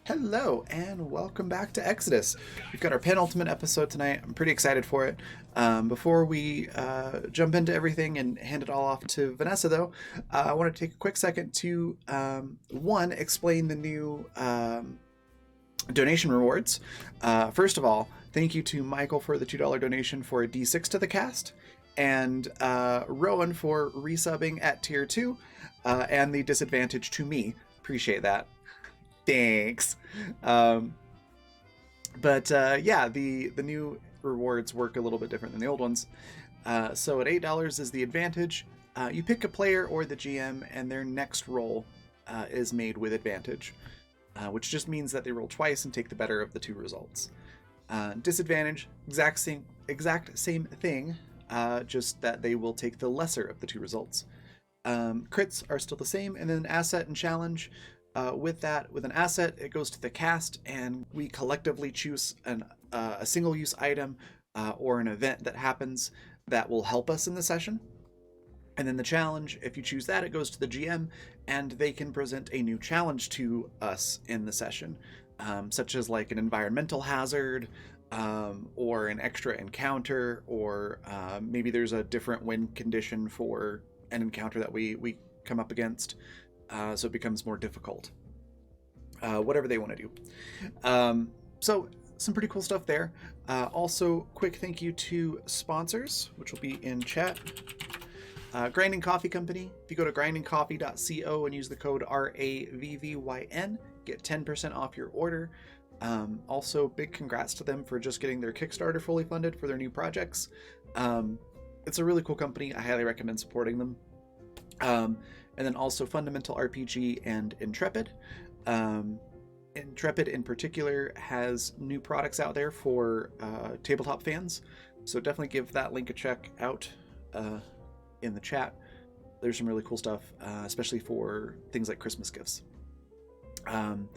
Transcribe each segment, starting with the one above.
Hello and welcome back to Exodus. We've got our penultimate episode tonight. I'm pretty excited for it. Before we jump into everything and hand it all off to Vanessa, though, I want to take a quick second to one, explain the new donation rewards. First of all, thank you to Michael for the $2 donation for a D6 to the cast, and Rowan for resubbing at tier 2, and the disadvantage to me. Appreciate that. Thanks. Um, but yeah, the new rewards work a little bit different than the old ones. So at $8 is the advantage. You pick a player or the GM, and their next roll is made with advantage, which just means that they roll twice and take the better of the two results. Disadvantage, exact same thing, just that they will take the lesser of the two results. Crits are still the same, and then asset and challenge. With an asset, it goes to the cast, and we collectively choose a single-use item or an event that happens that will help us in the session. And then the challenge, if you choose that, it goes to the GM, and they can present a new challenge to us in the session, such as like an environmental hazard, or an extra encounter, or maybe there's a different win condition for an encounter that we come up against. So it becomes more difficult. Whatever they want to do. So some pretty cool stuff there. Also, quick thank you to sponsors, which will be in chat. Grinding Coffee Company. If you go to grindingcoffee.co and use the code RAVVYN, get 10% off your order. Also, big congrats to them for just getting their Kickstarter fully funded for their new projects. It's a really cool company. I highly recommend supporting them. And then also Fundamental RPG and Intrepid. Intrepid in particular has new products out there for tabletop fans, so definitely give that link a check out in the chat. There's some really cool stuff, especially for things like Christmas gifts. And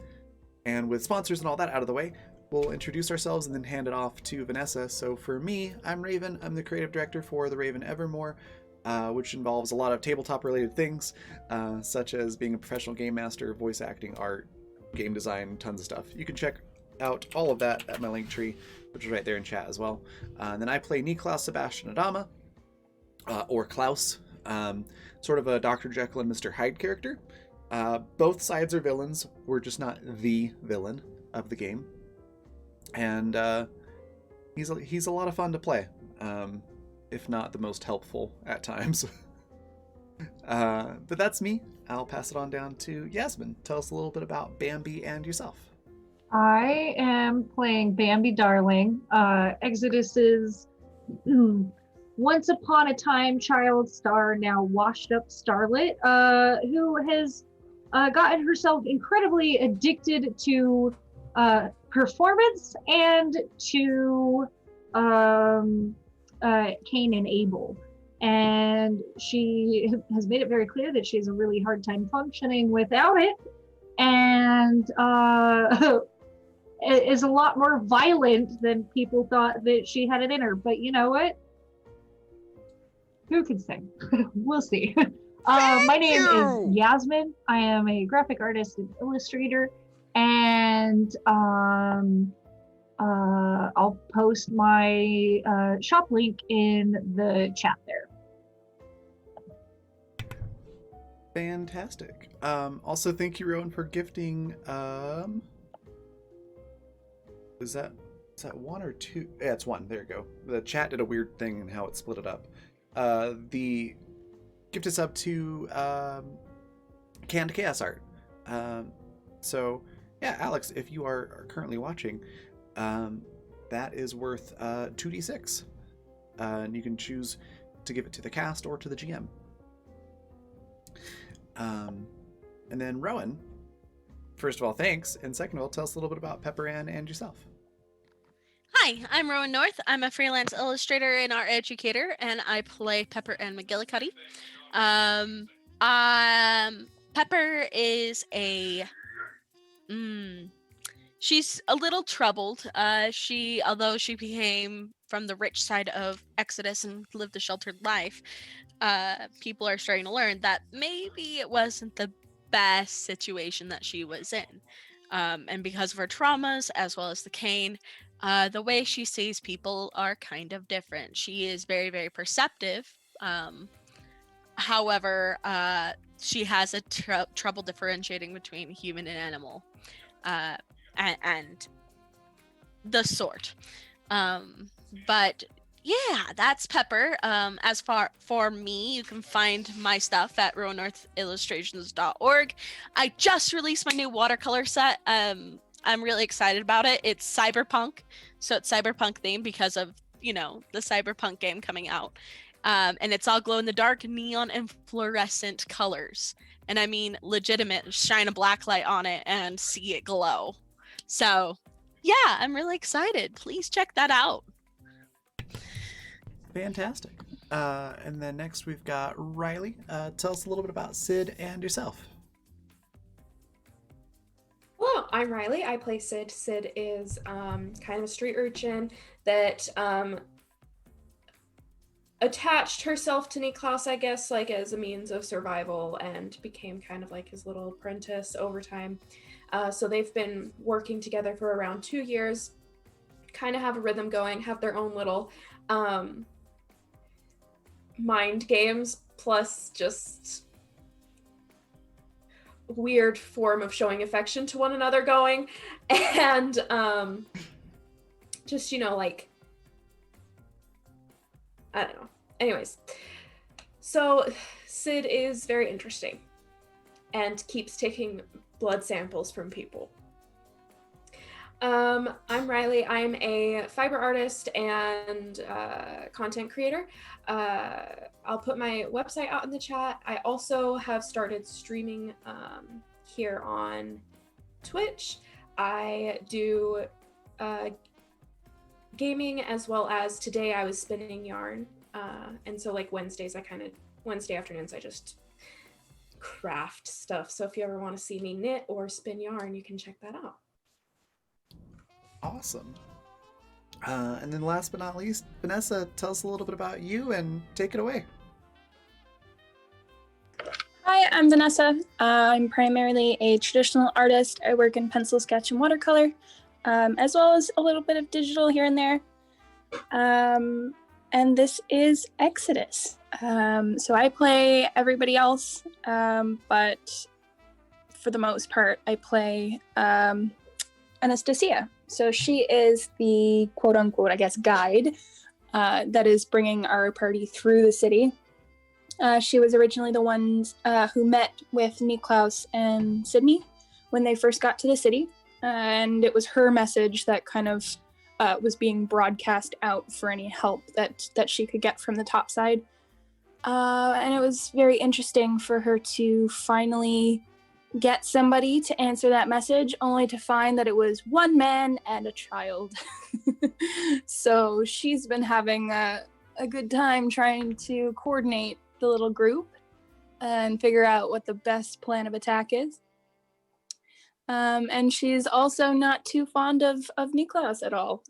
with sponsors and all that out of the way, we'll introduce ourselves and then hand it off to Vanessa. So for me, I'm Raven. I'm the creative director for The Raven Evermore, which involves a lot of tabletop-related things, such as being a professional game master, voice acting, art, game design, tons of stuff. You can check out all of that at my link tree, which is right there in chat as well. And then I play Niklaus Sebastian Adama, or Klaus, sort of a Dr. Jekyll and Mr. Hyde character. Both sides are villains. We're just not the villain of the game. And he's a lot of fun to play. If not the most helpful at times. But that's me. I'll pass it on down to Yasmin. Tell us a little bit about Bambi and yourself. I am playing Bambi Darling, Exodus's once upon a time child star, now washed up starlet, who has gotten herself incredibly addicted to performance and to Cain and Abel. And she has made it very clear that she has a really hard time functioning without it. And is a lot more violent than people thought that she had it in her. But you know what? Who can say? We'll see. My name is Yasmin. I am a graphic artist and illustrator, and I'll post my shop link in the chat there. Fantastic. Also, thank you, Rowan, for gifting. Is that one or two? Yeah, it's one. There you go. The chat did a weird thing in how it split it up. The gift is up to Canned Chaos Art. So yeah, Alex, if you are currently watching, that is worth 2d6, and you can choose to give it to the cast or to the GM. And then Rowan, first of all, thanks, and second of all, tell us a little bit about Pepper Ann and yourself. Hi, I'm Rowan North. I'm a freelance illustrator and art educator, and I play Pepper Ann McGillicuddy. Pepper is she's a little troubled. Although she became from the rich side of Exodus and lived a sheltered life, people are starting to learn that maybe it wasn't the best situation that she was in. And because of her traumas, as well as the cane, the way she sees people are kind of different. She is very, very perceptive. However, she has a trouble differentiating between human and animal, uh, and the sort. But yeah, that's Pepper. As far for me, you can find my stuff at rowannorthillustrations.org. I just released my new watercolor set. I'm really excited about it. It's cyberpunk, so it's cyberpunk themed because of the cyberpunk game coming out. And it's all glow in the dark, neon, and fluorescent colors. And I mean legitimate. Shine a black light on it and see it glow. So yeah, I'm really excited. Please check that out. Fantastic. And then next we've got Riley. Tell us a little bit about Sid and yourself. Hello, I'm Riley. I play Sid. Sid is kind of a street urchin that attached herself to Niklaus, I guess, like as a means of survival, and became kind of like his little apprentice over time. So they've been working together for around 2 years, kind of have a rhythm going, have their own little mind games, plus just weird form of showing affection to one another going, and just like, I don't know. Anyways, so Sid is very interesting and keeps taking blood samples from people. I'm Riley. I'm a fiber artist and content creator. I'll put my website out in the chat. I also have started streaming here on Twitch. I do gaming, as well as today I was spinning yarn. And so like Wednesday afternoons, I just craft stuff. So if you ever want to see me knit or spin yarn, you can check that out. Awesome. And then last but not least, Vanessa, tell us a little bit about you and take it away. Hi, I'm Vanessa. I'm primarily a traditional artist. I work in pencil sketch and watercolor, as well as a little bit of digital here and there. And this is Exodus. So I play everybody else, but for the most part, I play Anastasia. So she is the quote-unquote, I guess, guide that is bringing our party through the city. She was originally the ones who met with Niklaus and Sydney when they first got to the city, and it was her message that kind of was being broadcast out for any help that she could get from the top side. And it was very interesting for her to finally get somebody to answer that message, only to find that it was one man and a child. So she's been having a good time trying to coordinate the little group and figure out what the best plan of attack is. And she's also not too fond of Niklaus at all.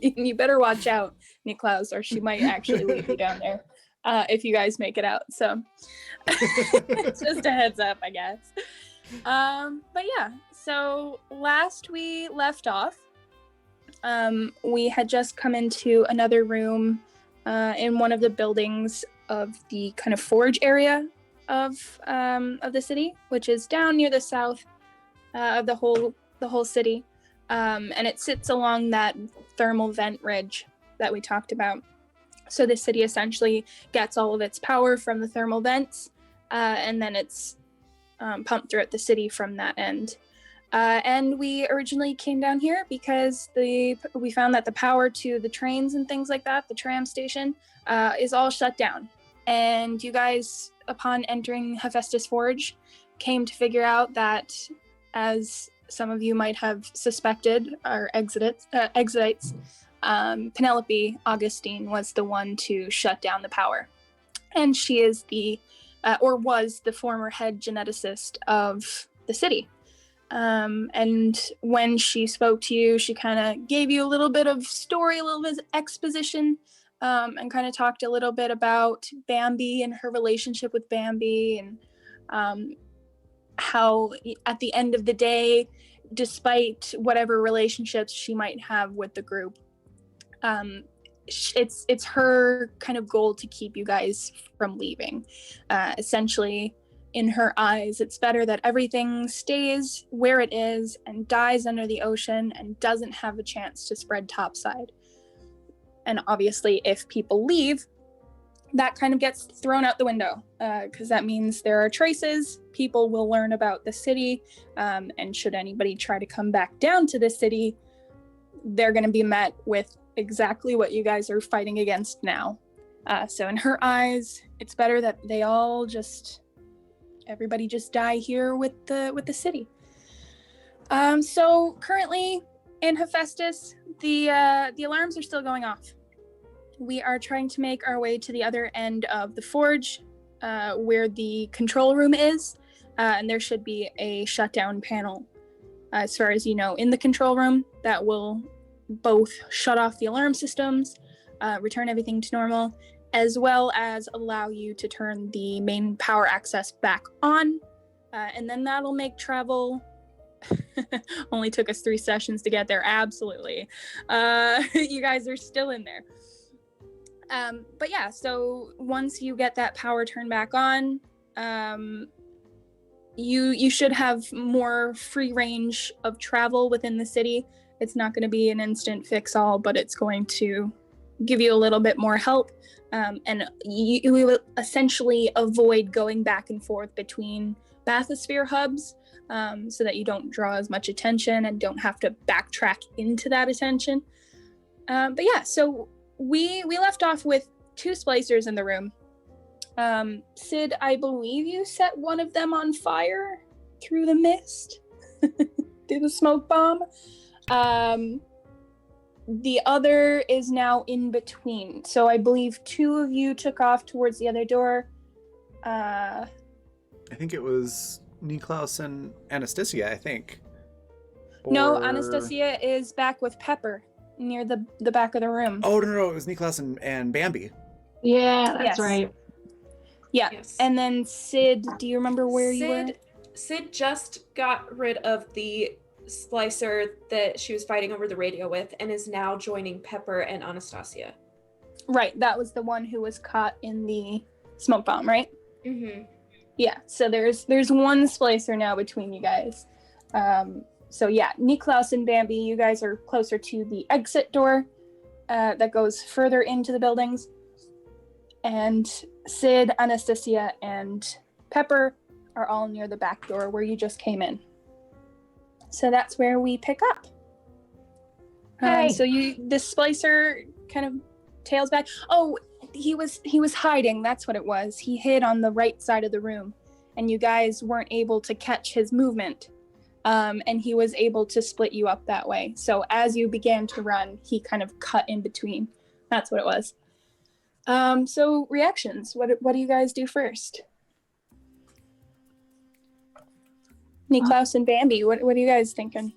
You better watch out, Niklaus, or she might actually leave you down there if you guys make it out. So it's just a heads up, I guess. But yeah, so last we left off, we had just come into another room in one of the buildings of the kind of forge area of the city, which is down near the south of the whole city, and it sits along that thermal vent ridge that we talked about. So the city essentially gets all of its power from the thermal vents, and then it's pumped throughout the city from that end. And we originally came down here because we found that the power to the trains and things like that, the tram station, is all shut down. And you guys, upon entering Hephaestus Forge, came to figure out that, as some of you might have suspected, our exodites, Penelope Augustine was the one to shut down the power. And she is was the former head geneticist of the city. And when she spoke to you, she kind of gave you a little bit of story, a little bit of exposition, and kind of talked a little bit about Bambi and her relationship with Bambi, and how at the end of the day, despite whatever relationships she might have with the group, it's her kind of goal to keep you guys from leaving. Essentially, in her eyes, it's better that everything stays where it is and dies under the ocean and doesn't have a chance to spread topside. And obviously, if people leave, that kind of gets thrown out the window, because that means there are traces. People will learn about the city, and should anybody try to come back down to the city, they're going to be met with exactly what you guys are fighting against now. So in her eyes, it's better that they all everybody just die here with the city. So currently in Hephaestus, the alarms are still going off. We are trying to make our way to the other end of the forge, where the control room is, and there should be a shutdown panel, as far as you know, in the control room that will both shut off the alarm systems, return everything to normal, as well as allow you to turn the main power access back on, and then that'll make travel only took us 3 sessions to get there. Absolutely. You guys are still in there. But yeah, so once you get that power turned back on, you should have more free range of travel within the city. It's not going to be an instant fix all, but it's going to give you a little bit more help. And you will essentially avoid going back and forth between bathysphere hubs, so that you don't draw as much attention and don't have to backtrack into that attention. But yeah, so we left off with 2 splicers in the room. Sid, I believe you set one of them on fire through the mist, through the smoke bomb. The other is now in between. So I believe 2 of you took off towards the other door. I think it was Niklaus and Anastasia, I think. No, Or- Anastasia is back with Pepper near the back of the room. Oh, no, it was Niklaus and Bambi. Yeah, that's Yes. right. Yeah. Yes. And then Sid, do you remember where you were? Sid just got rid of the splicer that she was fighting over the radio with and is now joining Pepper and Anastasia. Right, that was the one who was caught in the smoke bomb, right? Mm-hmm. Yeah, so there's one splicer now between you guys. So yeah, Niklaus and Bambi, you guys are closer to the exit door that goes further into the buildings. And Sid, Anastasia, and Pepper are all near the back door where you just came in. So that's where we pick up. Hey. So the splicer kind of tails back. Oh, he was hiding. That's what it was. He hid on the right side of the room, and you guys weren't able to catch his movement. And he was able to split you up that way. So as you began to run, he kind of cut in between. That's what it was. So reactions. What do you guys do first? Niklaus and Bambi, what are you guys thinking?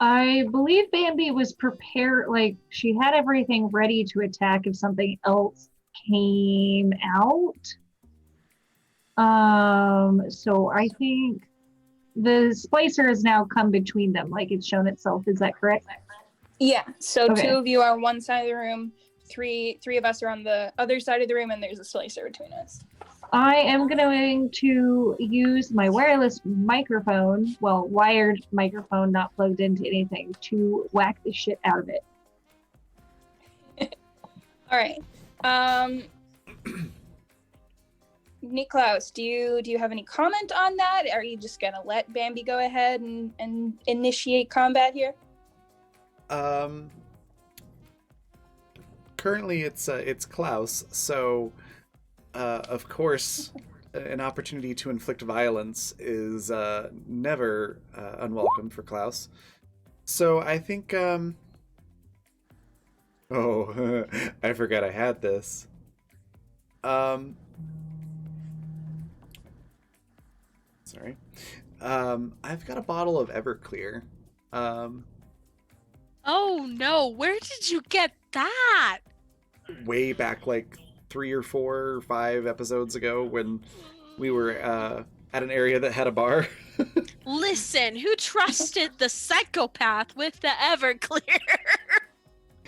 I believe Bambi was prepared, like she had everything ready to attack if something else came out. So I think the splicer has now come between them, like it's shown itself. Is that correct? Yeah. So Okay. 2 of you are on one side of the room, three of us are on the other side of the room, and there's a splicer between us. I am going to use my wireless microphone, well, wired microphone, not plugged into anything, to whack the shit out of it. All right. Niklaus, do you have any comment on that? Are you just gonna let Bambi go ahead and initiate combat here? Currently it's Klaus, so of course an opportunity to inflict violence is never unwelcome for Klaus. So I think oh, I forgot I had this. Sorry. I've got a bottle of Everclear. Oh no, where did you get that? Way back like 3 or 4 or 5 episodes ago when we were at an area that had a bar. Listen, who trusted the psychopath with the Everclear?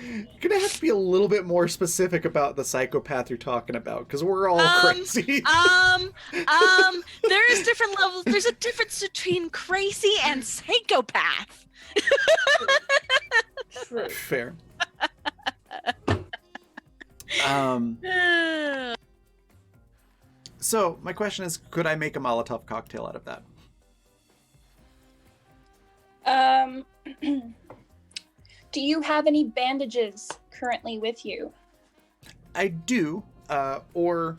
You're gonna have to be a little bit more specific about the psychopath you're talking about, because we're all crazy. There is different levels. There's a difference between crazy and psychopath. True. Fair. So my question is, could I make a Molotov cocktail out of that? Do you have any bandages currently with you? I do, or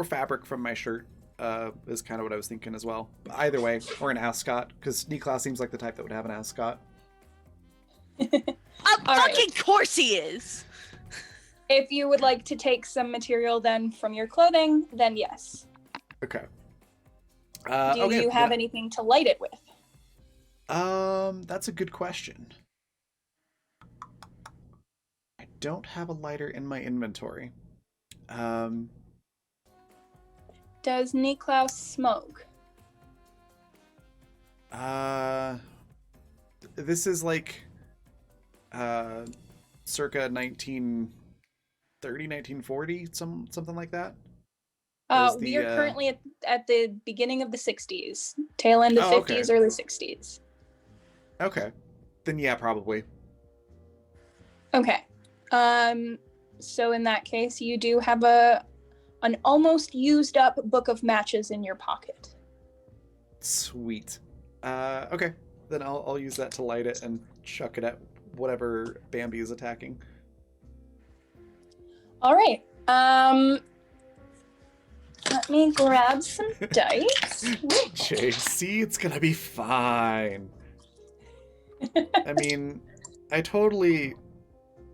fabric from my shirt is kind of what I was thinking as well. But either way, or an ascot, because Niklaus seems like the type that would have an ascot. Fucking course he is. If you would like to take some material then from your clothing, then yes. Okay. Do you have anything to light it with? That's a good question. I don't have a lighter in my inventory. Does Niklaus smoke? This is like circa 1930, 1940, something like that. We are currently at the beginning of the 60s, tail end of 50s, early 60s. Okay, then yeah, probably. Okay. So in that case, you do have an almost used up book of matches in your pocket. Sweet. Okay, then I'll use that to light it and chuck it at whatever Bambi is attacking. All right. Let me grab some dice. JC, it's gonna be fine. I mean, I totally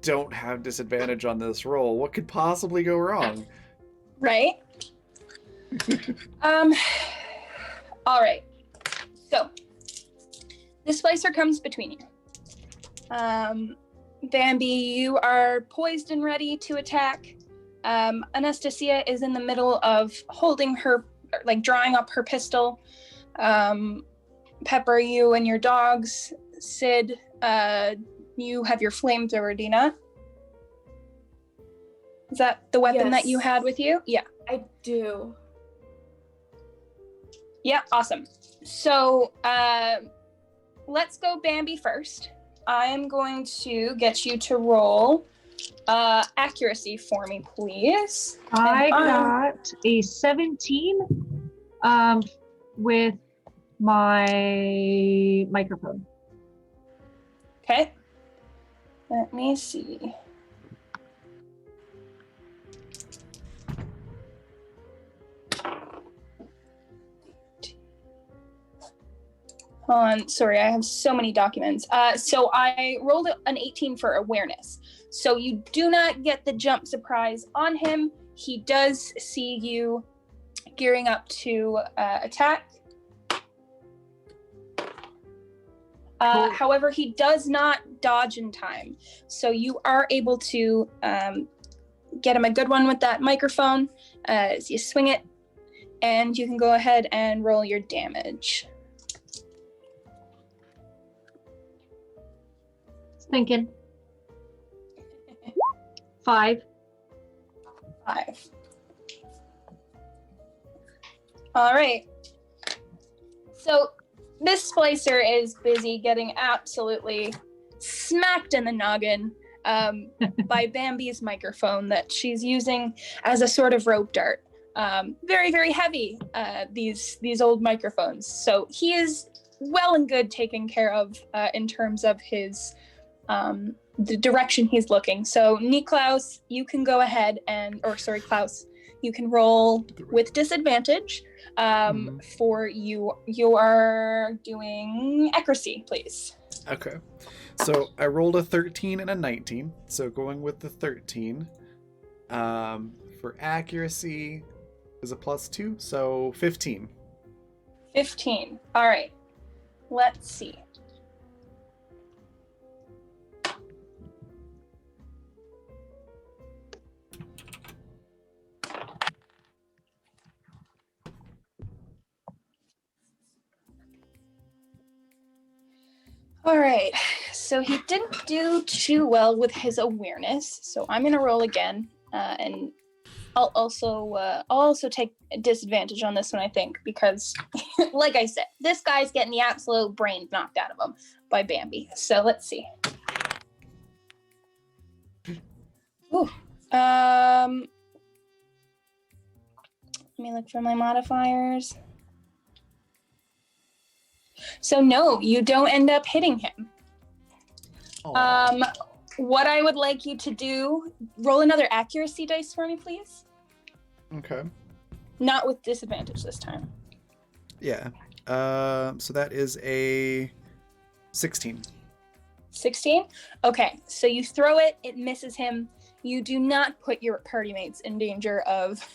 don't have disadvantage on this roll. What could possibly go wrong? Right. All right. So, the splicer comes between you. Bambi, you are poised and ready to attack. Anastasia is in the middle of holding her, like drawing up her pistol. Pepper, you and your dogs. Sid, you have your flamethrower, Dina. Is that the weapon that you had with you? Yeah. I do. Yeah, awesome. So let's go Bambi first. I'm going to get you to roll accuracy for me, please. I got a 17 with my microphone. Okay. Let me see. Hold on, sorry, I have so many documents. So I rolled an 18 for awareness. So you do not get the jump surprise on him. He does see you gearing up to attack. However, he does not dodge in time. So you are able to get him a good one with that microphone as you swing it. And you can go ahead and roll your damage. Thinking. 5. 5. All right. So this splicer is busy getting absolutely smacked in the noggin by Bambi's microphone that she's using as a sort of rope dart. Very, very heavy, these old microphones. So he is well and good taken care of in terms of his the direction he's looking. So Niklaus, you can go ahead Klaus, you can roll with disadvantage. For you are doing accuracy, please. Okay. So I rolled a 13 and a 19. So going with the 13. For accuracy is a +2, so 15. 15. All right. Let's see. All right. So he didn't do too well with his awareness. So I'm gonna roll again, and I'll also take a disadvantage on this one, I think, because, like I said, this guy's getting the absolute brains knocked out of him by Bambi. So let's see. Ooh. Let me look for my modifiers. So no, you don't end up hitting him. Aw. What I would like you to do, roll another accuracy dice for me, please. Okay. Not with disadvantage this time. Yeah. So that is a 16. 16? Okay, so you throw it, it misses him. You do not put your party mates in danger of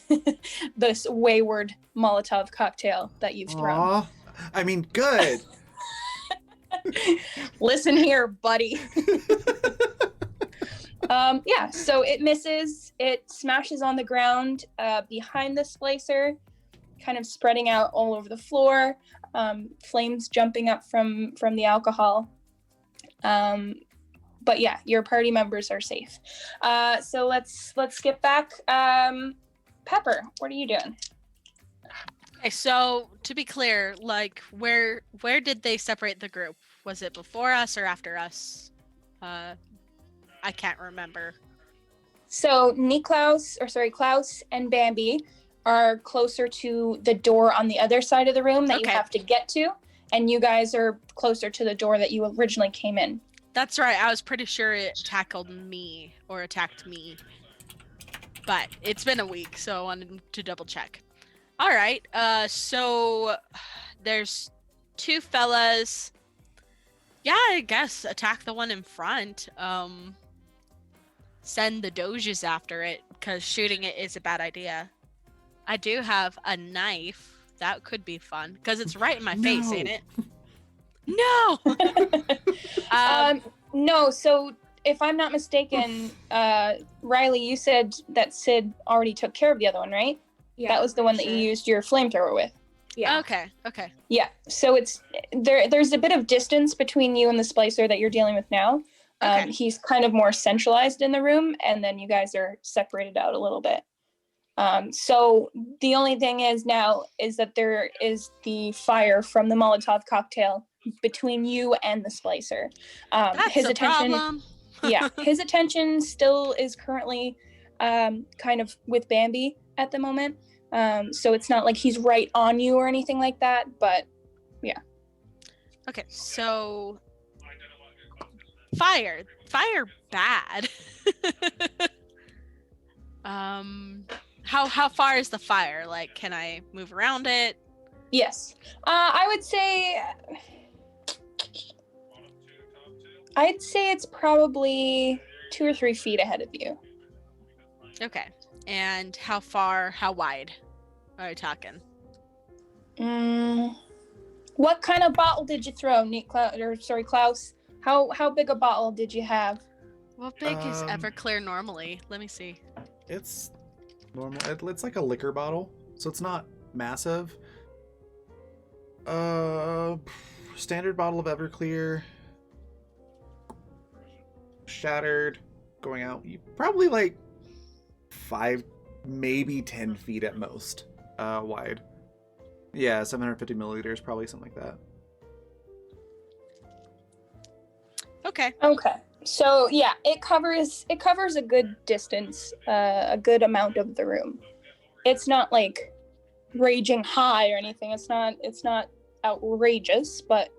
this wayward Molotov cocktail that you've thrown. Aw. I mean, good. Listen here, buddy. Yeah, so it misses. It smashes on the ground behind the splicer, kind of spreading out all over the floor. Flames jumping up from the alcohol. But yeah, your party members are safe. So let's skip back. Pepper, what are you doing? Okay, so to be clear, like where did they separate the group? Was it before us or after us? I can't remember. So Klaus and Bambi are closer to the door on the other side of the room that Okay. you have to get to, and you guys are closer to the door that you originally came in. That's right. I was pretty sure it attacked me. But it's been a week, so I wanted to double check. All right. So there's two fellas. Yeah, I guess attack the one in front. Send the doges after it, because shooting it is a bad idea. I do have a knife. That could be fun, because it's right in my face, No. ain't it? No! No, so if I'm not mistaken, Riley, you said that Sid already took care of the other one, right? Yeah, That was the one that you used your flamethrower with. Yeah. Okay. Yeah, so it's there's a bit of distance between you and the splicer that you're dealing with now. Okay. He's kind of more centralized in the room, and then you guys are separated out a little bit. So the only thing is now is that there is the fire from the Molotov cocktail between you and the splicer. That's His a attention, problem. yeah, his attention still is currently kind of with Bambi at the moment. So it's not like he's right on you or anything like that, but Okay, so fire bad. How far is the fire? Like, can I move around it? yes. I'd say it's probably 2 or 3 feet ahead of you. Okay, and how wide are we talking? What kind of bottle did you throw, Klaus? How big a bottle did you have? What big is Um, Everclear normally? Let me see. It's normal. It's like a liquor bottle, so it's not massive. Standard bottle of Everclear. Shattered. Going out. Probably like 5, maybe 10 feet at most. Wide. Yeah, 750 milliliters, probably something like that. Okay. Okay. So yeah, it covers a good distance, a good amount of the room. It's not like raging high or anything. It's not outrageous, but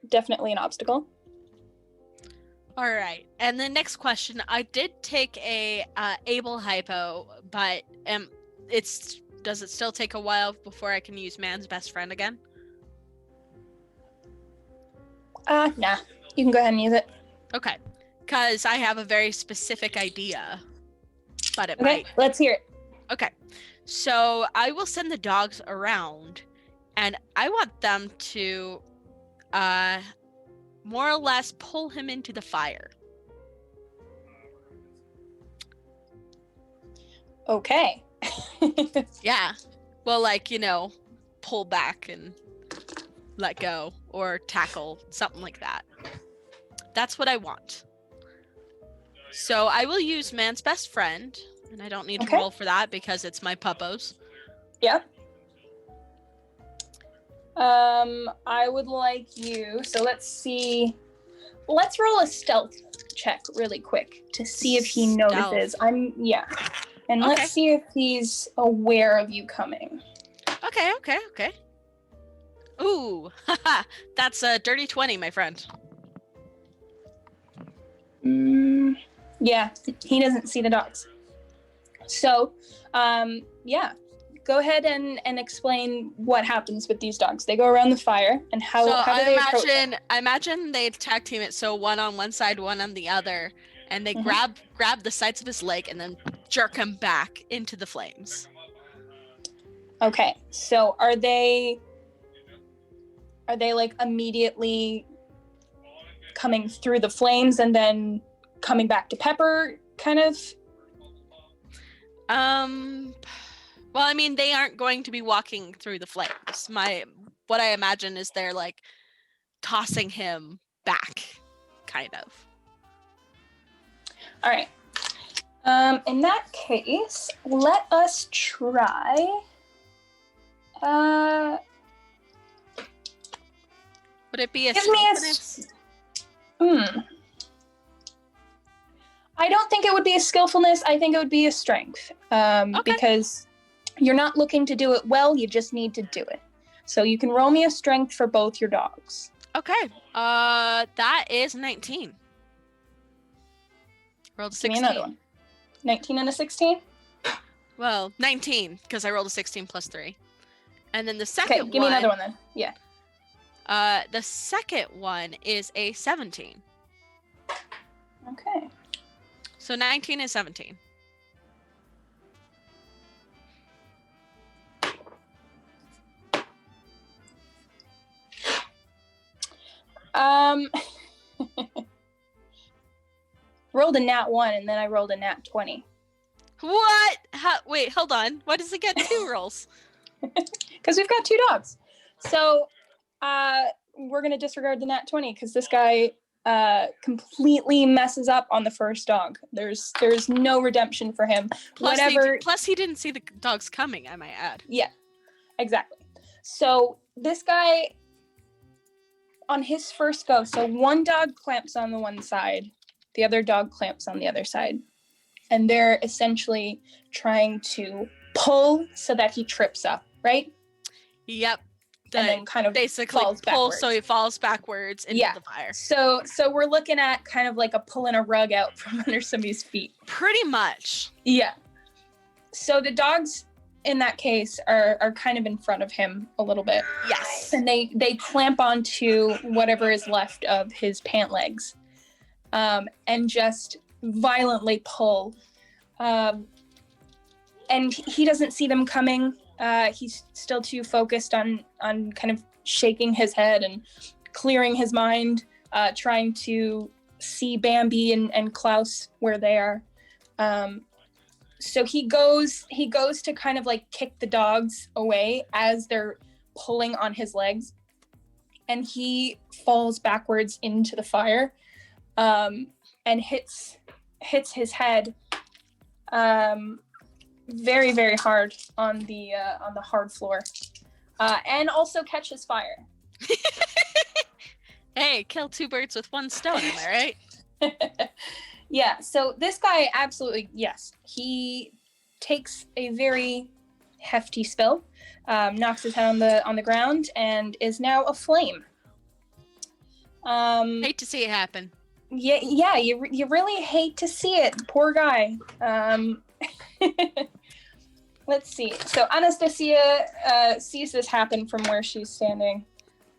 definitely an obstacle. All right. And the next question, I did take a able hypo, but does it still take a while before I can use man's best friend again? Nah. You can go ahead and use it. Okay. Because I have a very specific idea, but it Okay, might. let's hear it. Okay. So I will send the dogs around, and I want them to more or less pull him into the fire. Okay. Yeah. Well, like, pull back and let go or tackle, something like that. That's what I want. So I will use man's best friend, and I don't need to Okay. roll for that because it's my puppos. Yeah. I would like you. So let's see. Let's roll a stealth check really quick to see if he notices. And Okay. let's see if he's aware of you coming. Okay. Ooh, haha, that's a dirty 20, my friend. Yeah, he doesn't see the dogs. So, yeah, go ahead and explain what happens with these dogs. They go around the fire, and how do they approach it? I imagine they tag team it, so one on one side, one on the other, and they Mhm. grab the sides of his leg and then jerk him back into the flames. Okay, so are they like immediately coming through the flames and then coming back to Pepper, kind of? Well, I mean, they aren't going to be walking through the flames. What I imagine is they're like tossing him back, kind of. All right. In that case, let us try. Would it be a Give me a skillfulness? I don't think it would be a skillfulness. I think it would be a strength. Because you're not looking to do it well. You just need to do it. So you can roll me a strength for both your dogs. Okay. That is 19. Rolled a Give 16. me another one. 19 and a 16. Well, 19 because I rolled a 16 plus 3. And then the second Okay, give me another one then. Yeah. The second one is a 17. Okay. So 19 and 17. Rolled a nat 1 and then I rolled a nat 20. What? Wait, hold on. Why does it get 2 rolls? Because we've got 2 dogs. So we're going to disregard the nat 20 because this guy completely messes up on the first dog. There's no redemption for him. Plus, plus he didn't see the dogs coming, I might add. Yeah, exactly. So this guy, on his first go, so one dog clamps on the one side, the other dog clamps on the other side. And they're essentially trying to pull so that he trips up, right? Yep. And then kind of basically falls pull backwards. so he falls backwards into the fire. So we're looking at kind of like a pulling a rug out from under somebody's feet. Pretty much. Yeah. So the dogs in that case are kind of in front of him a little bit. Yes. And they clamp onto whatever is left of his pant legs, and just violently pull. And he doesn't see them coming. He's still too focused on kind of shaking his head and clearing his mind, trying to see Bambi and Klaus where they are. So he goes to kind of like kick the dogs away as they're pulling on his legs, and he falls backwards into the fire, and hits his head very, very hard on the hard floor, and also catches fire. Hey, kill 2 birds with 1 stone, am I right? Yeah, so this guy absolutely, yes, he takes a very hefty spill, knocks his head on the ground, and is now aflame. Hate to see it happen. Yeah, you really hate to see it. Poor guy. Let's see. So Anastasia sees this happen from where she's standing.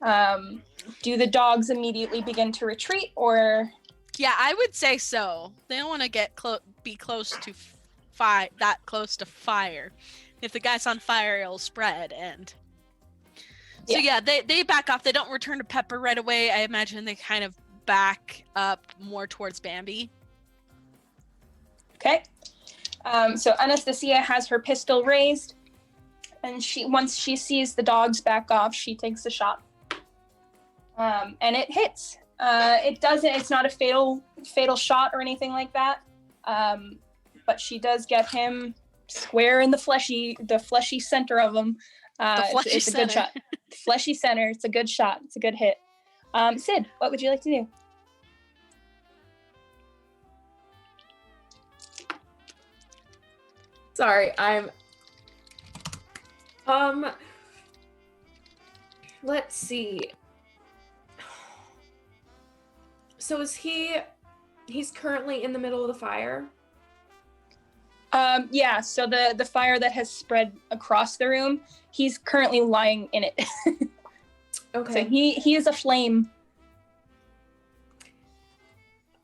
Do the dogs immediately begin to retreat, or? Yeah, I would say so. They don't want to get be close to that close to fire. If the guy's on fire, it'll spread. And so yeah, they back off. They don't return to Pepper right away. I imagine they kind of back up more towards Bambi. Okay. So Anastasia has her pistol raised, and once she sees the dogs back off, she takes a shot. And it hits. It doesn't. It's not a fatal shot or anything like that. But she does get him square in the fleshy center of him. It's a good shot. Fleshy center. It's a good shot. It's a good hit. Sid, what would you like to do? Sorry, I'm let's see. So he's currently in the middle of the fire? Yeah, so the fire that has spread across the room, he's currently lying in it. Okay. So he is aflame.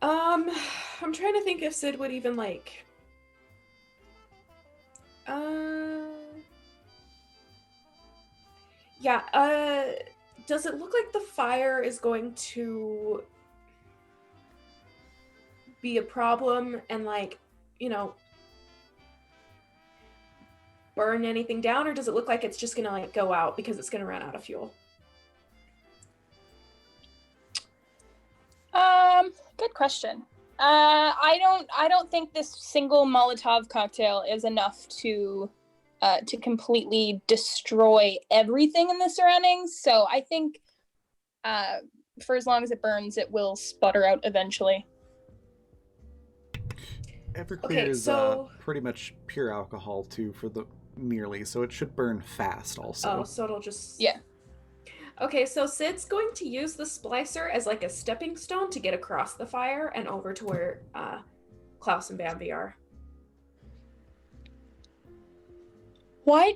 I'm trying to think if Sid would even like yeah, does it look like the fire is going to be a problem and like, you know, burn anything down, or does it look like it's just gonna like go out because it's gonna run out of fuel? Good question. I don't think this single Molotov cocktail is enough to completely destroy everything in the surroundings. So I think for as long as it burns, it will sputter out eventually. Everclear Okay, is so- pretty much pure alcohol too for the nearly, so it should burn fast also. Oh, so it'll just... Yeah. Okay, so Sid's going to use the splicer as like a stepping stone to get across the fire and over to where Klaus and Bambi are. Why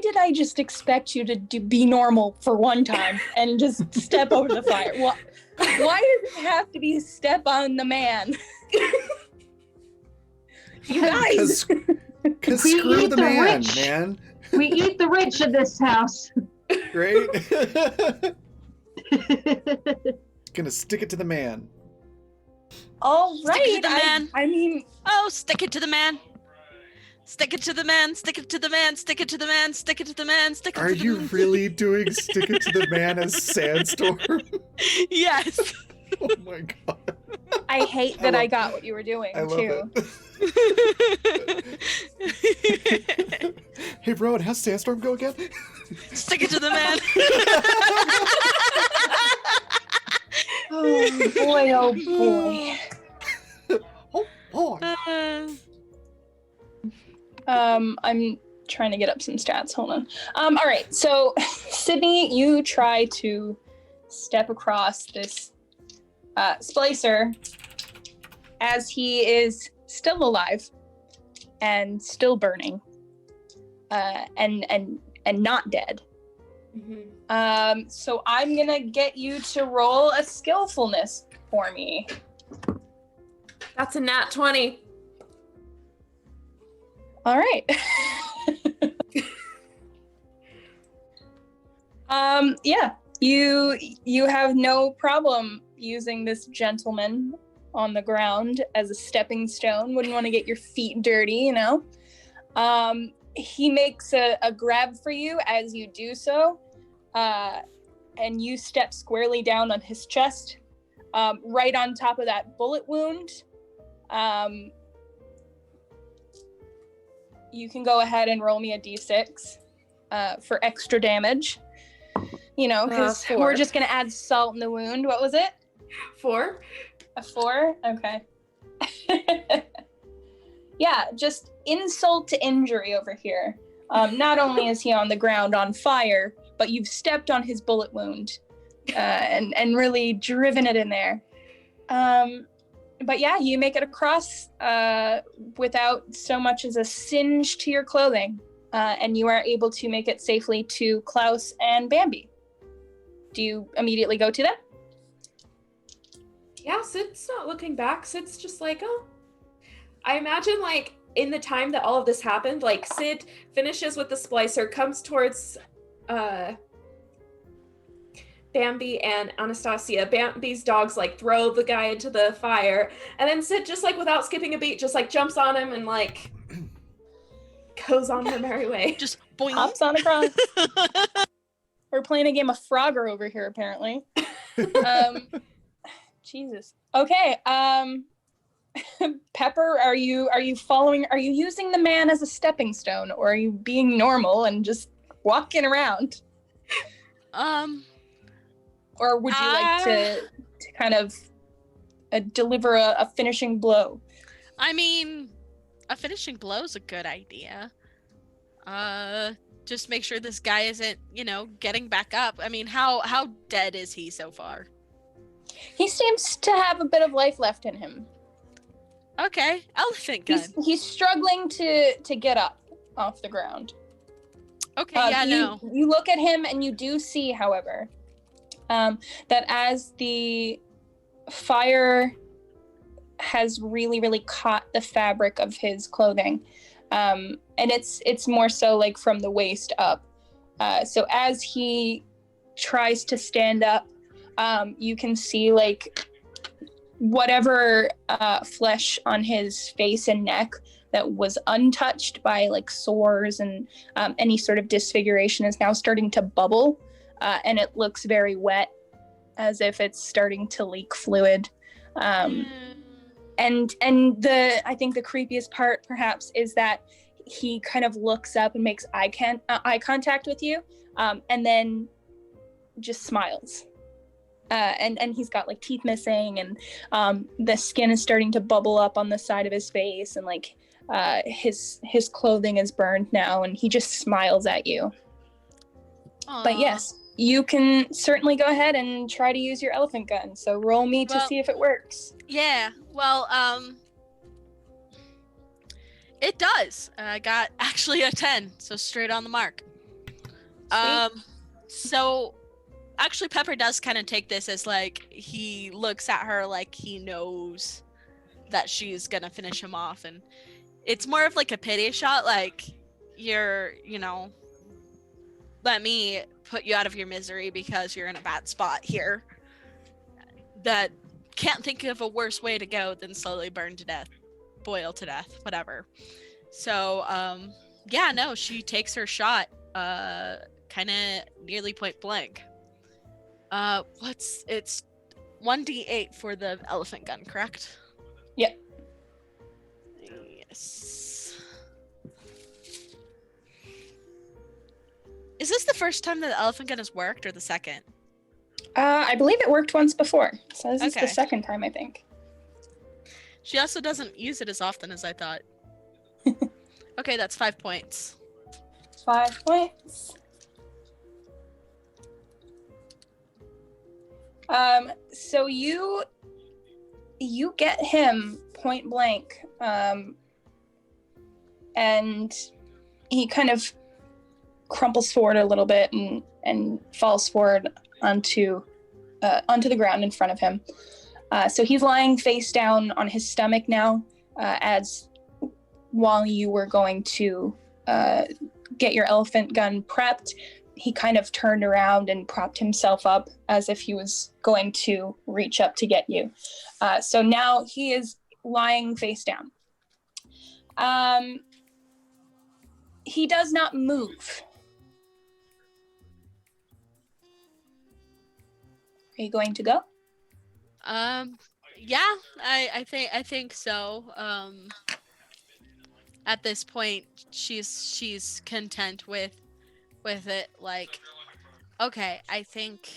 did I just expect you to be normal for one time and just step over the fire? Why does it have to be step on the man? You guys! Because We screw eat the the man, rich. man. We eat the rich in this house. Right? Gonna stick it to the man. All Stick it to right. the man. I mean, Oh, stick it to the man. Stick it to the man. Stick it to the man. Stick it to the man. Stick it to the man. Stick it Are to the you man. really doing stick it to the man as Sandstorm? Yes. Oh my god. I hate I that I love- got what you were doing I love too. it. Hey bro, and how's Sandstorm go again? Stick it to the man. Oh boy, oh boy. Oh boy. I'm trying to get up some stats. Hold on. All right. So, Sydney, you try to step across this splicer as he is still alive and still burning, and not dead. Mm-hmm. So I'm gonna get you to roll a skillfulness for me. That's a nat 20. All right. Yeah, you have no problem using this gentleman on the ground as a stepping stone. Wouldn't want to get your feet dirty, you know. He makes a grab for you as you do so, and you step squarely down on his chest, right on top of that bullet wound. You can go ahead and roll me a d6 for extra damage. You know, because 4. we're just going to add salt in the wound. What was it? 4? A 4? Okay. Yeah, just insult to injury over here. Not only is he on the ground on fire, but you've stepped on his bullet wound and really driven it in there. But yeah, you make it across without so much as a singe to your clothing, and you are able to make it safely to Klaus and Bambi. Do you immediately go to them? Yeah, Sid's not looking back. Sid's just like, oh. I imagine, like, in the time that all of this happened, like, Sid finishes with the splicer, comes towards Bambi and Anastasia. Bambi's dogs, like, throw the guy into the fire. And then Sid, just, like, without skipping a beat, just, like, jumps on him and, like, goes on their merry way. Just boing. Hops on across. We're playing a game of Frogger over here, apparently. Jesus. Okay. Pepper, are you following? Are you using the man as a stepping stone, or are you being normal and just walking around? Or would you like to kind of deliver a finishing blow? I mean, a finishing blow is a good idea. Just make sure this guy isn't, getting back up. I mean, how dead is he so far? He seems to have a bit of life left in him. Okay, elephant gun. He's struggling to get up off the ground. Okay, You look at him and you do see, however, that as the fire has really, really caught the fabric of his clothing, and it's more so like from the waist up. So as he tries to stand up, you can see like whatever flesh on his face and neck that was untouched by like sores and any sort of disfiguration is now starting to bubble, and it looks very wet, as if it's starting to leak fluid. And I think the creepiest part perhaps is that he kind of looks up and makes eye contact with you, and then just smiles. And he's got like teeth missing, and the skin is starting to bubble up on the side of his face, and like his clothing is burned now, and he just smiles at you. Aww. But yes, you can certainly go ahead and try to use your elephant gun. So roll me to see if it works. Yeah, well, it does. I got actually a 10, so straight on the mark. So actually Pepper does kind of take this as like he looks at her like he knows that she's gonna finish him off, and it's more of like a pity shot, like you're, let me put you out of your misery because you're in a bad spot here. That can't think of a worse way to go than slowly burn to death, boil to death, whatever. So she takes her shot kind of nearly point blank. It's 1d8 for the elephant gun, correct? Yep. Yes. Is this the first time that the elephant gun has worked, or the second? I believe it worked once before, so this is Okay. the second time, I think. She also doesn't use it as often as I thought. Okay, that's 5 points. 5 points. So you get him point blank, and he kind of crumples forward a little bit and falls forward onto the ground in front of him. So he's lying face down on his stomach now, as while you were going to get your elephant gun prepped, he kind of turned around and propped himself up as if he was going to reach up to get you. So now he is lying face down. He does not move. Are you going to go? Yeah, I think so. At this point, she's content with it. Like, okay, I think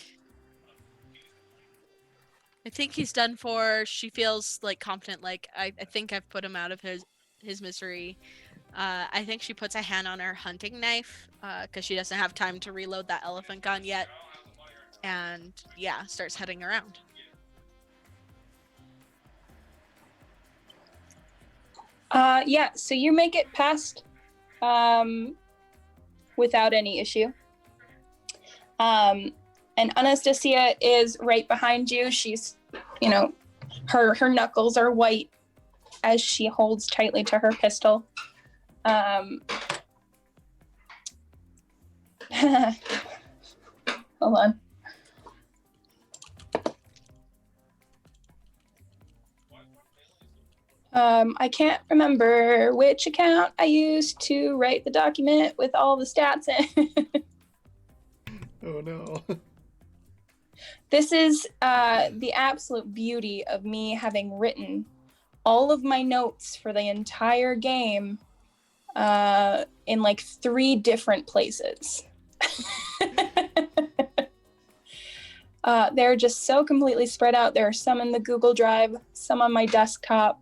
he's done for. She feels like confident. Like I think I've put him out of his misery. I think she puts a hand on her hunting knife because she doesn't have time to reload that elephant gun yet. And yeah, starts heading around. So you make it past without any issue. And Anastasia is right behind you. She's, her knuckles are white as she holds tightly to her pistol. Hold on. I can't remember which account I used to write the document with all the stats in. Oh no. This is the absolute beauty of me having written all of my notes for the entire game in like 3 different places. They're just so completely spread out. There are some in the Google Drive, some on my desktop.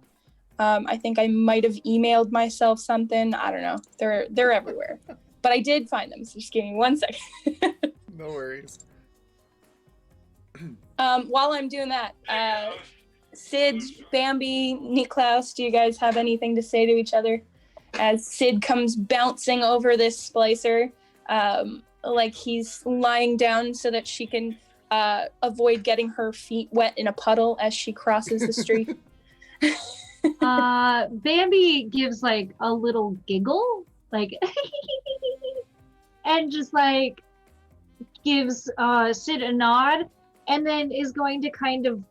I think I might have emailed myself something. I don't know. They're everywhere. But I did find them, so just give me 1 second. No worries. While I'm doing that, Sid, Bambi, Niklaus, do you guys have anything to say to each other? As Sid comes bouncing over this splicer, like he's lying down so that she can avoid getting her feet wet in a puddle as she crosses the street. Bambi gives like a little giggle, like, and just like gives Sid a nod, and then is going to kind of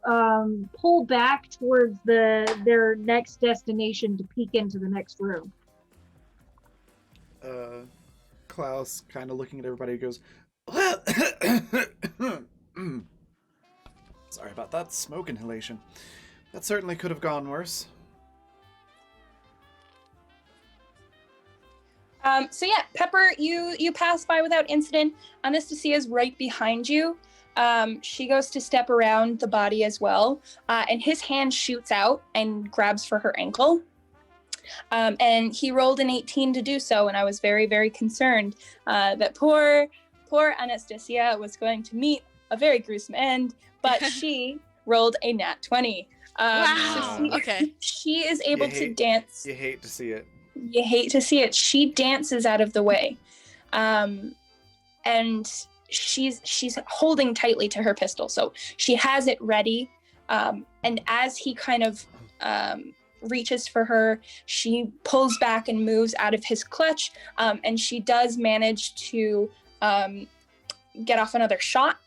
pull back towards their next destination to peek into the next room. Klaus, kind of looking at everybody, goes, sorry about that smoke inhalation. That certainly could have gone worse. So yeah, Pepper, you pass by without incident. Anastasia's right behind you. She goes to step around the body as well, and his hand shoots out and grabs for her ankle. And he rolled an 18 to do so, and I was very, very concerned that poor Anastasia was going to meet a very gruesome end, but she rolled a nat 20. Wow. So Okay. she is able to dance. You hate to see it. You hate to see it. She dances out of the way, and she's holding tightly to her pistol, so she has it ready. And as he kind of reaches for her, she pulls back and moves out of his clutch, and she does manage to get off another shot,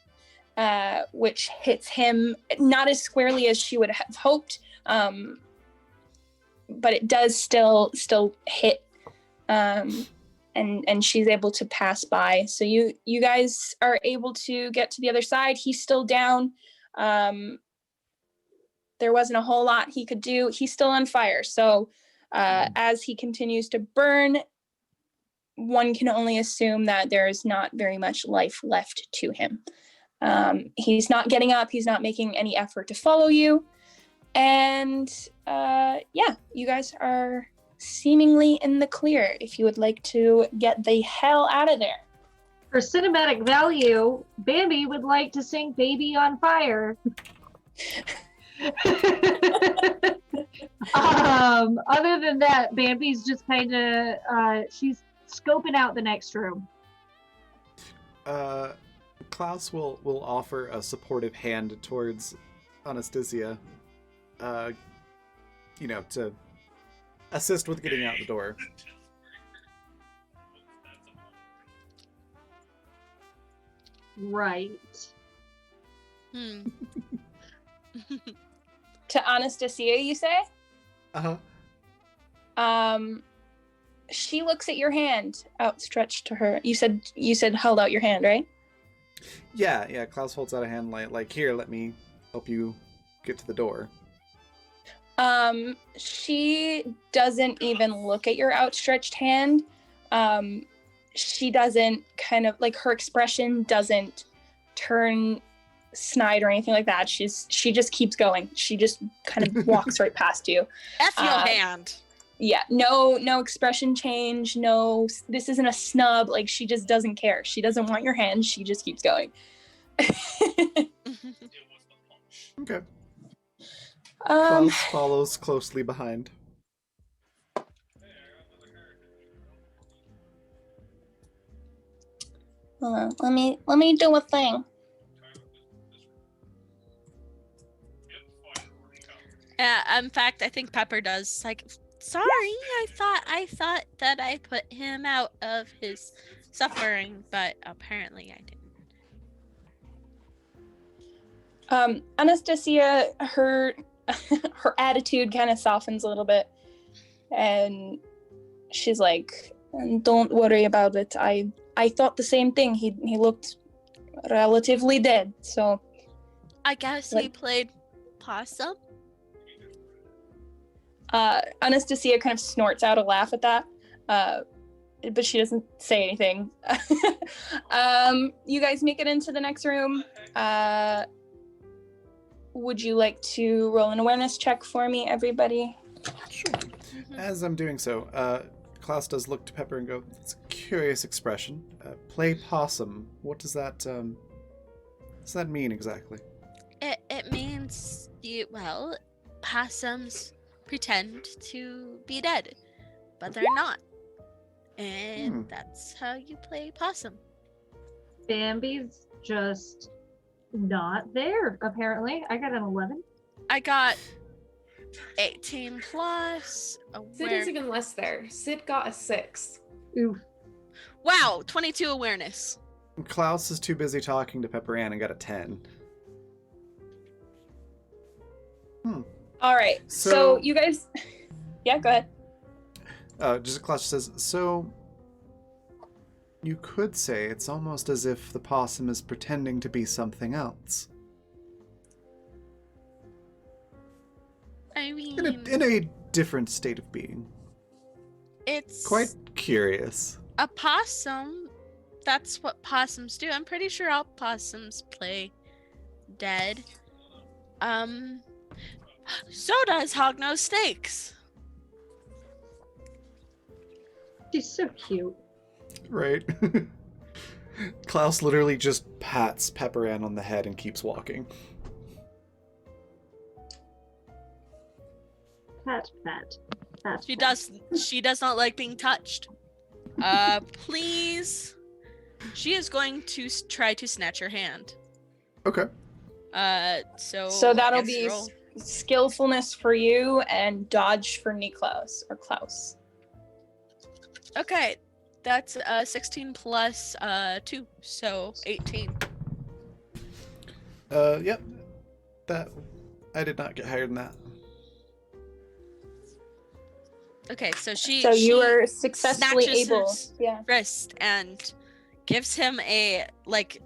which hits him not as squarely as she would have hoped. But it does still hit, and she's able to pass by. So you guys are able to get to the other side. He's still down. There wasn't a whole lot he could do. He's still on fire. So as he continues to burn, one can only assume that there is not very much life left to him. He's not getting up. He's not making any effort to follow you. And yeah, you guys are seemingly in the clear if you would like to get the hell out of there. For cinematic value, Bambi would like to sing Baby on Fire. Other than that, Bambi's just kind of, she's scoping out the next room. Klaus will offer a supportive hand towards Anastasia, to assist with getting out the door. Right. To Anastasia, you say? Uh-huh. She looks at your hand outstretched to her. You said held out your hand, right? Yeah, Klaus holds out a hand like, here, let me help you get to the door. She doesn't even look at your outstretched hand. She doesn't kind of, like, her expression doesn't turn snide or anything like that. She just keeps going. She just kind of walks right past you. F your hand. Yeah, no expression change. No, this isn't a snub. Like, she just doesn't care. She doesn't want your hand. She just keeps going. Okay. Klaus follows closely behind. Hold on. Let me do a thing. In fact, I think Pepper does. Like, sorry, I thought that I put him out of his suffering, but apparently I didn't. Anastasia, her attitude kind of softens a little bit, and she's like, "Don't worry about it. I thought the same thing. He looked relatively dead, so I guess Like- he played possum. Anastasia kind of snorts out a laugh at that, but she doesn't say anything. You guys make it into the next room. Would you like to roll an awareness check for me, everybody? Sure. Mhm. As I'm doing so, Klaus does look to Pepper and go, "That's a curious expression. Play possum. What does that mean exactly?" It means possums pretend to be dead, but they're not. And that's how you play possum. Bambi's just not there, apparently. I got an 11. I got 18 plus. Sid is even less there. Sid got a 6. Oof. Wow, 22 awareness. Klaus is too busy talking to Pepper Ann and got a 10. All right. So- So you guys, yeah, go ahead. Just Klaus says, "So you could say it's almost as if the possum is pretending to be something else. I mean, In a different state of being. it's Quite curious." a possum. That's what possums do. I'm pretty sure all possums play dead. So does hognose steaks. She's so cute. Right? Klaus literally just pats Pepper Ann on the head and keeps walking. Pat, pat. Pat. She pat. She does not like being touched. Please. She is going to try to snatch her hand. Okay. So that'll I guess be roll. skillfulness for you and dodge for Niklaus or Klaus. Okay, that's 16 plus 2, so 18. Yep. That I did not get higher than that. Okay, so she So you she were successfully snatches able. his Yeah. wrist and gives him a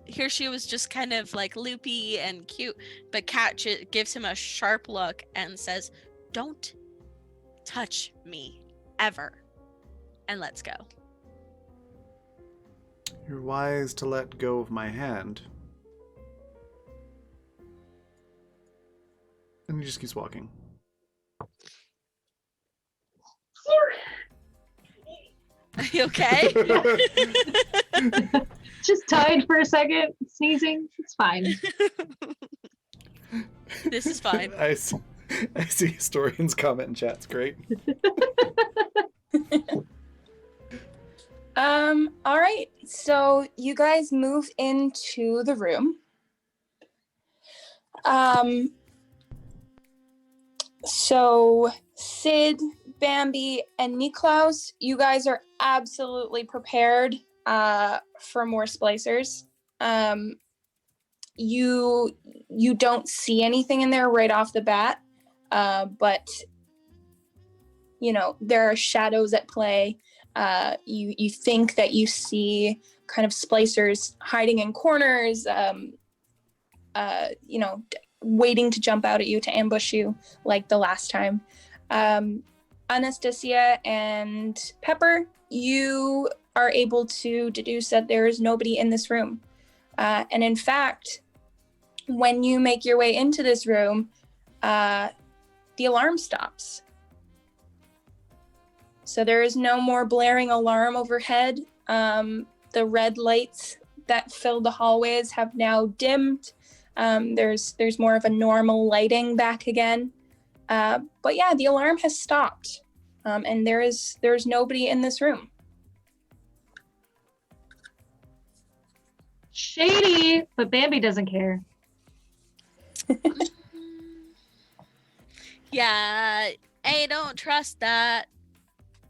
here she was just kind of like loopy and cute, but gives him a sharp look and says, "Don't touch me ever," and let's go. You're wise to let go of my hand. And he just keeps walking. Are you okay? Just tied for a second, sneezing. It's fine. This is fine. I see historians comment in chat. It's great. All right. So you guys move into the room. So Sid, Bambi, and Niklaus, you guys are absolutely prepared for more splicers. You don't see anything in there right off the bat, but you know there are shadows at play. You think that you see kind of splicers hiding in corners, waiting to jump out at you to ambush you like the last time. Anastasia and Pepper, you are able to deduce that there is nobody in this room. And in fact, when you make your way into this room, the alarm stops. So there is no more blaring alarm overhead. The red lights that fill the hallways have now dimmed. There's more of a normal lighting back again. But yeah, the alarm has stopped. And there's nobody in this room. Shady, but Bambi doesn't care. Yeah, I don't trust that.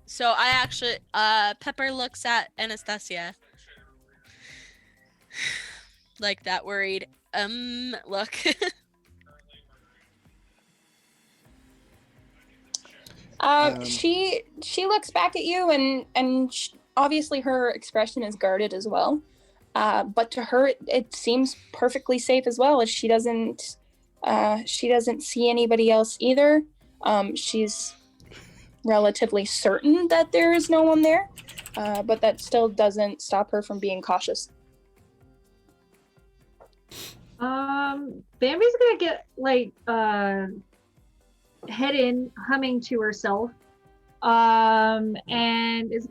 So I actually, Pepper looks at Anastasia. Like that worried, look. She looks back at you and obviously her expression is guarded as well. But to her, it seems perfectly safe as well, as she doesn't She doesn't see anybody else either. She's relatively certain that there is no one there, but that still doesn't stop her from being cautious. Bambi's gonna get like head in, humming to herself, and is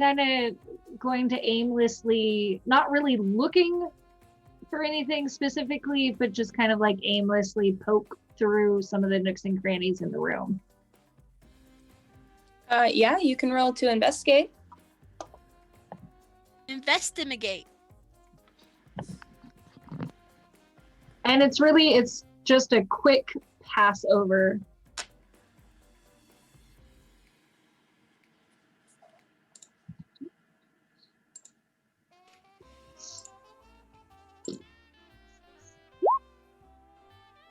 going to aimlessly, not really looking for anything specifically, but just kind of like aimlessly poke through some of the nooks and crannies in the room. Yeah, you can roll to investigate. Investigate. And it's just a quick pass over.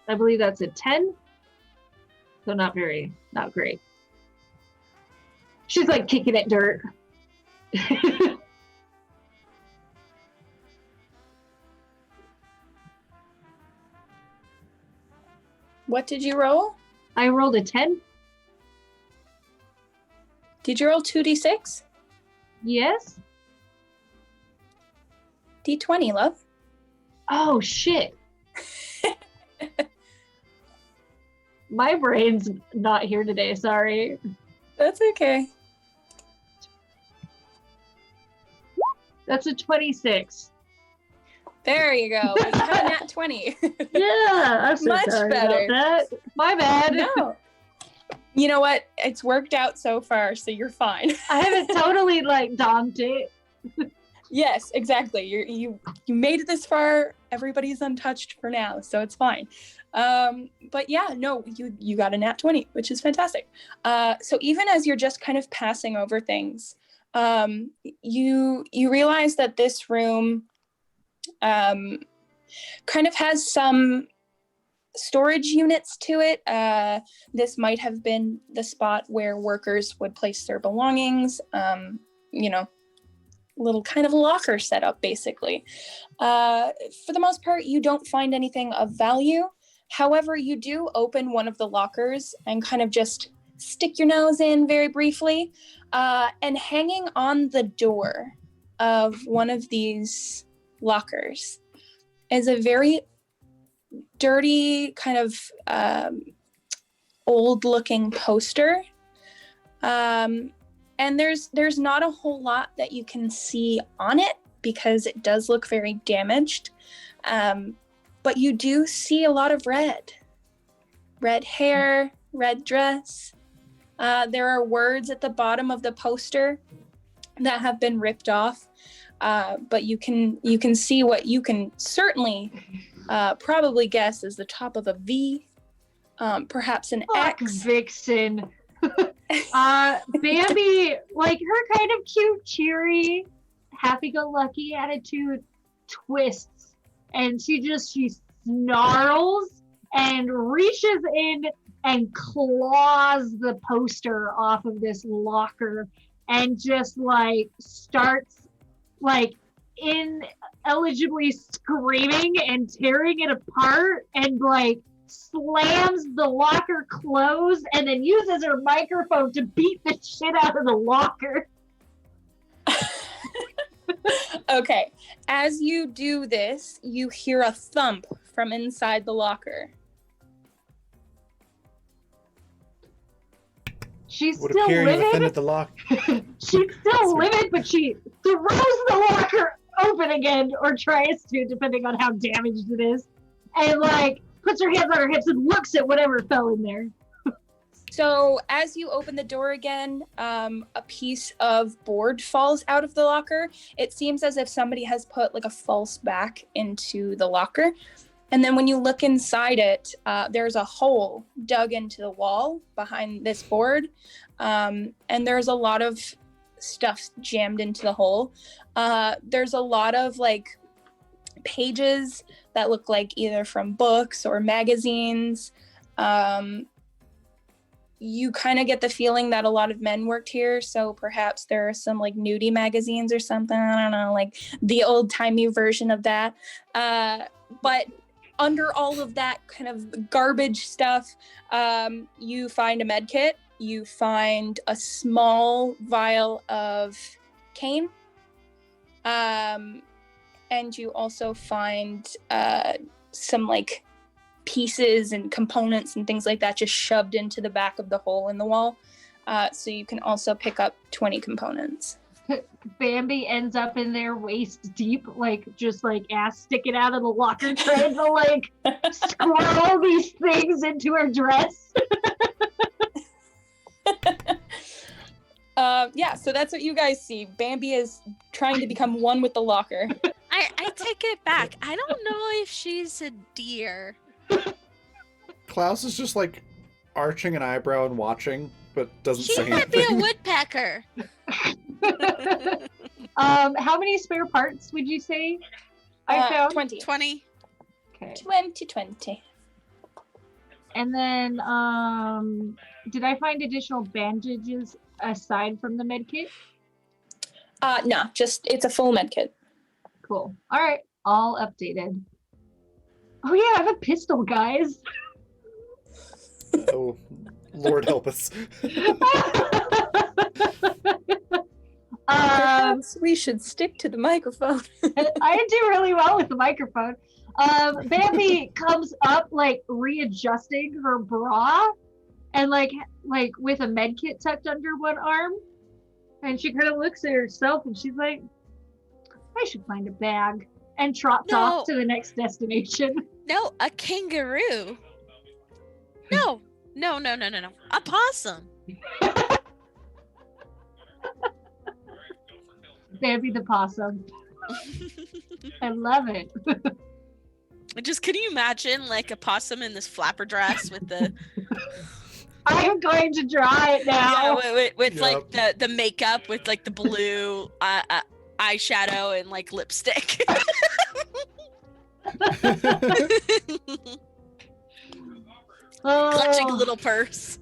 I believe that's a 10. So not great. She's like kicking at dirt. What did you roll? I rolled a 10. Did you roll 2d6? Yes. D20, love. Oh, shit. My brain's not here today, sorry. That's okay. That's a 26. There you go. You have a nat 20. Yeah, I'm so Much sorry better. about that. My bad. No. You know what? It's worked out so far, so you're fine. I haven't totally like domed it. Yes, exactly. You made it this far. Everybody's untouched for now, so it's fine. But yeah, no, you got a nat 20, which is fantastic. So even as you're just kind of passing over things, you realize that this room kind of has some storage units to it. This might have been the spot where workers would place their belongings. Little kind of locker setup, basically. For the most part, you don't find anything of value. However, you do open one of the lockers and kind of just stick your nose in very briefly. And hanging on the door of one of these lockers is a very dirty, kind of old-looking poster. And there's not a whole lot that you can see on it because it does look very damaged. But you do see a lot of red. Red hair, red dress. There are words at the bottom of the poster that have been ripped off. But you can see what you can certainly probably guess is the top of a V, perhaps an Fuck, X. Vixen. Bambi, like her kind of cute, cheery, happy-go-lucky attitude twists, and she snarls and reaches in and claws the poster off of this locker and just like starts like ineligibly screaming and tearing it apart and like slams the locker closed and then uses her microphone to beat the shit out of the locker. Okay, as you do this, you hear a thump from inside the locker. She's Would still appear you've livid. offended the lock. She's still livid, but she throws the locker open again, or tries to, depending on how damaged it is, and like puts her hands on her hips and looks at whatever fell in there. So as you open the door again, a piece of board falls out of the locker. It seems as if somebody has put like a false back into the locker. And then when you look inside it, there's a hole dug into the wall behind this board. And there's a lot of stuff jammed into the hole. There's a lot of like pages that look like either from books or magazines. You kind of get the feeling that a lot of men worked here, so perhaps there are some like nudie magazines or something. I don't know, like the old-timey version of that. But under all of that kind of garbage stuff, you find a med kit. You find a small vial of cane. And you also find some like pieces and components and things like that just shoved into the back of the hole in the wall. So you can also pick up 20 components. Bambi ends up in there waist deep, like just like ass sticking out of the locker, trying to like squirrel these things into her dress. Yeah, so that's what you guys see. Bambi is trying to become one with the locker. I take it back. I don't know if she's a deer. Klaus is just like arching an eyebrow and watching, but doesn't She say might be a anything. woodpecker. How many spare parts would you say I found? 20. 20. Okay. 20. And then, did I find additional bandages aside from the med kit? No, just it's a full med kit. Cool. All right, all updated. Oh yeah, I have a pistol, guys. Oh, Lord help us. Perhaps we should stick to the microphone. I do really well with the microphone. Bambi comes up like readjusting her bra and like with a med kit tucked under one arm. And she kind of looks at herself and she's like, I should find a bag, and trots off to the next destination. No, a kangaroo. No. A possum. Bambi the possum. I love it. Just can you imagine like a possum in this flapper dress with the I'm going to draw it now. with like the makeup with like the blue eyeshadow and like lipstick. Clutching a little purse.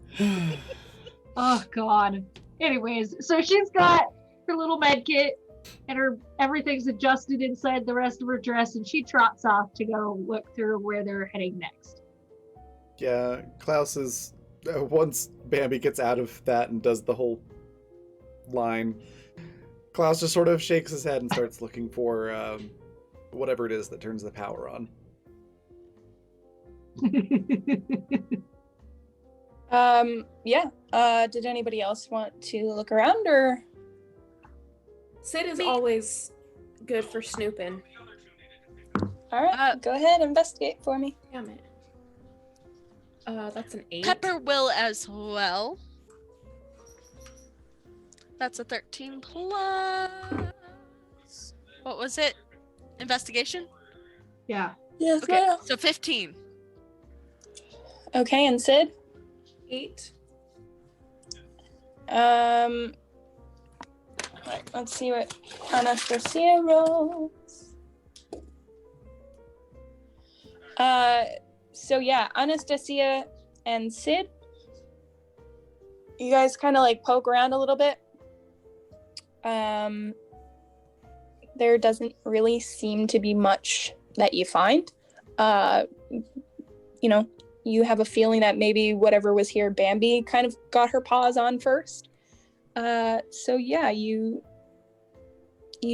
Oh God. Anyways, so she's got her little med kit and everything's adjusted inside the rest of her dress, and she trots off to go look through where they're heading next. Yeah, Klaus is once Bambi gets out of that and does the whole line, Klaus just sort of shakes his head and starts looking for whatever it is that turns the power on. Yeah. Did anybody else want to look around, or? Sid is always good for snooping. All right, go ahead, investigate for me. Damn it. That's an 8. Pepper will as well. That's a 13 plus. What was it? Investigation? Yeah. Yes, Okay, so 15. Okay, and Sid? 8. Right, let's see what Anastasia rolls. So yeah, Anastasia and Sid, you guys kind of like poke around a little bit. There doesn't really seem to be much that you find. You know, you have a feeling that maybe whatever was here, Bambi kind of got her paws on first. So yeah, you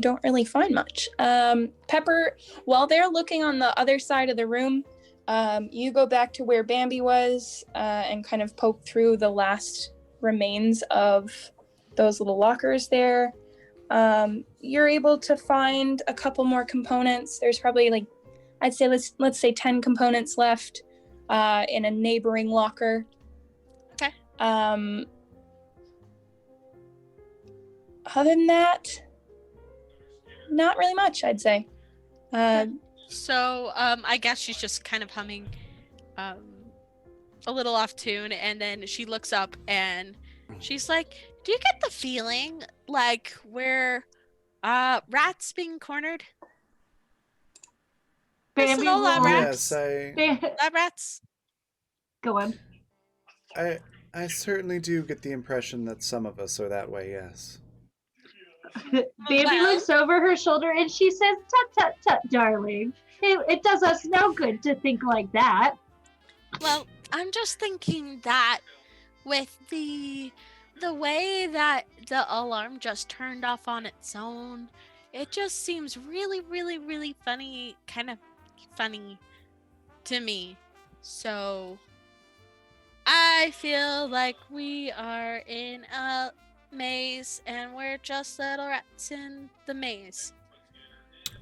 don't really find much. Pepper, while they're looking on the other side of the room, you go back to where Bambi was and kind of poke through the last remains of those little lockers there. You're able to find a couple more components. There's probably like, I'd say let's say 10 components left in a neighboring locker. Okay. Other than that, not really much, I'd say. So I guess she's just kind of humming a little off tune, and then she looks up and she's like, do you get the feeling like we're rats being cornered? Bambi Hello, lab will- rats. Yes, Lab rats? Go on. I certainly do get the impression that some of us are that way, yes. Bambi Well- looks over her shoulder and she says, tut, tut, tut, darling. It does us no good to think like that. Well, I'm just thinking that with the way that the alarm just turned off on its own, it just seems really, really, really funny, kind of funny to me. So I feel like we are in a maze and we're just little rats in the maze.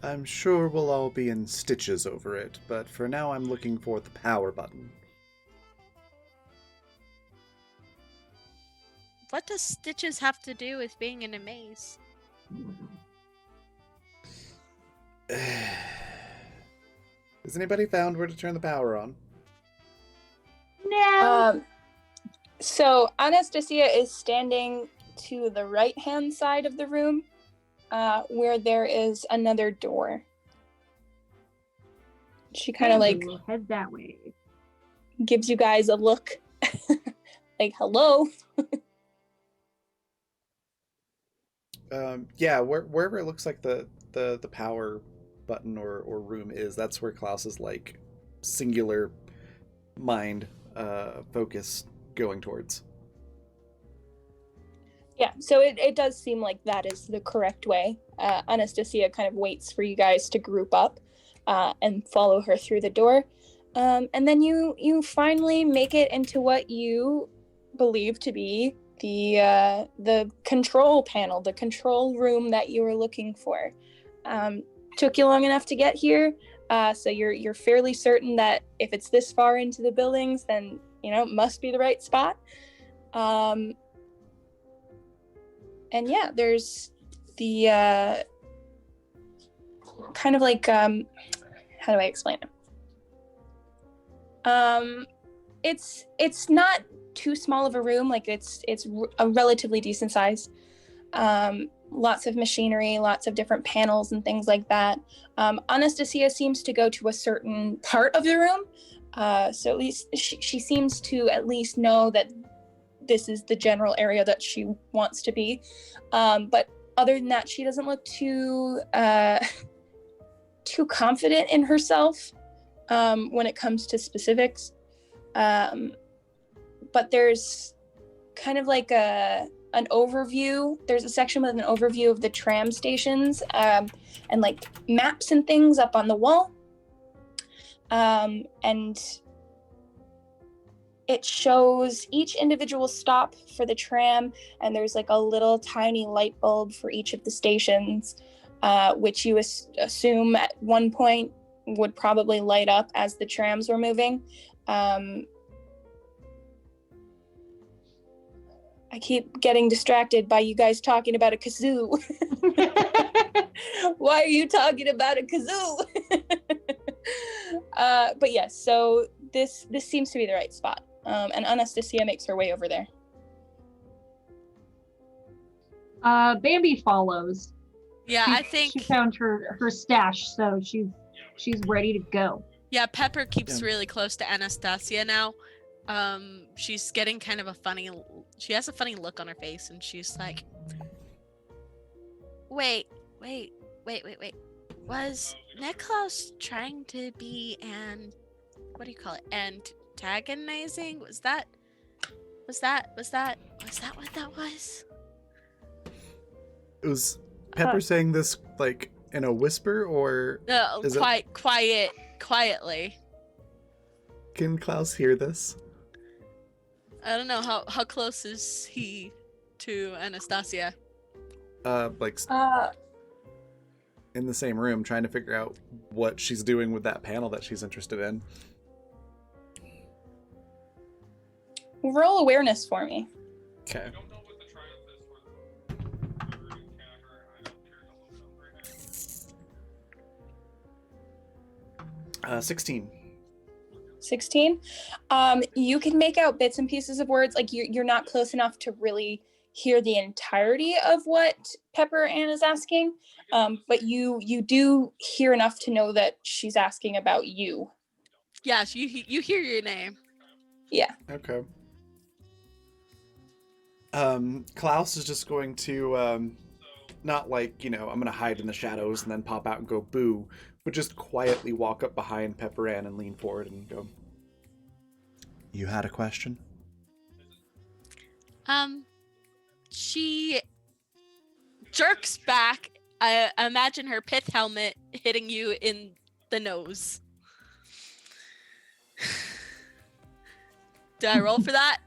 I'm sure we'll all be in stitches over it, but for now I'm looking for the power button. What does stitches have to do with being in a maze? Has anybody found where to turn the power on? No. So Anastasia is standing to the right-hand side of the room, where there is another door. She kind of like We'll head that way. gives you guys a look, like hello. Yeah, wherever it looks like the power button or room is, that's where Klaus's like singular mind focus going towards. Yeah, so it does seem like that is the correct way. Anastasia kind of waits for you guys to group up and follow her through the door. And then you finally make it into what you believe to be the control panel, the control room that you were looking for. Took you long enough to get here, so you're fairly certain that if it's this far into the buildings, then it must be the right spot. And yeah, there's the kind of like how do I explain it? It's not too small of a room. Like it's a relatively decent size. Lots of machinery, lots of different panels and things like that. Anastasia seems to go to a certain part of the room, so at least she seems to at least know that this is the general area that she wants to be. But other than that, she doesn't look too confident in herself when it comes to specifics. But there's kind of like an overview. There's a section with an overview of the tram stations and like maps and things up on the wall. And it shows each individual stop for the tram, and there's like a little tiny light bulb for each of the stations, which you assume at one point would probably light up as the trams were moving. I keep getting distracted by you guys talking about a kazoo. Why are you talking about a kazoo? But yes, so this seems to be the right spot. And Anastasia makes her way over there. Bambi follows. Yeah, I think she found her stash, so she's ready to go. Yeah, Pepper keeps really close to Anastasia now. She's getting kind of she has a funny look on her face, and she's like, wait. Was Niklaus trying to be antagonizing? Was that what that was? Was Pepper saying this like in a whisper, or No, quietly. Can Klaus hear this? I don't know how close is he to Anastasia? In the same room, trying to figure out what she's doing with that panel that she's interested in. Roll awareness for me. Okay. 16. 16. You can make out bits and pieces of words. Like you're not close enough to really hear the entirety of what Pepper Ann is asking, but you do hear enough to know that she's asking about you. Yes, you hear your name. Yeah. Okay. Klaus is just going to Not like, I'm going to hide in the shadows and then pop out and go boo, but just quietly walk up behind Pepper Ann and lean forward and go, "You had a question?" She jerks back. I imagine her pith helmet hitting you in the nose. Do I roll for that?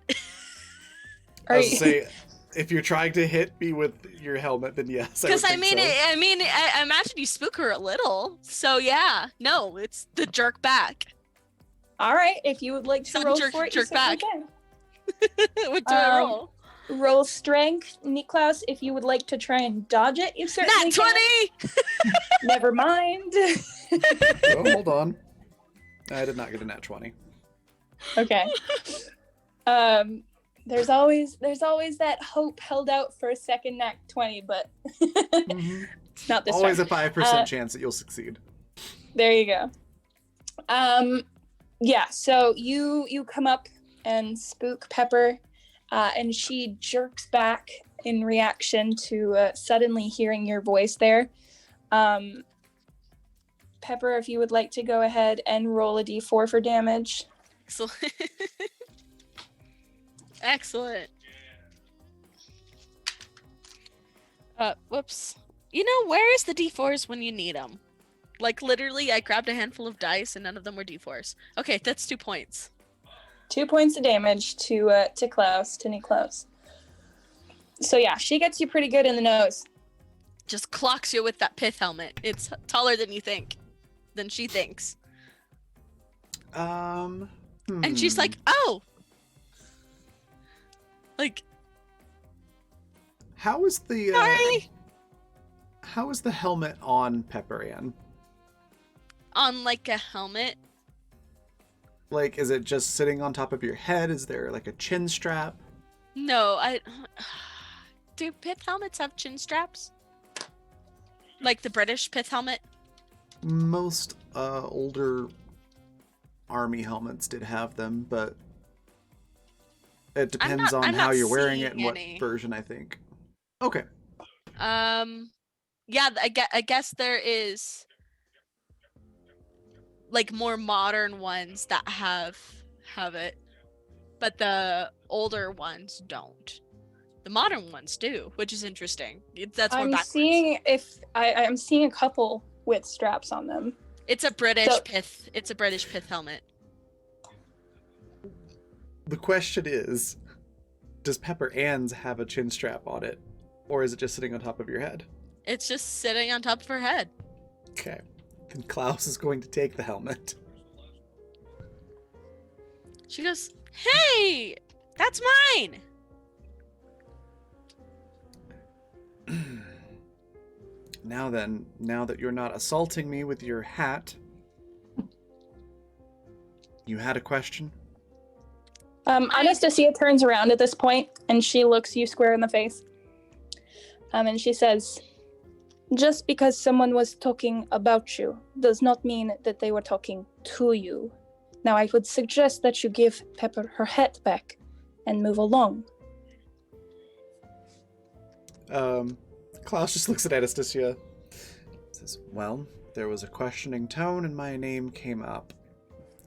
I was say, if you're trying to hit me with your helmet, then yes. Because I I imagine you spook her a little. So yeah, no, it's the jerk back. All right, if you would like to roll for it, you certainly can. What do I roll? Roll strength, Niklaus. If you would like to try and dodge it, you certainly Nat can. 20! Never mind. Oh, hold on. I did not get a nat 20. Okay. There's always that hope held out for a second nat 20, but Mm-hmm. it's not this Always time. a 5% chance that you'll succeed. There you go. Yeah, so you come up and spook Pepper, and she jerks back in reaction to suddenly hearing your voice there. Pepper, if you would like to go ahead and roll a d4 for damage. Excellent. Excellent. Whoops. Where is the d4s when you need them? Like, literally, I grabbed a handful of dice and none of them were d4s. Okay, that's 2 points. 2 points of damage to Niklaus. So yeah, she gets you pretty good in the nose. Just clocks you with that pith helmet. It's taller than you think. Than she thinks. And she's like, oh! Like... How is the... Sorry! How is the helmet on Pepper Ann? On, like, a helmet? Like, is it just sitting on top of your head? Is there, like, a chin strap? No, Do pith helmets have chin straps? Like the British pith helmet? Most older army helmets did have them, but it depends on how you're wearing it and what version, I think. Okay. Yeah, I guess there is like more modern ones that have it, but the older ones don't. The modern ones do, which is interesting. That's more backwards. I'm seeing a couple with straps on them. It's a British pith. It's a British pith helmet. The question is, does Pepper Ann's have a chin strap on it, or is it just sitting on top of your head? It's just sitting on top of her head. Okay. Then Klaus is going to take the helmet. She goes, "Hey, that's mine." Now then, now that you're not assaulting me with your hat, you had a question? Anastasia turns around at this point and she looks you square in the face. And she says, "Just because someone was talking about you does not mean that they were talking to you. Now I would suggest that you give Pepper her hat back and move along." Klaus just looks at Anastasia. Says, "Well, there was a questioning tone and my name came up.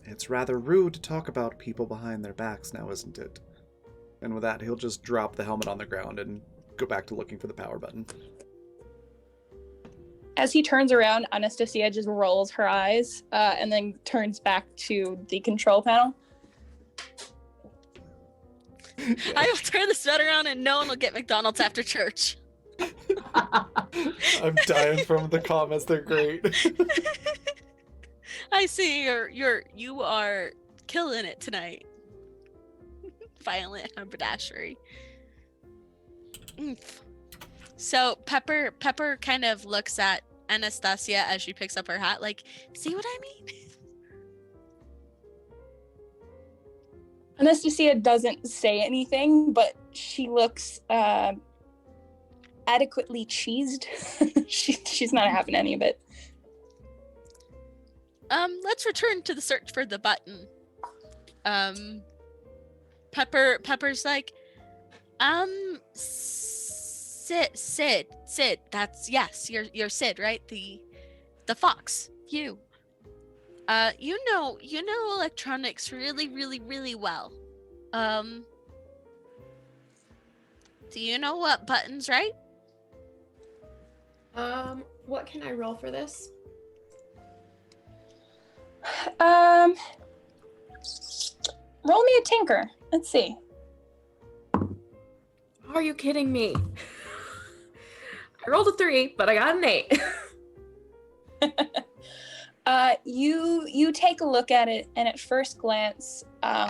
It's rather rude to talk about people behind their backs now, isn't it?" And with that, he'll just drop the helmet on the ground and go back to looking for the power button. As he turns around, Anastasia just rolls her eyes and then turns back to the control panel. I will turn the sweater on and no one will get McDonald's after church. I'm dying from the comments, they're great. I see you are killing it tonight. Violent haberdashery. So Pepper kind of looks at Anastasia as she picks up her hat, like, "See what I mean?" Anastasia doesn't say anything, but she looks adequately cheesed. She's not having any of it. Let's return to the search for the button. Pepper's like, Sid. That's yes. You're Sid, right? The fox. You. You know electronics really, really, really well. Do you know what buttons, right? What can I roll for this? Roll me a tinker. Let's see. Are you kidding me? I rolled a 3, but I got an 8. You take a look at it, and at first glance,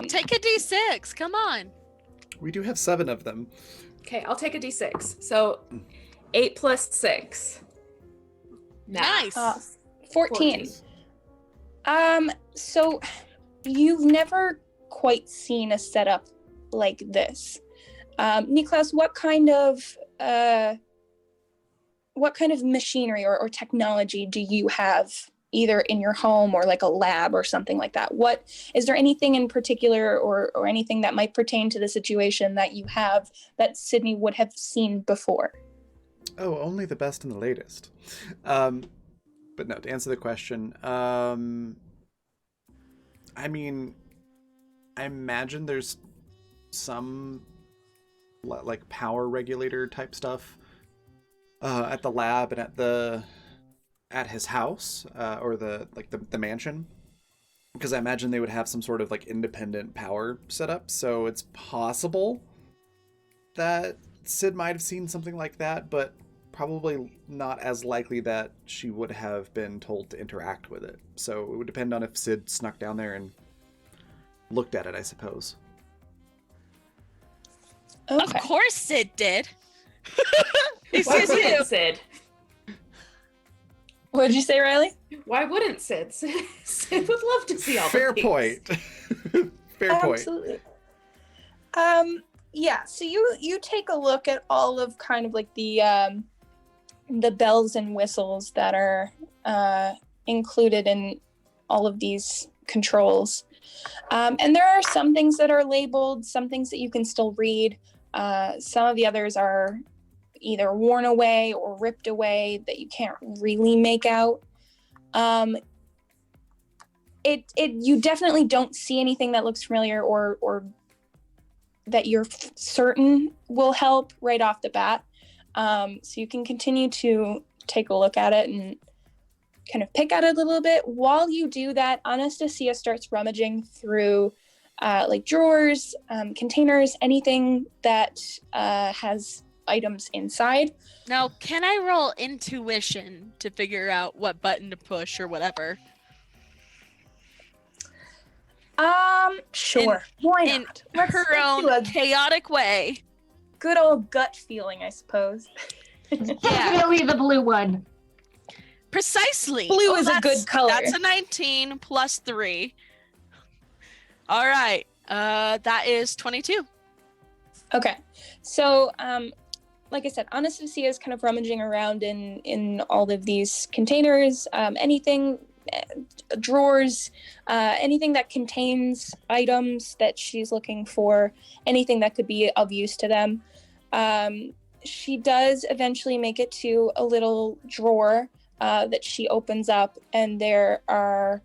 Take a d6. Come on. We do have 7 of them. Okay, I'll take a d6. So 8 plus 6. Nice. 14. So you've never quite seen a setup like this. Niklaus, what kind of machinery or technology do you have either in your home or like a lab or something like that? What is there anything in particular or anything that might pertain to the situation that you have that Sydney would have seen before? Oh, only the best and the latest. But no, to answer the question, I mean, I imagine there's some like power regulator type stuff at the lab and at his house or the mansion, because I imagine they would have some sort of like independent power setup. So it's possible that Sid might have seen something like that, but probably not as likely that she would have been told to interact with it. So it would depend on if Sid snuck down there and looked at it, I suppose. Okay. Of course Sid did. Why wouldn't Sid? What did you say, Riley? Why wouldn't Sid? Sid would love to see all Fair the point. Fair point. Absolutely. Yeah, so you take a look at all of kind of like the bells and whistles that are included in all of these controls. And there are some things that are labeled, some things that you can still read. Some of the others are either worn away or ripped away that you can't really make out. You definitely don't see anything that looks familiar or that you're certain will help right off the bat. So you can continue to take a look at it and kind of pick at it a little bit. While you do that, Anastasia starts rummaging through like drawers, containers, anything that has items inside. Now, can I roll intuition to figure out what button to push or whatever? Sure. Why In not? her do own a chaotic way. good old gut feeling, I suppose. Definitely the blue one. Precisely. Blue is a that's- good color. That's a 19 plus 3. All right. That is 22. Okay. So, like I said, Anastasia is kind of rummaging around in all of these containers, anything, drawers, anything that contains items that she's looking for, anything that could be of use to them. She does eventually make it to a little drawer that she opens up, and there are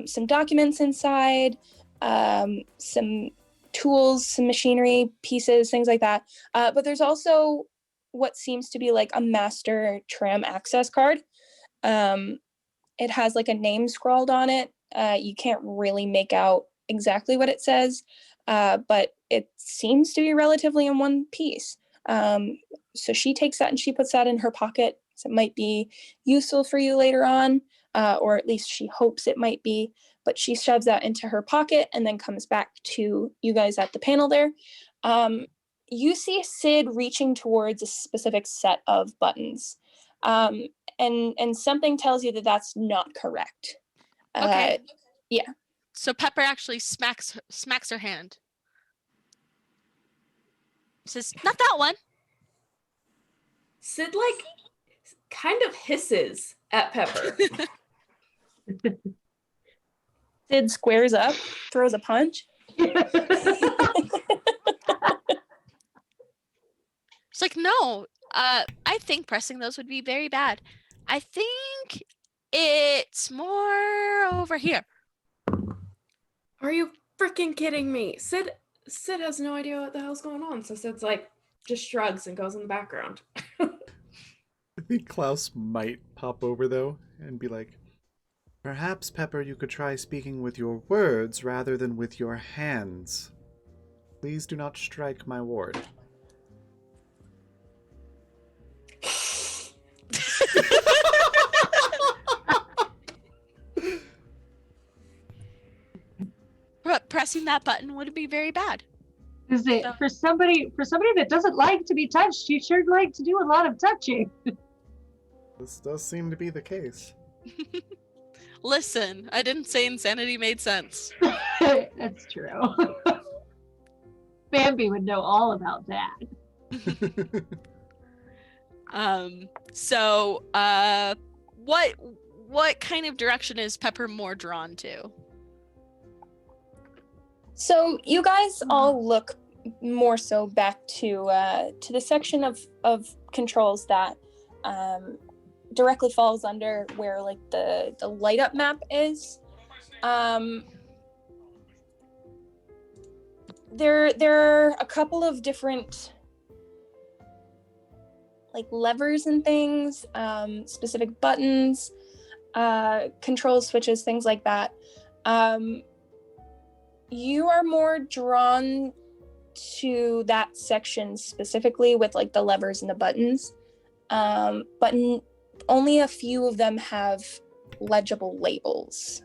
some documents inside, some tools, some machinery pieces, things like that. But there's also what seems to be like a master tram access card. It has like a name scrawled on it. You can't really make out exactly what it says, but it seems to be relatively in one piece. So she takes that and she puts that in her pocket. So it might be useful for you later on, or at least she hopes it might be. But she shoves that into her pocket and then comes back to you guys at the panel there. You see Sid reaching towards a specific set of buttons. And something tells you that that's not correct. Okay. Yeah. So Pepper actually smacks her hand. Says, "Not that one." Sid like kind of hisses at Pepper. Sid squares up, throws a punch. It's like, no, I think pressing those would be very bad. I think it's more over here. Are you freaking kidding me? Sid has no idea what the hell's going on. So Sid's like just shrugs and goes in the background. I think Klaus might pop over though and be like, "Perhaps, Pepper, you could try speaking with your words rather than with your hands. Please do not strike my ward." But pressing that button would be very bad. Is it for somebody that doesn't like to be touched? You sure like to do a lot of touching. This does seem to be the case. Listen, I didn't say insanity made sense. That's true. Bambi would know all about that. So what kind of direction is Pepper more drawn to? So you guys all look more so back to the section of controls that directly falls under where like the light up map is. There are a couple of different like levers and things, specific buttons, control switches, things like that. You are more drawn to that section specifically with like the levers and the buttons, but only a few of them have legible labels.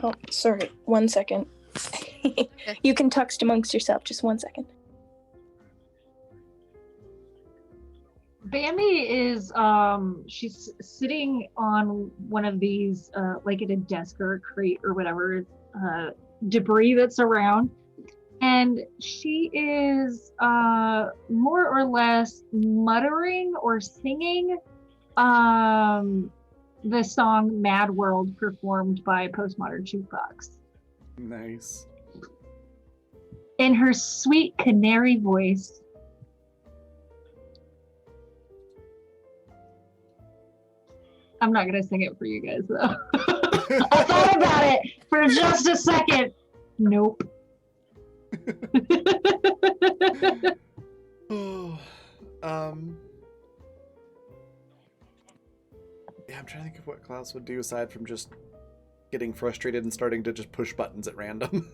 Oh, sorry, 1 second. You can text amongst yourself, just 1 second. Bambi is she's sitting on one of these like at a desk or a crate or whatever debris that's around, and she is more or less muttering or singing the song Mad World performed by Postmodern Jukebox Nice. in her sweet canary voice. I'm not gonna sing it for you guys though. I thought about it for just a second. Nope. Oh, yeah, I'm trying to think of what Klaus would do aside from just getting frustrated and starting to just push buttons at random.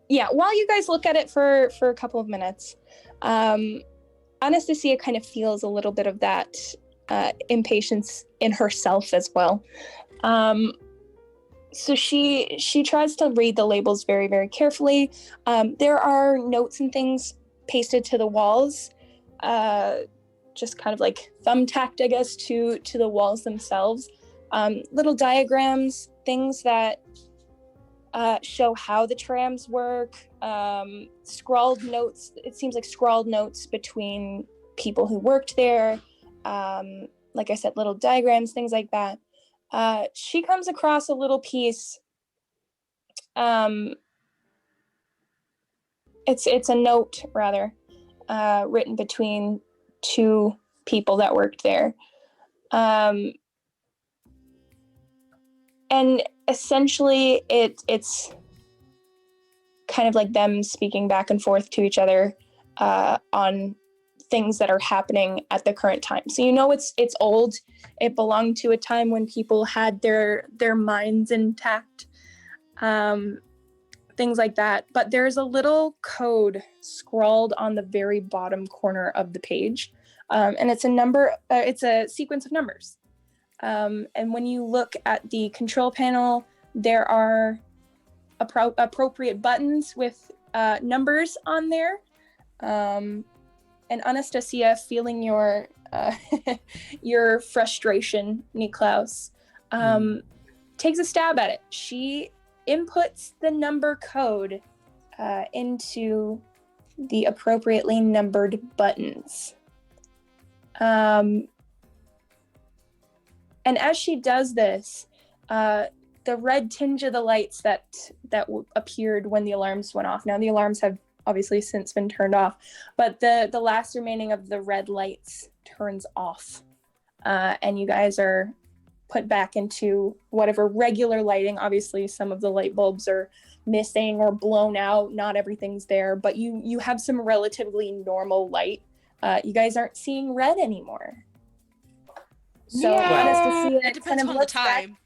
Yeah, while you guys look at it for a couple of minutes, Anastasia kind of feels a little bit of that impatience in herself as well. So she tries to read the labels very, very carefully. There are notes and things pasted to the walls, just kind of like thumbtacked, I guess, to the walls themselves. Little diagrams, things that show how the trams work, scrawled notes. It seems like scrawled notes between people who worked there. Like I said, little diagrams, things like that. She comes across a little piece. It's a note rather, written between two people that worked there. And essentially it's kind of like them speaking back and forth to each other on things that are happening at the current time. So you know it's old. It belonged to a time when people had their minds intact, things like that. But there's a little code scrawled on the very bottom corner of the page, and it's a number. It's a sequence of numbers. And when you look at the control panel, there are appropriate buttons with numbers on there. And Anastasia, feeling your your frustration, Niklaus, takes a stab at it. She inputs the number code into the appropriately numbered buttons. And as she does this, the red tinge of the lights that appeared when the alarms went off. Now the alarms have obviously since been turned off, but the last remaining of the red lights turns off, and you guys are put back into whatever regular lighting. Obviously, some of the light bulbs are missing or blown out. Not everything's there, but you have some relatively normal light. You guys aren't seeing red anymore. So Anastasia It depends kind of on the looks back. time.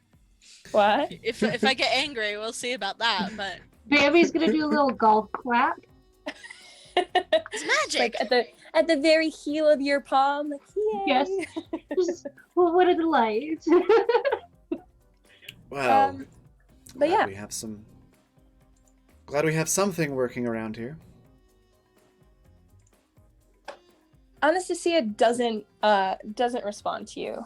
What? If I get angry, we'll see about that. But Bambi's gonna do a little golf clap. it's magic. Like at the very heel of your palm, like yay. Yes. Just, well, what are the lights? Well, but yeah, glad we have something working around here. Anastasia doesn't respond to you.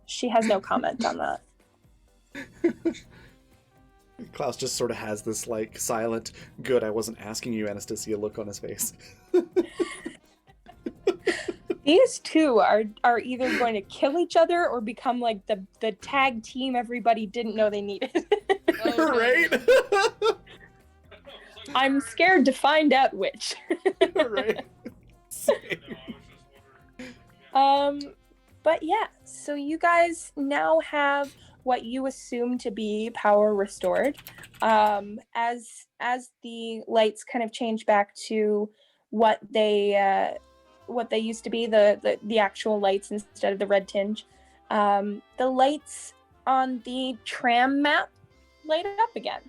She has no comment on that. Klaus just sort of has this like silent, good, I wasn't asking you, Anastasia look on his face. These two are either going to kill each other or become like the tag team everybody didn't know they needed. Right? I'm scared to find out which. Right. Same. But yeah, so you guys now have what you assume to be power restored. As the lights kind of change back to what they used to be, the actual lights instead of the red tinge. The lights on the tram map light up again.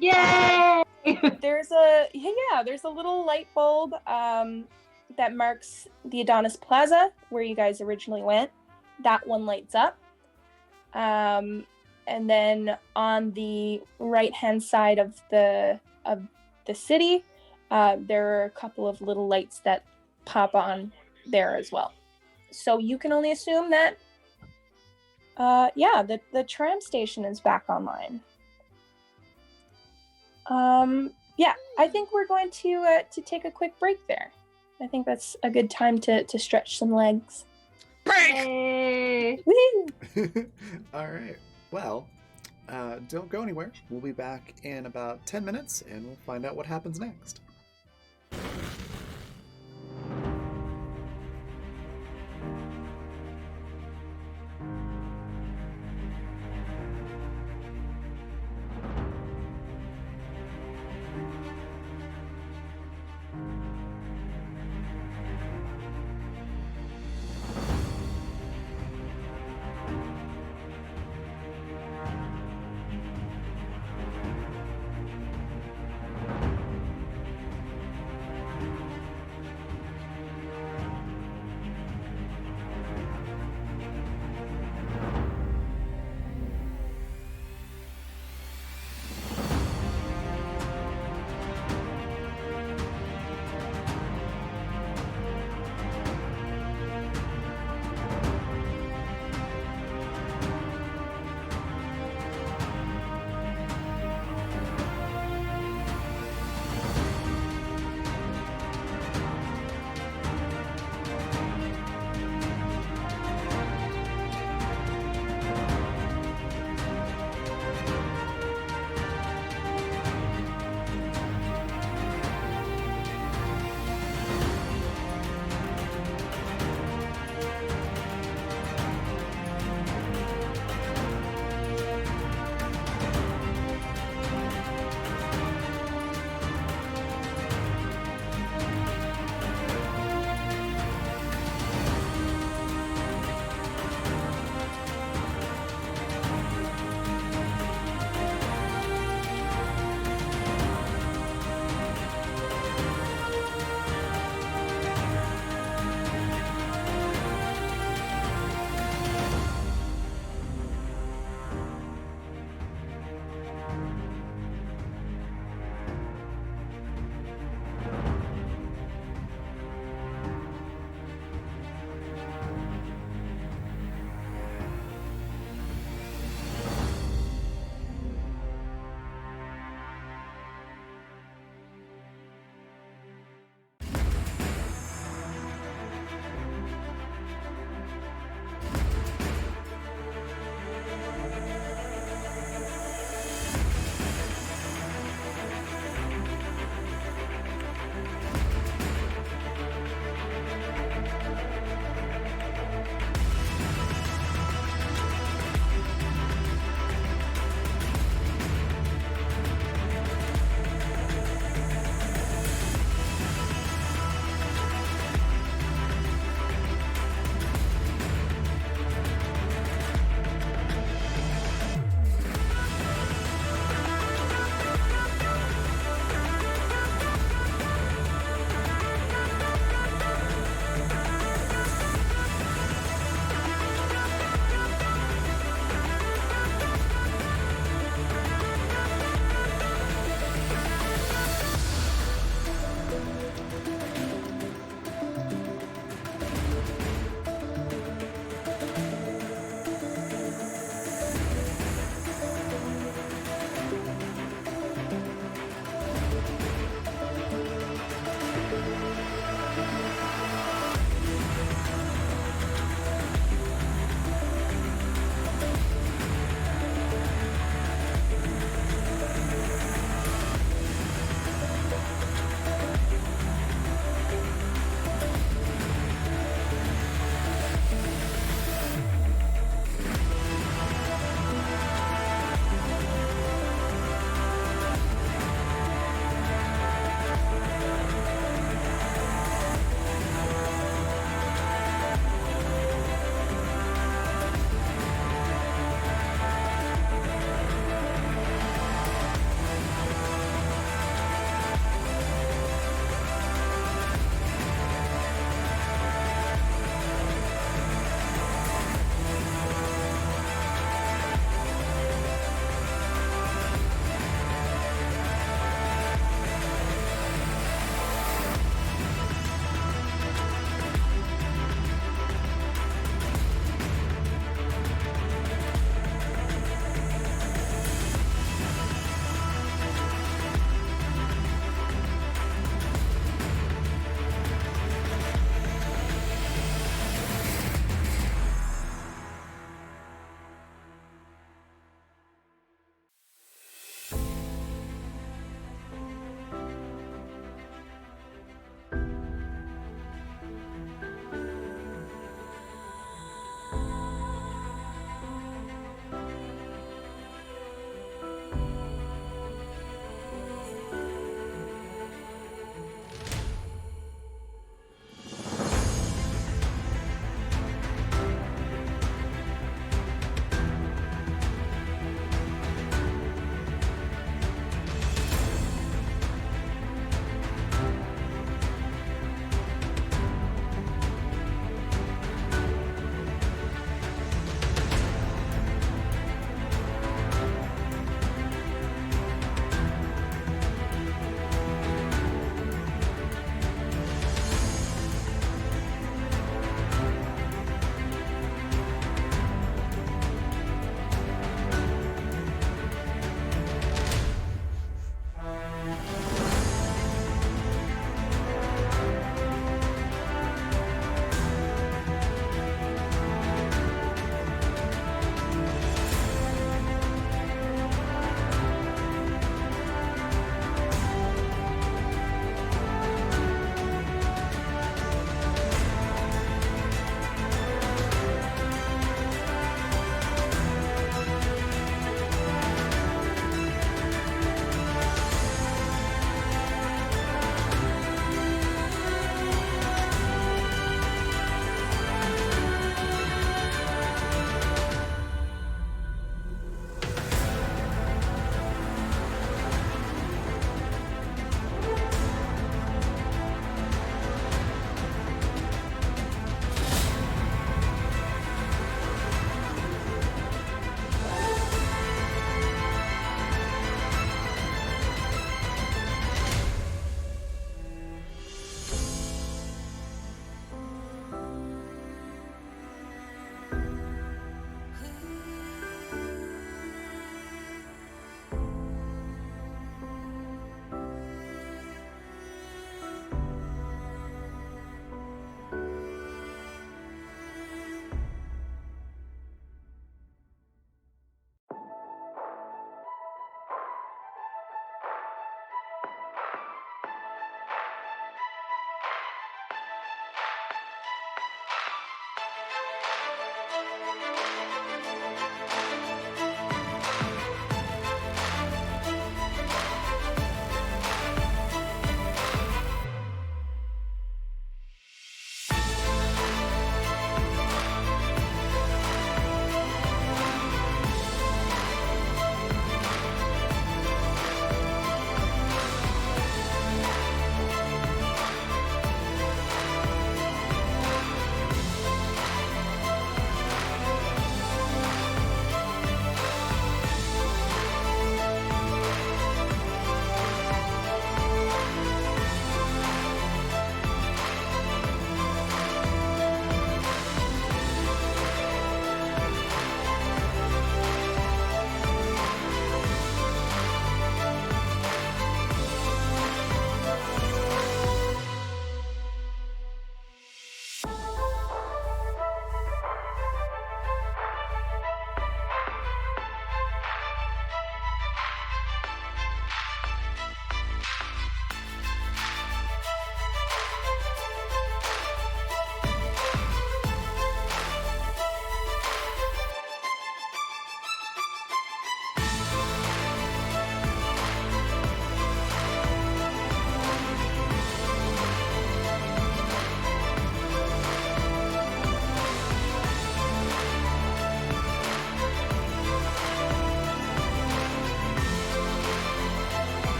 Yay! There's a little light bulb that marks the Adonis Plaza where you guys originally went. That one lights up. And then on the right-hand side of the city, there are a couple of little lights that pop on there as well. So you can only assume that, the tram station is back online. I think we're going to take a quick break there. I think that's a good time to stretch some legs. Break! Yay! Woo! All right. Well, don't go anywhere. We'll be back in about 10 minutes, and we'll find out what happens next.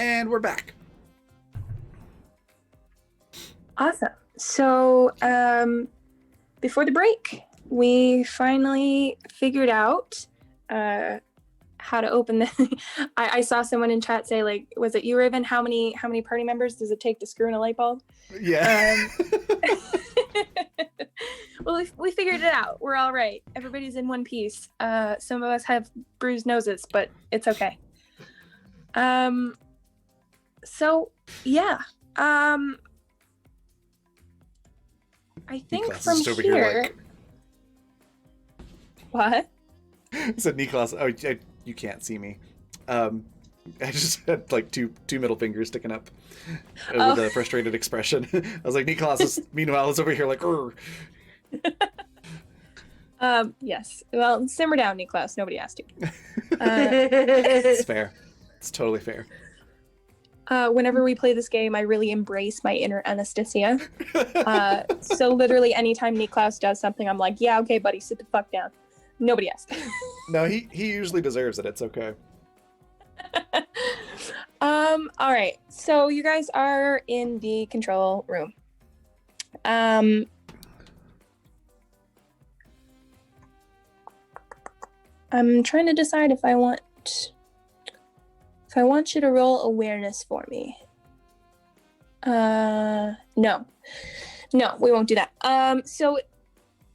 And we're back. Awesome. So, before the break, we finally figured out how to open the. I saw someone in chat say, like, was it you, Raven? How many party members does it take to screw in a light bulb? Yeah. Well, we figured it out. We're all right. Everybody's in one piece. Some of us have bruised noses, but it's okay. So yeah. I think Nicholas from is over here. like- What? I said Nicholas. Oh, you can't see me. I just had like two middle fingers sticking up with a frustrated expression. I was like, Nicholas is meanwhile is over here like, "Urgh." Yes. Well, simmer down, Niklaus. Nobody asked you. It's fair. It's totally fair. Whenever we play this game, I really embrace my inner Anastasia. So literally anytime Niklaus does something, I'm like, yeah, okay, buddy, sit the fuck down. Nobody asked. No, he usually deserves it. It's okay. All right. So you guys are in the control room. I'm trying to decide if I want you to roll awareness for me. No, we won't do that. So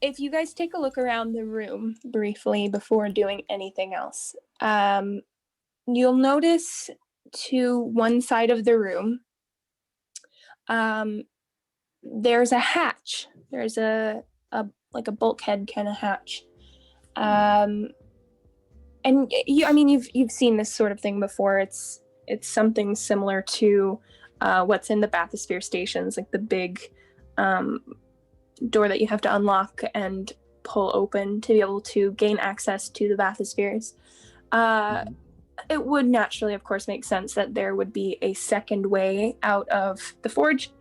if you guys take a look around the room briefly before doing anything else, you'll notice to one side of the room, there's a hatch. There's a bulkhead kind of hatch. And you've seen this sort of thing before. It's something similar to what's in the bathysphere stations, like the big door that you have to unlock and pull open to be able to gain access to the bathyspheres. It would naturally, of course, make sense that there would be a second way out of the forge,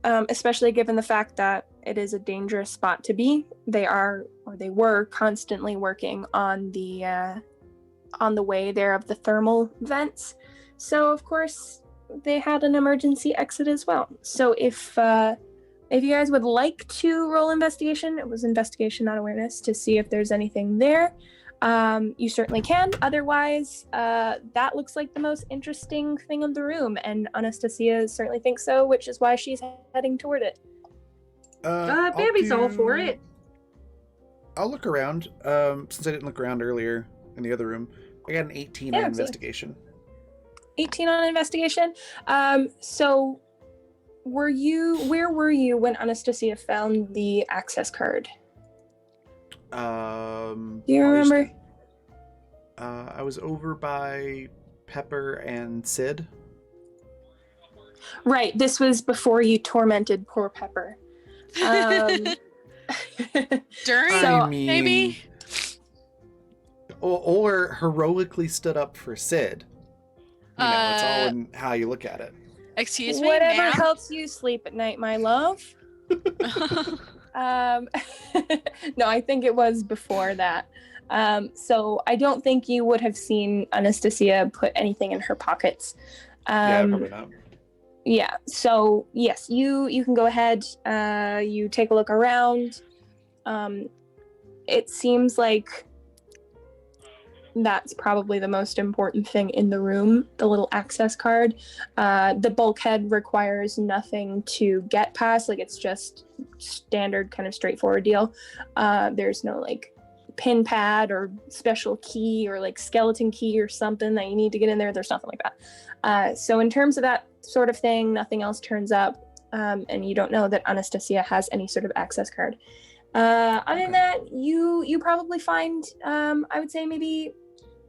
especially given the fact that it is a dangerous spot to be. They were constantly working on the way there of the thermal vents. So of course they had an emergency exit as well. So if you guys would like to roll investigation, it was investigation, not awareness, to see if there's anything there, you certainly can. Otherwise, that looks like the most interesting thing in the room, and Anastasia certainly thinks so, which is why she's heading toward it. Bambi's all for it. I'll look around. Since I didn't look around earlier in the other room, I got an 18 on investigation. 18 on investigation. So where were you when Anastasia found the access card? Do you remember? I was over by Pepper and Sid. Right. This was before you tormented poor Pepper. During, So- maybe? Or heroically stood up for Sid. You know, it's all in how you look at it. Excuse me, Whatever ma'am? helps you sleep at night, my love. No, I think it was before that. So I don't think you would have seen Anastasia put anything in her pockets. Yeah, probably not. Yeah, so yes, you can go ahead. You take a look around. It seems like that's probably the most important thing in the room, the little access card. The bulkhead requires nothing to get past, like it's just standard kind of straightforward deal. There's no like pin pad or special key or like skeleton key or something that you need to get in there. There's nothing like that. So in terms of that sort of thing, nothing else turns up, and you don't know that Anastasia has any sort of access card. Other than that, you probably find, I would say maybe,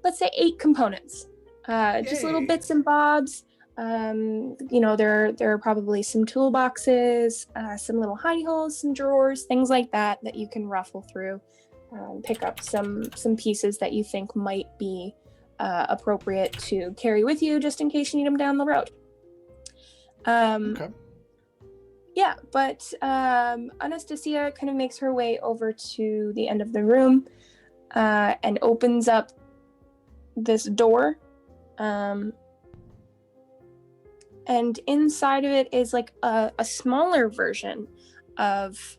let's say 8 components, just little Yay. bits and bobs. There are probably some toolboxes, some little hidey holes, some drawers, things like that you can ruffle through, pick up some pieces that you think might be appropriate to carry with you just in case you need them down the road. Okay. Yeah, but Anastasia kind of makes her way over to the end of the room and opens up this door. and inside of it is like a smaller version of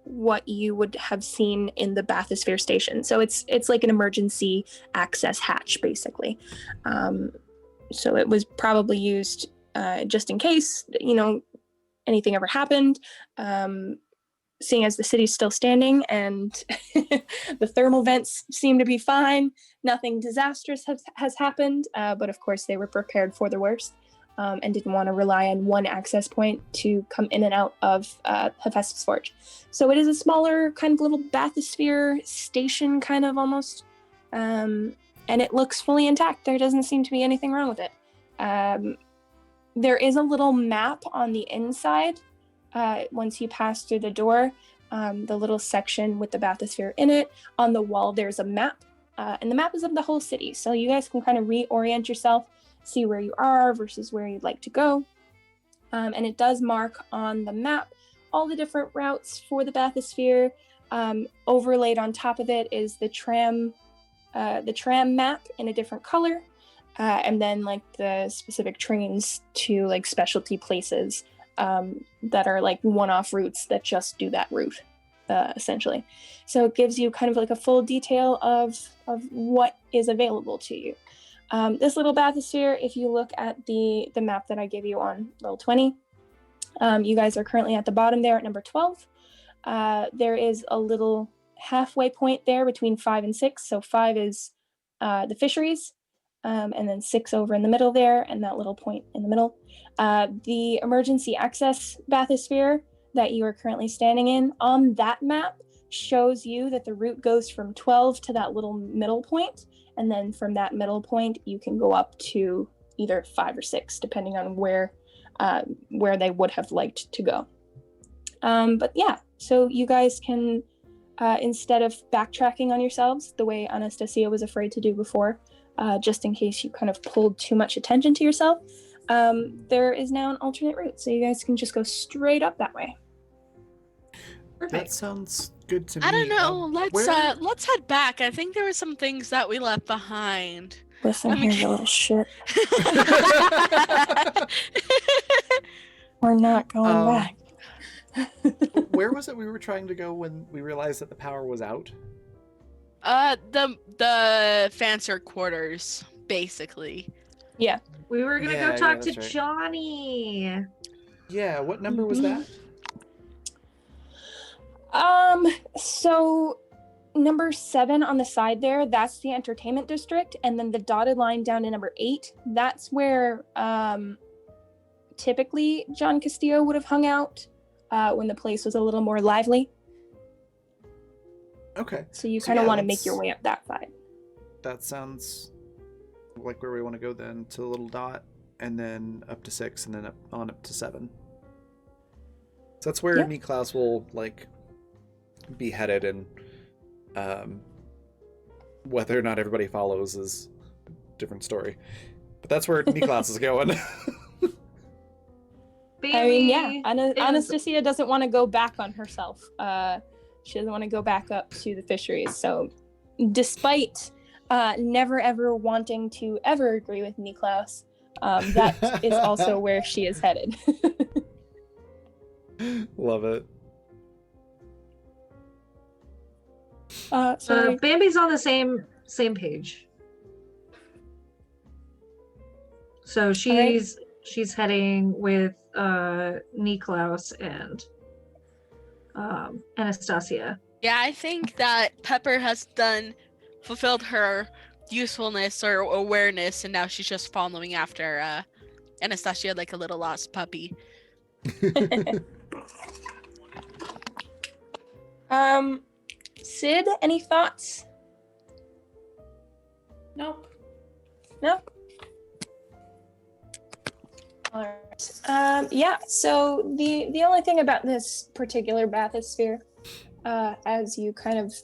what you would have seen in the bathysphere station. So it's like an emergency access hatch, basically. So it was probably used just in case, anything ever happened. Seeing as the city's still standing and the thermal vents seem to be fine, nothing disastrous has happened. But of course, they were prepared for the worst and didn't want to rely on one access point to come in and out of Hephaestus Forge. So it is a smaller kind of little bathysphere station, kind of almost. And it looks fully intact. There doesn't seem to be anything wrong with it. There is a little map on the inside. Once you pass through the door, the little section with the bathysphere in it, on the wall there's a map, and the map is of the whole city, so you guys can kind of reorient yourself, see where you are versus where you'd like to go. And it does mark on the map all the different routes for the bathysphere. Overlaid on top of it is the tram map in a different color, and then like the specific trains to like specialty places that are like one-off routes that just do that route, essentially. So it gives you kind of like a full detail of what is available to you. This little bathysphere, if you look at the map that I gave you on roll 20, you guys are currently at the bottom there at number 12. There is a little halfway point there between 5 and 6. So 5 is the fisheries, and then 6 over in the middle there, and that little point in the middle. The emergency access bathysphere that you are currently standing in on that map shows you that the route goes from 12 to that little middle point, and then from that middle point you can go up to either 5 or 6 depending on where they would have liked to go. But yeah, so you guys can instead of backtracking on yourselves the way Anastasia was afraid to do before, just in case you kind of pulled too much attention to yourself, there is now an alternate route, so you guys can just go straight up that way. That sounds good to me. I don't know. Where- Let's head back. I think there were some things that we left behind. Listen here, you little shit. We're not going back. Where was it we were trying to go when we realized that the power was out? The fancier quarters, basically. Yeah. We were gonna Yeah, go talk to that's right. Johnny. Yeah, what number was that? So number 7 on the side there, that's the entertainment district, and then the dotted line down to number 8, that's where typically John Castillo would have hung out when the place was a little more lively. Okay. So you So kind of yeah, want to make your let's- way up that side. That sounds like where we want to go then, to the little dot, and then up to 6, and then up to 7. So that's where Yeah. Niklaus will like be headed, and whether or not everybody follows is a different story. But that's where Niklaus is going. Baby I mean, yeah, is- Anastasia doesn't want to go back on herself. She doesn't want to go back up to the fisheries. So despite never ever wanting to ever agree with Niklaus, that is also where she is headed. Love it. So Bambi's on the same page. So she's heading with Niklaus and Anastasia. Yeah, I think that Pepper has fulfilled her usefulness or awareness, and now she's just following after Anastasia like a little lost puppy. Sid, any thoughts? Nope. No? Alright. Yeah, so the only thing about this particular bathysphere, as you kind of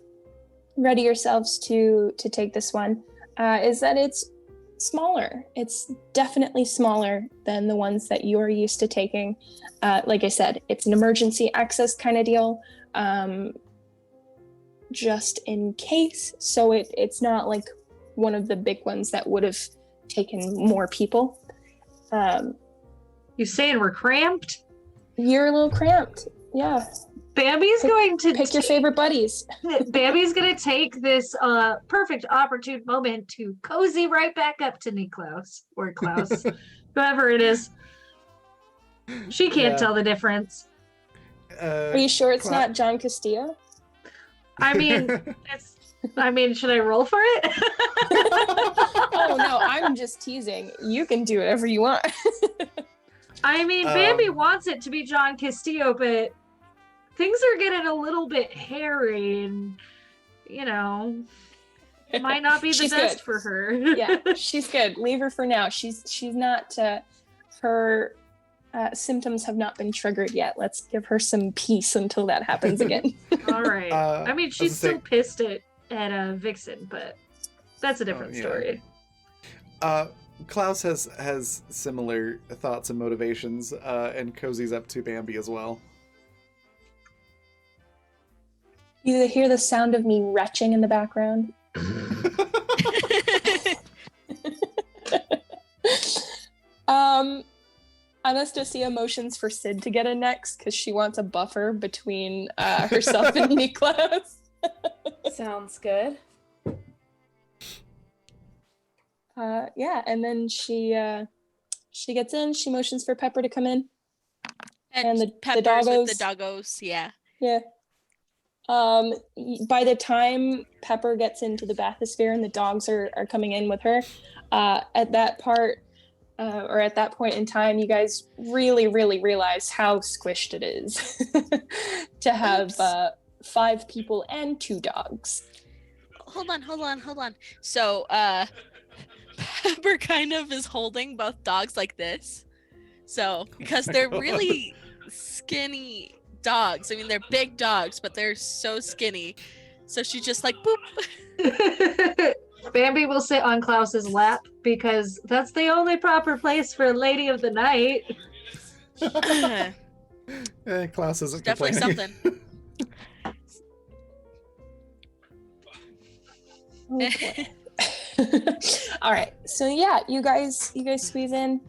ready yourselves to take this one, is that it's smaller. It's definitely smaller than the ones that you are used to taking. Like I said, it's an emergency access kind of deal, just in case. So it's not like one of the big ones that would have taken more people. You saying we're cramped? You're a little cramped. Yeah. Bambi's going to Pick your favorite buddies. Bambi's gonna take this perfect opportune moment to cozy right back up to Niklaus or Klaus, whoever it is. She can't Yeah. tell the difference. Are you sure it's not John Castillo? I mean, should I roll for it? Oh no, I'm just teasing. You can do whatever you want. I mean, Bambi wants it to be John Castillo, but things are getting a little bit hairy, and might not be the She's best good. for her. Yeah, she's good. Leave her for now. She's not. Her symptoms have not been triggered yet. Let's give her some peace until that happens again. All right. I mean, she's was gonna still pissed at Vixen, but that's a different yeah. story. Klaus has similar thoughts and motivations, and cozies up to Bambi as well. You hear the sound of me retching in the background. Anastasia motions for Sid to get in next because she wants a buffer between herself and Niklaus. Sounds good. Yeah, and then she gets in. She motions for Pepper to come in. And the Peppers doggos. with the doggos, yeah. Yeah. By the time Pepper gets into the bathysphere and the dogs are coming in with her, at that point in time, you guys really, really realize how squished it is to have 5 people and 2 dogs. Hold on. So, Pepper kind of is holding both dogs like this. So, because my they're God. really skinny dogs. I mean, they're big dogs, but they're so skinny. So she's just like, boop. Bambi will sit on Klaus's lap because that's the only proper place for a lady of the night. Klaus isn't Definitely complaining. something. Oh, boy. All right, so yeah, you guys squeeze in.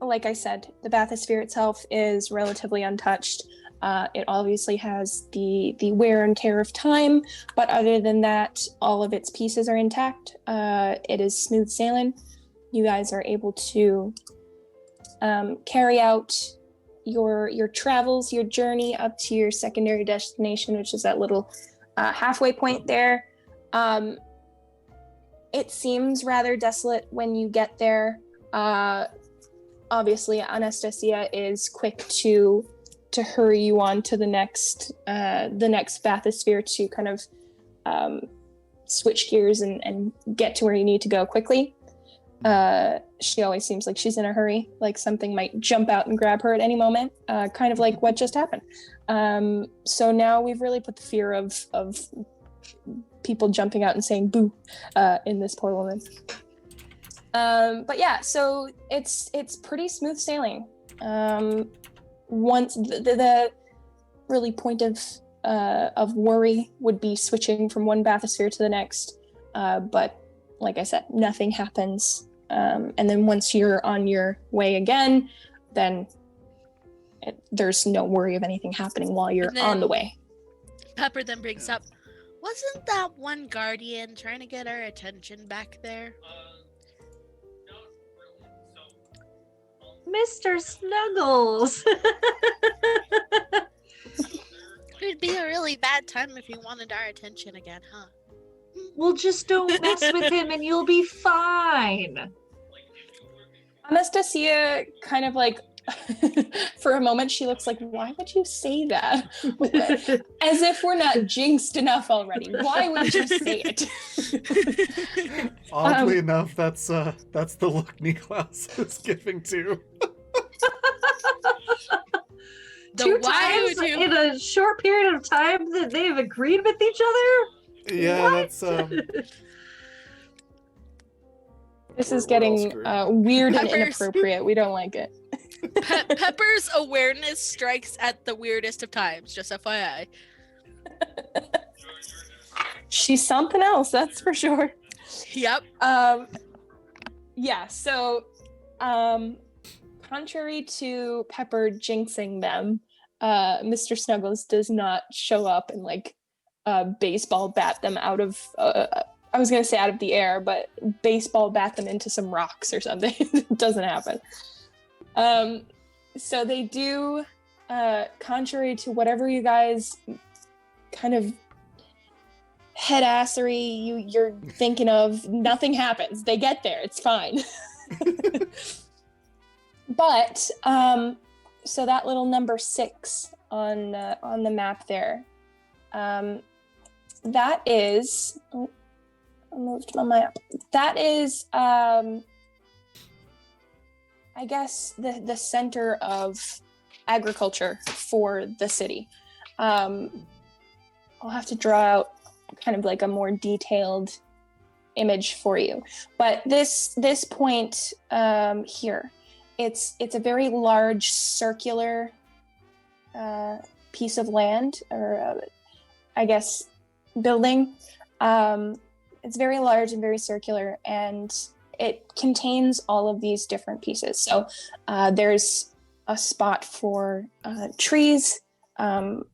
Like I said, the bathysphere itself is relatively untouched. It obviously has the wear and tear of time, but other than that, all of its pieces are intact. It is smooth sailing. You guys are able to carry out your travels, your journey up to your secondary destination, which is that little halfway point there. It seems rather desolate when you get there. Obviously, Anastasia is quick to hurry you on to the next bathysphere to kind of switch gears and get to where you need to go quickly. She always seems like she's in a hurry, like something might jump out and grab her at any moment, kind of like what just happened. So now we've really put the fear of people jumping out and saying boo in this poor woman. But yeah, so it's pretty smooth sailing. Once the really point of worry would be switching from one bathysphere to the next, but like I said, nothing happens. And then once you're on your way again, then there's no worry of anything happening while you're on the way. Pepper then brings up, wasn't that one guardian trying to get our attention back there? Mr. Snuggles. It'd be a really bad time if he wanted our attention again, huh? Well, just don't mess with him and you'll be fine. Anastasia kind of like, for a moment, she looks like, why would you say that? As if we're not jinxed enough already. Why would you say it? Oddly enough, that's the look Niklaus is giving too. Two times in a short period of time that they've agreed with each other? Yeah, What? that's This is We're all getting screwed. weird and Peppers. inappropriate. We don't like it. Pepper's awareness strikes at the weirdest of times, just FYI. She's something else, that's for sure. Yep. Yeah, so contrary to Pepper jinxing them, Mr. Snuggles does not show up and like baseball bat them out of I was gonna say out of the air, but baseball bat them into some rocks or something. It doesn't happen. So they do, contrary to whatever you guys kind of headassery you're thinking of, nothing happens. They get there. It's fine. But so that little number 6 on the map there, that is. Oh, I moved my map. That is, I guess, the center of agriculture for the city. I'll have to draw out kind of like a more detailed image for you. But this point here, it's a very large circular piece of land, or I guess building. It's very large and very circular, and it contains all of these different pieces. So there's a spot for trees,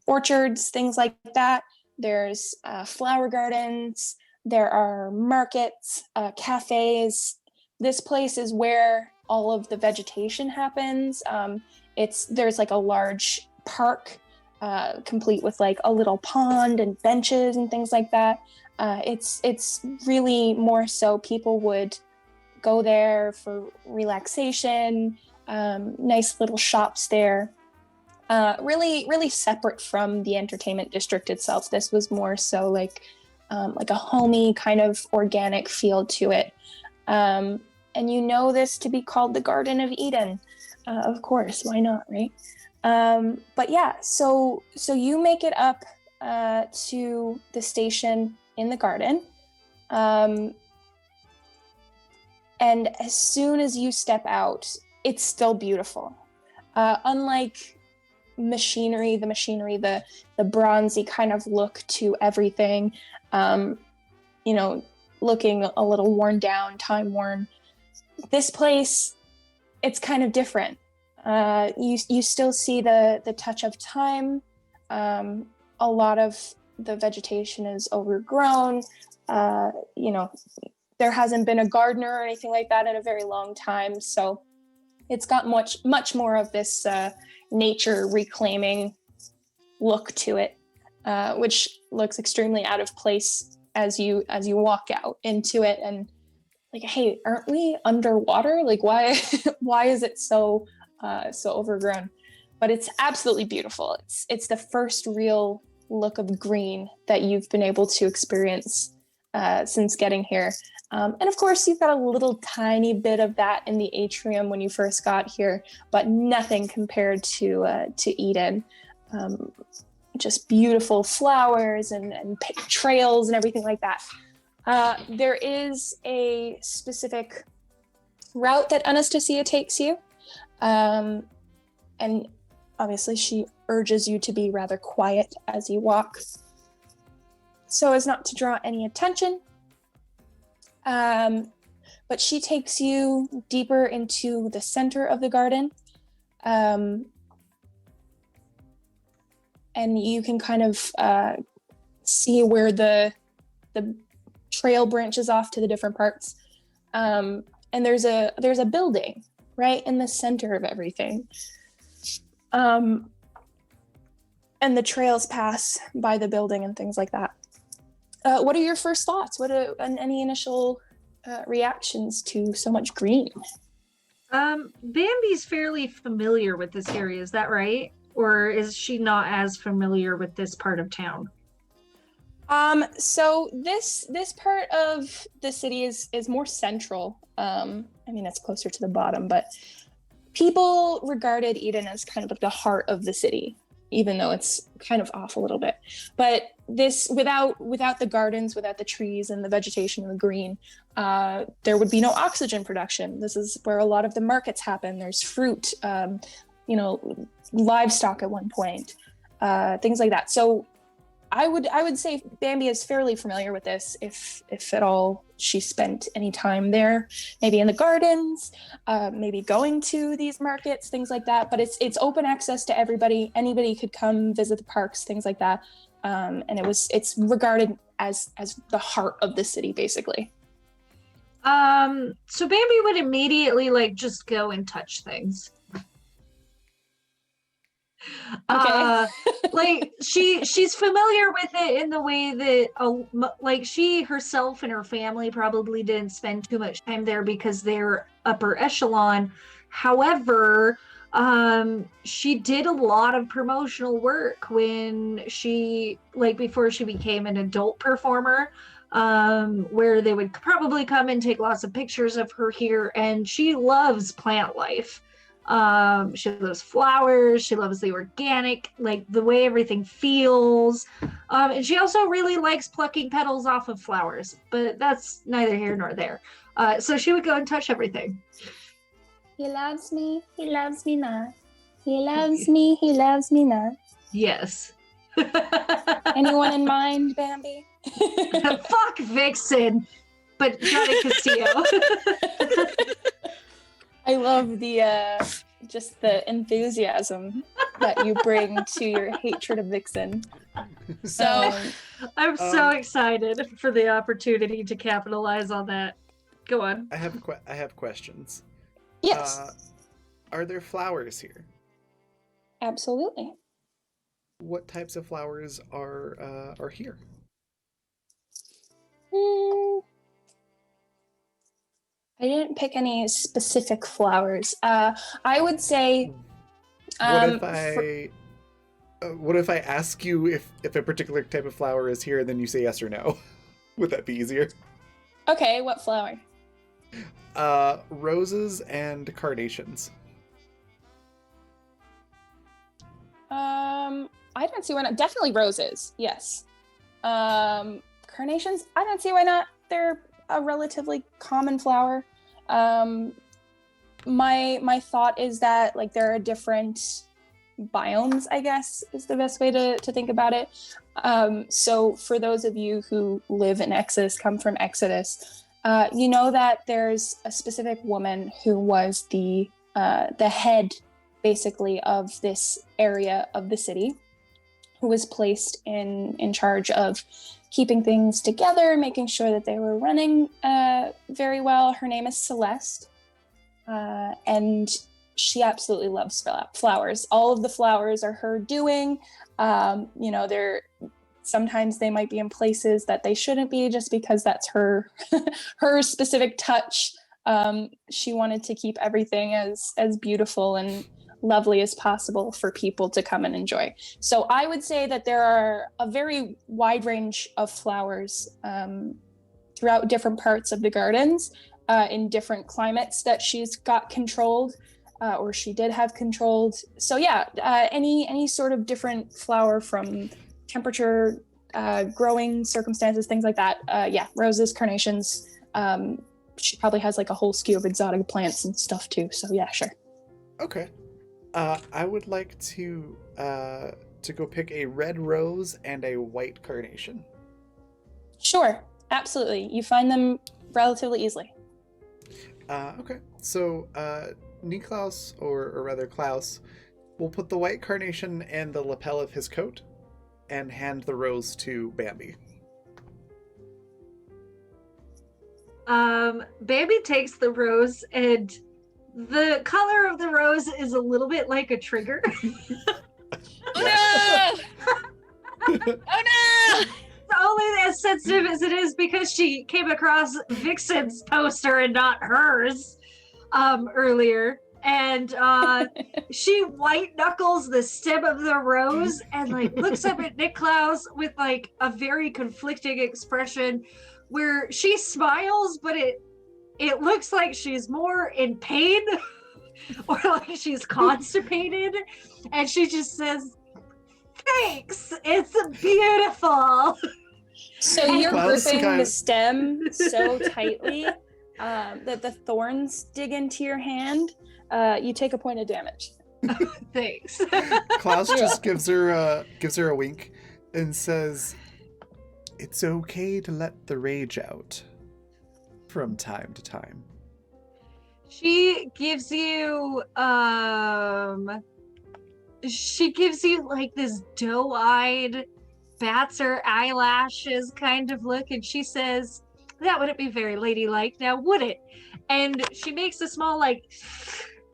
orchards, things like that. There's flower gardens. There are markets, cafes. This place is where all of the vegetation happens. There's like a large park, complete with like a little pond and benches and things like that. It's really more so people would go there for relaxation, nice little shops there. Really separate from the entertainment district itself. This was more so like a homey kind of organic feel to it. And you know this to be called the Garden of Eden. Of course, why not, right? But yeah, so you make it up to the station in the garden. And as soon as you step out, it's still beautiful. Unlike the machinery, the bronzy kind of look to everything, looking a little worn down, time worn. This place, it's kind of different. You still see the touch of time. A lot of the vegetation is overgrown. There hasn't been a gardener or anything like that in a very long time. So it's got much more of this nature reclaiming look to it, which looks extremely out of place as you walk out into it. And like, hey, aren't we underwater? Like, why is it so overgrown? But it's absolutely beautiful. It's the first real look of green that you've been able to experience since getting here. And of course, you've got a little tiny bit of that in the atrium when you first got here, but nothing compared to Eden. Just beautiful flowers and trails and everything like that. There is a specific route that Anastasia takes you. And obviously she urges you to be rather quiet as you walk, so as not to draw any attention. But she takes you deeper into the center of the garden. And you can kind of see where the trail branches off to the different parts. And there's a building right in the center of everything. And the trails pass by the building and things like that. What are your first thoughts? Any initial reactions to so much green? Bambi's fairly familiar with this area, is that right? Or is she not as familiar with this part of town? So this part of the city is more central. It's closer to the bottom, but people regarded Eden as kind of like the heart of the city, even though it's kind of off a little bit. But this, without the gardens, without the trees and the vegetation and the green, there would be no oxygen production. This is where a lot of the markets happen. There's fruit, livestock at one point, things like that. So I would say Bambi is fairly familiar with this, if at all she spent any time there, maybe in the gardens, maybe going to these markets, things like that. But it's open access to everybody. Anybody could come visit the parks, things like that. And it's regarded as the heart of the city, basically. So Bambi would immediately like just go and touch things. Okay. Like she's familiar with it in the way that like she herself and her family probably didn't spend too much time there because they're upper echelon. However, she did a lot of promotional work when she, like, before she became an adult performer, where they would probably come and take lots of pictures of her here, and she loves plant life. She loves flowers, she loves the organic, like the way everything feels, and she also really likes plucking petals off of flowers, but that's neither here nor there. So she would go and touch everything. He loves me not. He loves me not. Yes. Anyone in mind, Bambi? Fuck Vixen, but Johnny Castillo. I love just the enthusiasm that you bring to your hatred of Vixen. So I'm so excited for the opportunity to capitalize on that. Go on. I have questions. Yes, Are there flowers here? absolutely. What types of flowers are here? I didn't pick any specific flowers. I would say. What if I ask you if a particular type of flower is here, and then you say yes or no? Would that be easier? Okay, what flower? Roses and carnations. I don't see why not. Definitely roses. Yes. Carnations. I don't see why not. They're a relatively common flower. My thought is that like there are different biomes, I guess is the best way to think about it. So for those of you who live in Exodus, come from Exodus, you know that there's a specific woman who was the head basically of this area of the city, who was placed in charge of keeping things together, making sure that they were running very well. Her name is Celeste, and she absolutely loves flowers. All of the flowers are her doing. They're sometimes they might be in places that they shouldn't be, just because that's her her specific touch. She wanted to keep everything as beautiful and lovely as possible for people to come and enjoy. So I would say that there are a very wide range of flowers throughout different parts of the gardens, in different climates that she's got controlled, or she did have controlled. So yeah, any sort of different flower from temperature, growing circumstances, things like that. Yeah, roses, carnations. She probably has like a whole skew of exotic plants and stuff too. So yeah, sure. Okay. I would like to go pick a red rose and a white carnation. Sure, absolutely. You find them relatively easily. Okay. So Niklaus, or rather Klaus, will put the white carnation in the lapel of his coat and hand the rose to Bambi. Bambi takes the rose, and the color of the rose is a little bit like a trigger. Oh no! Oh no! Only as sensitive as it is because she came across Vixen's poster and not hers earlier. And she white knuckles the stem of the rose and like looks up at Niklaus with like a very conflicting expression where she smiles, but it looks like she's more in pain or like she's constipated, and she just says, "Thanks, it's beautiful." So you're Klaus gripping kind the of- stem so tightly that the thorns dig into your hand. You take a point of damage. Thanks. Klaus just gives her a wink, and says, "It's okay to let the rage out from time to time." She gives you like this doe-eyed, bats her eyelashes kind of look, and she says, "That wouldn't be very ladylike, now would it?" And she makes a small like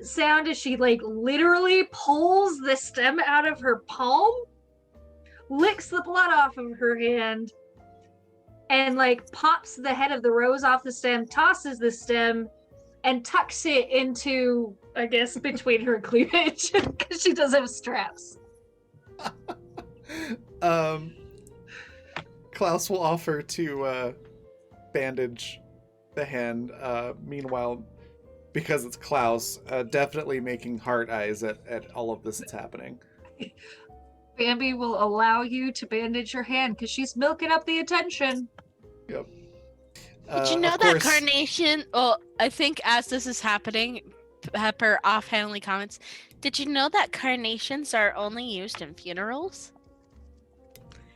sound as she like literally pulls the stem out of her palm, licks the blood off of her hand, and like pops the head of the rose off the stem, tosses the stem, and tucks it into, I guess, between her cleavage because she does have straps. Klaus will offer to bandage the hand. Meanwhile, because it's Klaus, definitely making heart eyes at all of this that's happening. Bambi will allow you to bandage her hand because she's milking up the attention. Yep. Did you know that carnation? Well, I think as this is happening, Pepper offhandedly comments, "Did you know that carnations are only used in funerals?"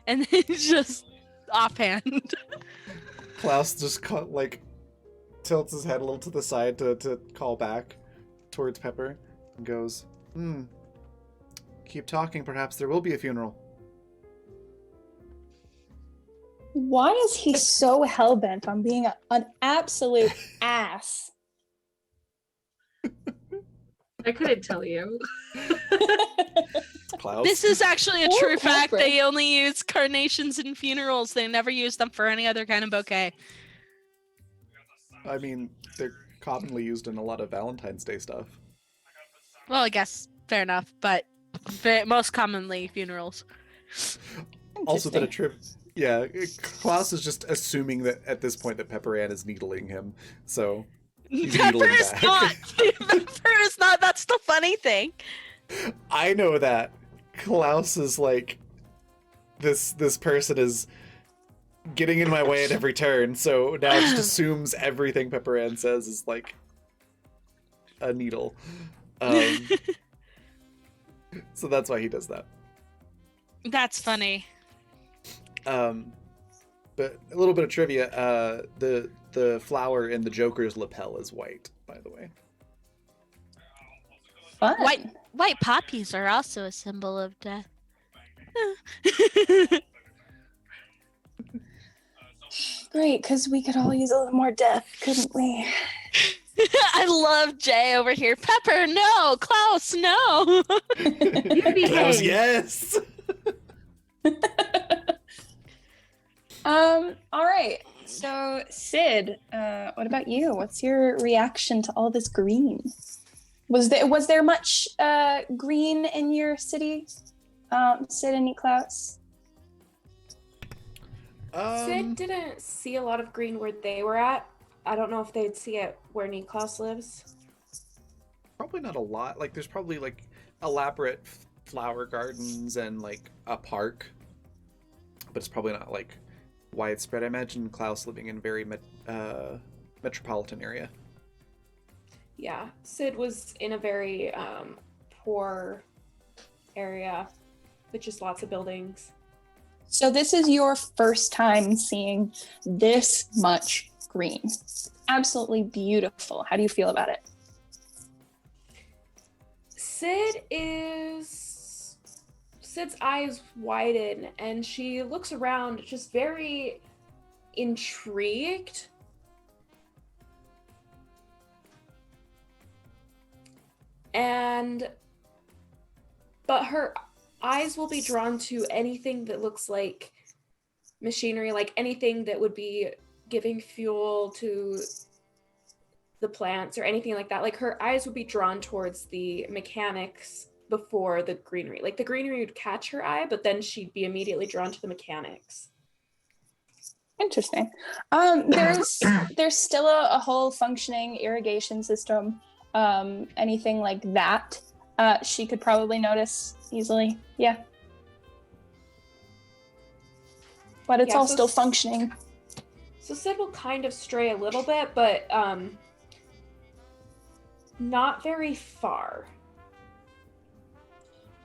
And then just offhand. Klaus just tilts his head a little to the side to call back towards Pepper and goes, "Keep talking, perhaps there will be a funeral." Why is he so hellbent on being an absolute ass? I couldn't tell you. Klaus? This is actually a Poor true fact. Pepper. They only use carnations in funerals. They never use them for any other kind of bouquet. I mean, they're commonly used in a lot of Valentine's Day stuff. Well, I guess fair enough, but most commonly funerals. Also, that a Interesting. trip. Yeah, Klaus is just assuming that at this point that Pepper Ann is needling him, so he's Pepper needling is back. not. Pepper is not. That's the funny thing. I know that Klaus is like, this person is getting in my way at every turn, so now just assumes everything Pepper Ann says is like a needle. So that's why he does that. That's funny. But a little bit of trivia, the flower in the Joker's lapel is white, by the way. Fun. White poppies are also a symbol of death. Great, because we could all use a little more death, couldn't we? I love Jay over here. Pepper, no. Klaus, no. Klaus, yes! All right. So, Sid, what about you? What's your reaction to all this green? Was there much green in your city, Sid and Niklaus? Sid didn't see a lot of green where they were at. I don't know if they'd see it where Niklaus lives. Probably not a lot. Like, there's probably like elaborate flower gardens and like a park, but it's probably not like widespread. I imagine Klaus living in a very metropolitan area. Yeah, Sid was in a very poor area with just lots of buildings. So this is your first time seeing this much green. Absolutely beautiful. How do you feel about it? Sid's eyes widen and she looks around just very intrigued. But her eyes will be drawn to anything that looks like machinery, like anything that would be giving fuel to the plants or anything like that. Like her eyes would be drawn towards the mechanics before the greenery. Like the greenery would catch her eye, but then she'd be immediately drawn to the mechanics. Interesting. There's still a whole functioning irrigation system. Anything like that, she could probably notice easily. Yeah. But it's all still functioning. So Sid will kind of stray a little bit, but not very far.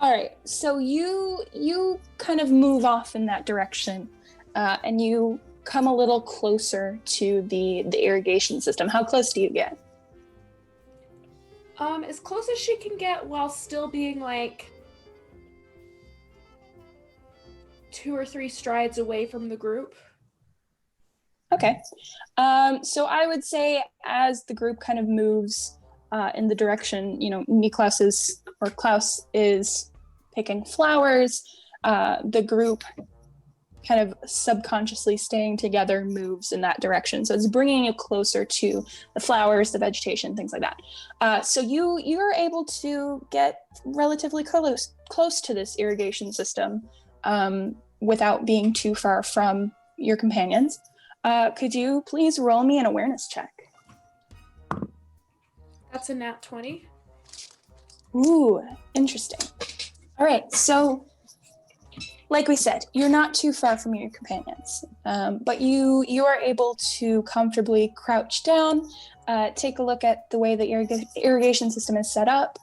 All right, so you kind of move off in that direction, and you come a little closer to the irrigation system. How close do you get? As close as she can get while still being like 2 or 3 strides away from the group. Okay. So I would say as the group kind of moves in the direction, Klaus is picking flowers. The group kind of subconsciously staying together moves in that direction. So it's bringing you closer to the flowers, the vegetation, things like that. So you're able to get relatively close to this irrigation system without being too far from your companions. Could you please roll me an awareness check? That's a nat 20. Ooh, interesting. All right, so like we said, you're not too far from your companions, but you are able to comfortably crouch down, take a look at the way the irrigation system is set up.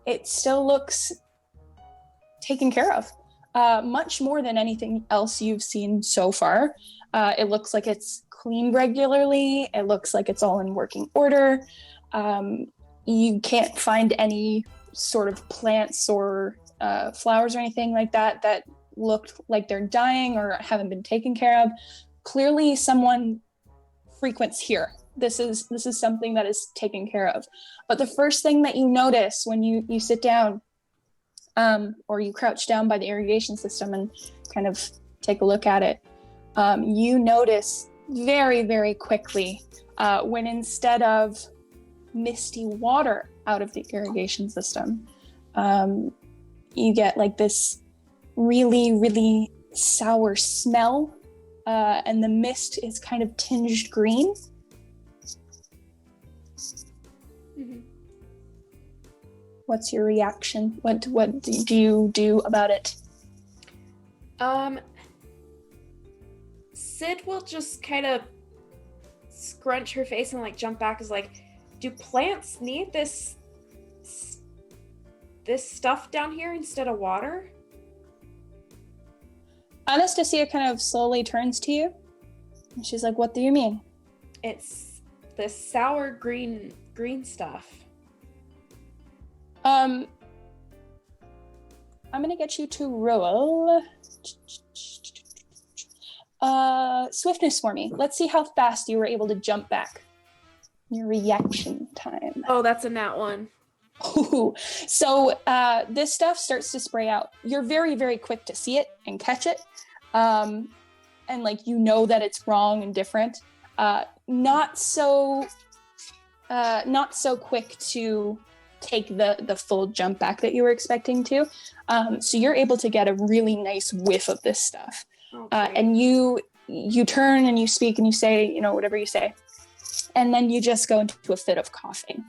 It still looks taken care of, much more than anything else you've seen so far. It looks like it's cleaned regularly. It looks like it's all in working order. You can't find any sort of plants or flowers or anything like that looked like they're dying or haven't been taken care of. Clearly someone frequents here. This is something that is taken care of. But the first thing that you notice when you sit down or you crouch down by the irrigation system and kind of take a look at it, you notice very, very quickly when instead of misty water out of the irrigation system, you get like this really, really sour smell, and the mist is kind of tinged green. Mm-hmm. What's your reaction? What do you do about it? Sid will just kind of scrunch her face and like jump back, is like, do plants need this stuff down here instead of water? Anastasia kind of slowly turns to you and she's like, what do you mean? It's the sour green stuff. I'm gonna get you to roll swiftness for me. Let's see how fast you were able to jump back. Your reaction time. Oh, that's a nat 1. Ooh. So this stuff starts to spray out. You're very, very quick to see it and catch it. And like, you know that it's wrong and different. Not so quick to take the full jump back that you were expecting to. So you're able to get a really nice whiff of this stuff. Okay. And you turn and you speak and you say, whatever you say. And then you just go into a fit of coughing.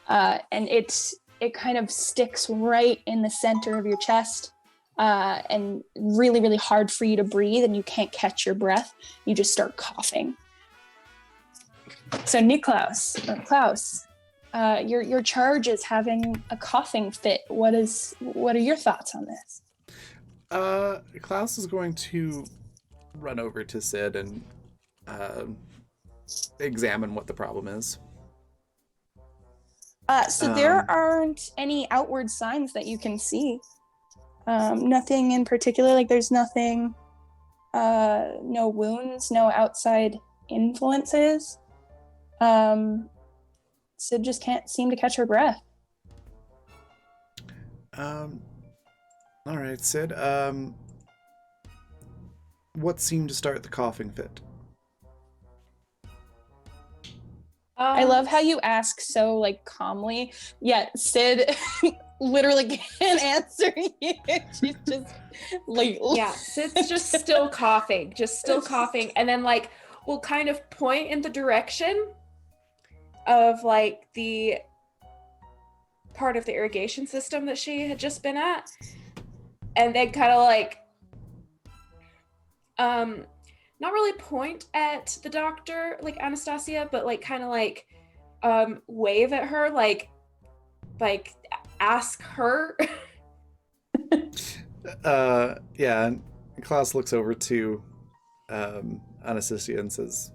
And it kind of sticks right in the center of your chest, and really, really hard for you to breathe, and you can't catch your breath. You just start coughing. So Klaus, your charge is having a coughing fit. What are your thoughts on this? Klaus is going to run over to Sid and examine what the problem is. So there aren't any outward signs that you can see. Nothing in particular, like there's nothing, no wounds, no outside influences. Sid just can't seem to catch her breath. All right, Sid. What seemed to start the coughing fit? I love how you ask so like calmly, yet Sid literally can't answer you. She's just like, yeah, Sid's just still coughing, and then like we'll kind of point in the direction of like the part of the irrigation system that she had just been at, and then kind of like not really point at the doctor like Anastasia, but like kind of like wave at her, like ask her Yeah, and Klaus looks over to Anastasia and says,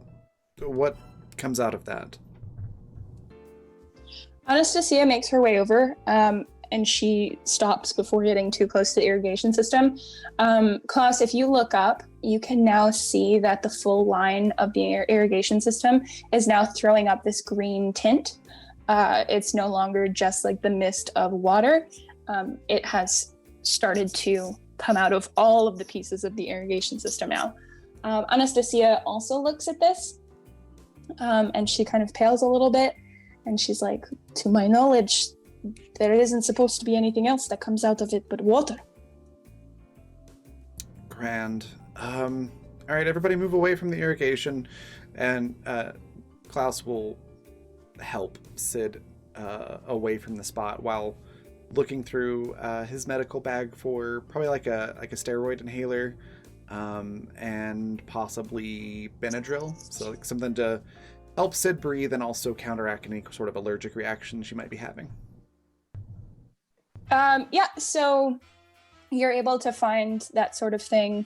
"What comes out of that?" Anastasia makes her way over, and she stops before getting too close to the irrigation system. Klaus, if you look up, you can now see that the full line of the irrigation system is now throwing up this green tint. It's no longer just like the mist of water. It has started to come out of all of the pieces of the irrigation system now. Anastasia also looks at this, and she kind of pales a little bit, and she's like, to my knowledge, there isn't supposed to be anything else that comes out of it but water. Grand. All right, everybody move away from the irrigation, and Klaus will help Sid away from the spot while looking through his medical bag for probably like a steroid inhaler, and possibly Benadryl, so like something to help Sid breathe and also counteract any sort of allergic reaction she might be having. Yeah, so you're able to find that sort of thing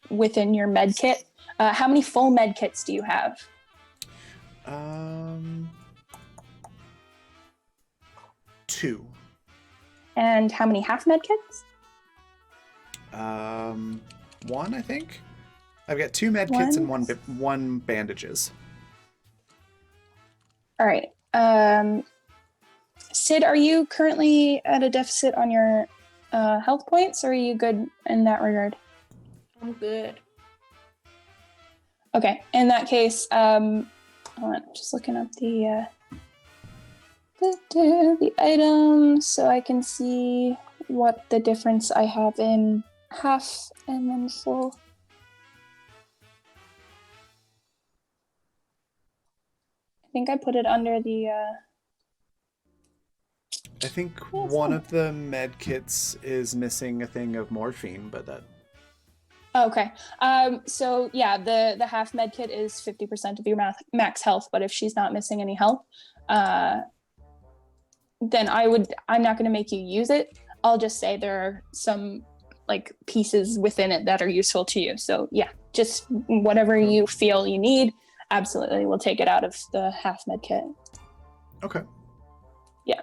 within your med kit. How many full med kits do you have? 2. And how many half med kits? 1, I think. I've got 2 med kits and one bandages. All right. Sid, are you currently at a deficit on your health points, or are you good in that regard? I'm good. Okay. In that case, hold on, just looking up the items so I can see what the difference I have in half and then full. I think I put it under the I think one of the med kits is missing a thing of morphine, but that... Okay. So yeah, the half med kit is 50% of your max health, but if she's not missing any health, then I'm not going to make you use it. I'll just say there are some like pieces within it that are useful to you. So yeah, just whatever you feel you need, absolutely, we'll take it out of the half med kit. Okay. Yeah.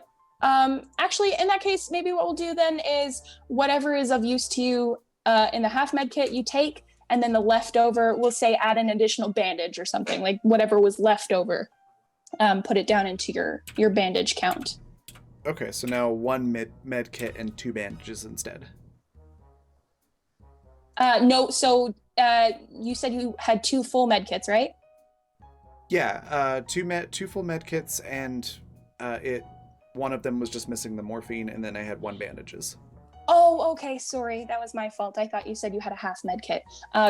Actually, in that case, maybe what we'll do then is whatever is of use to you in the half med kit you take, and then the leftover, we'll say add an additional bandage or something, like whatever was left over, put it down into your bandage count. Okay, so now 1 med kit and 2 bandages instead. No, so you said you had 2 full med kits, right? Yeah, 2 full med kits, and one of them was just missing the morphine, and then I had 1 bandages. Oh, okay. Sorry, that was my fault. I thought you said you had a half med kit.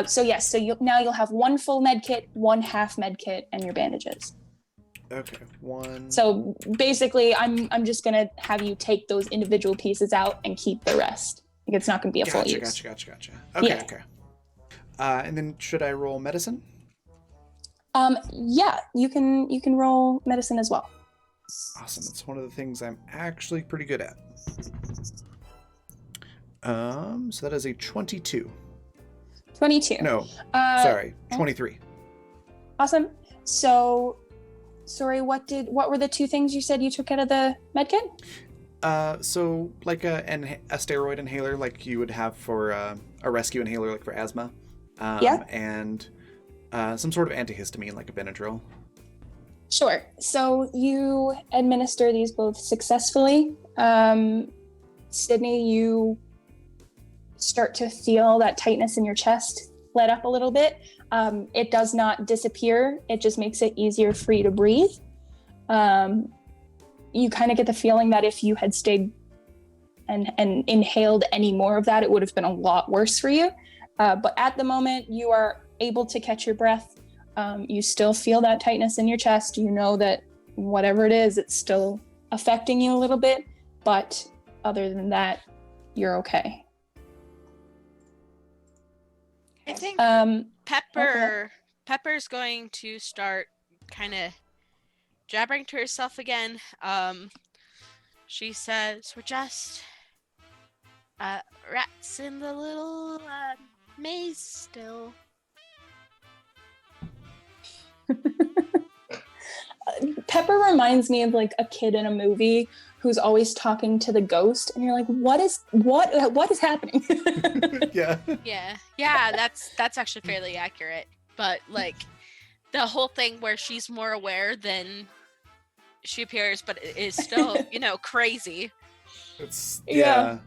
So yes, so you'll have 1 full med kit, 1 half med kit, and your bandages. Okay, 1. So basically, I'm just gonna have you take those individual pieces out and keep the rest. Like, it's not gonna be a full use. Gotcha. Okay, Yeah. okay. And then should I roll medicine? Yeah, you can roll medicine as well. Awesome. It's one of the things I'm actually pretty good at. So that is a 22. 22. No, sorry, 23. Awesome. So, sorry, what were the 2 things you said you took out of the med kit? So like a steroid inhaler, like you would have for a rescue inhaler, like for asthma. Yeah. And some sort of antihistamine, like a Benadryl. Sure. So you administer these both successfully. Sydney, you start to feel that tightness in your chest let up a little bit. It does not disappear. It just makes it easier for you to breathe. You kind of get the feeling that if you had stayed and inhaled any more of that, it would have been a lot worse for you. But at the moment, you are able to catch your breath. You still feel that tightness in your chest. You know that whatever it is, it's still affecting you a little bit. But other than that, you're okay. I think Okay. Pepper's going to start kind of jabbering to herself again. She says, "We're just Rats in the little maze still. Pepper reminds me of like a kid in a movie who's always talking to the ghost, and you're like, what is happening? Yeah. Yeah, that's actually fairly accurate. But like the whole thing where she's more aware than she appears, but it is still, crazy. It's Yeah.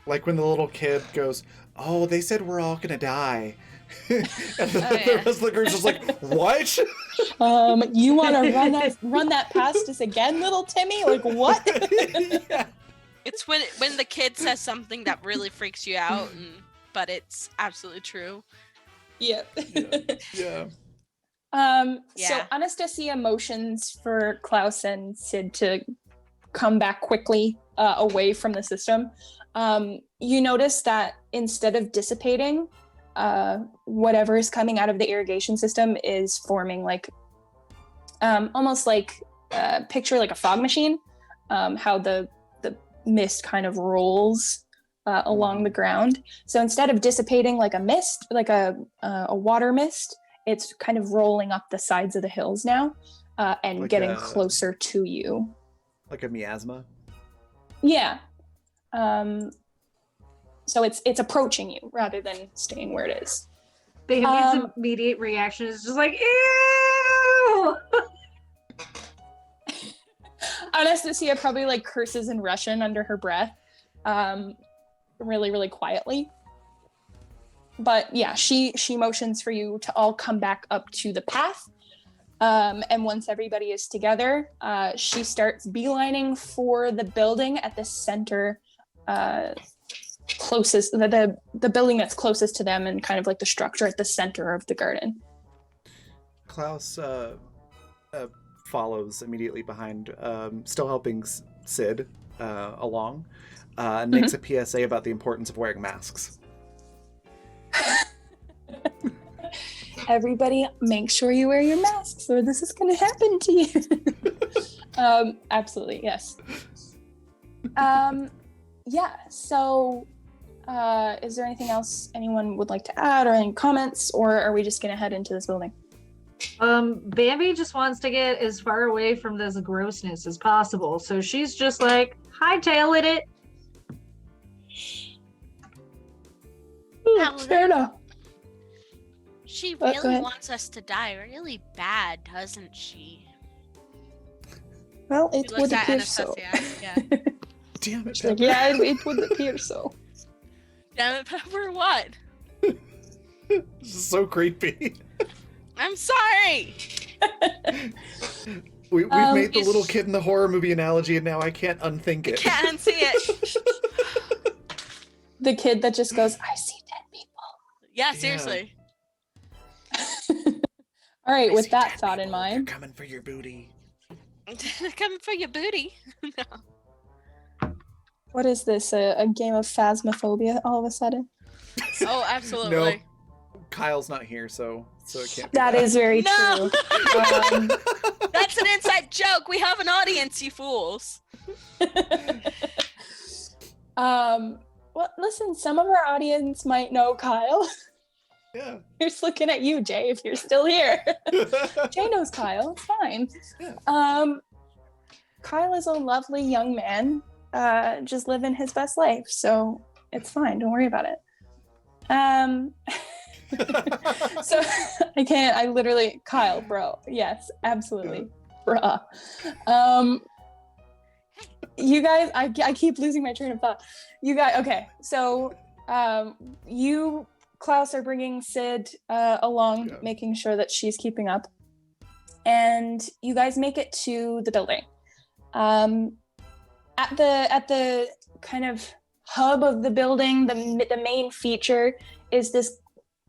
like when the little kid goes, "Oh, they said we're all gonna die," and the yeah. rest of the group's just like, "What?" You want to run that past us again, little Timmy? Like what? Yeah. It's when the kid says something that really freaks you out, but it's absolutely true. Yeah. Yeah. So Yeah. Anastasia motions for Klaus and Sid to come back quickly away from the system. You notice that instead of dissipating, whatever is coming out of the irrigation system is forming like almost like picture like a fog machine, how the mist kind of rolls along the ground. So instead of dissipating like a mist, like a water mist, it's kind of rolling up the sides of the hills now and Like getting a- closer to you. Like a miasma. Yeah. So it's approaching you rather than staying where it is. Bambi's immediate reaction is just like, ew! Anastasia probably like curses in Russian under her breath, really, really quietly. But yeah, she motions for you to all come back up to the path. And once everybody is together, she starts beelining for the building at the center, closest, the building that's closest to them, and kind of like the structure at the center of the garden. Klaus follows immediately behind, still helping Sid along, and makes a PSA about the importance of wearing masks. Everybody, make sure you wear your masks or this is going to happen to you. Absolutely, yes. Yeah, so is there anything else anyone would like to add or any comments, or are we just going to head into this building? Bambi just wants to get as far away from this grossness as possible, so she's just like, hightailing it. Fair enough. She Go really ahead. wants us to die really bad, doesn't she? Well, She it looks would at appear so. Anastasia. Yeah. Damn it, She's like, Pepper. yeah, it would appear so. Damn it, Pepper, what? This is so creepy. I'm sorry! We've made the Is- little kid in the horror movie analogy, and now I can't unthink it. Can't see it. The kid that just goes, I see dead people. Yeah, Yeah. seriously. All right, I with see that dead thought in people. They're mind, coming for your booty. Coming for your booty. No. what is this? A game of phasmophobia all of a sudden? Oh, absolutely. Kyle's not here, so it can't. Be That is very No! true. That's an inside joke. We have an audience, you fools. Well, listen, some of our audience might know Kyle. Yeah. Here's looking at you, Jay, if you're still here. Jay knows Kyle. It's fine. Yeah. Kyle is a lovely young man, just living his best life, so it's fine. Don't worry about it. So I literally, Kyle, bro. Yes, absolutely, bruh. You guys, I keep losing my train of thought. You guys, okay, so you, Klaus, are bringing Sid along, Yeah. making sure that she's keeping up, and you guys make it to the building. At the kind of hub of the building, the main feature is this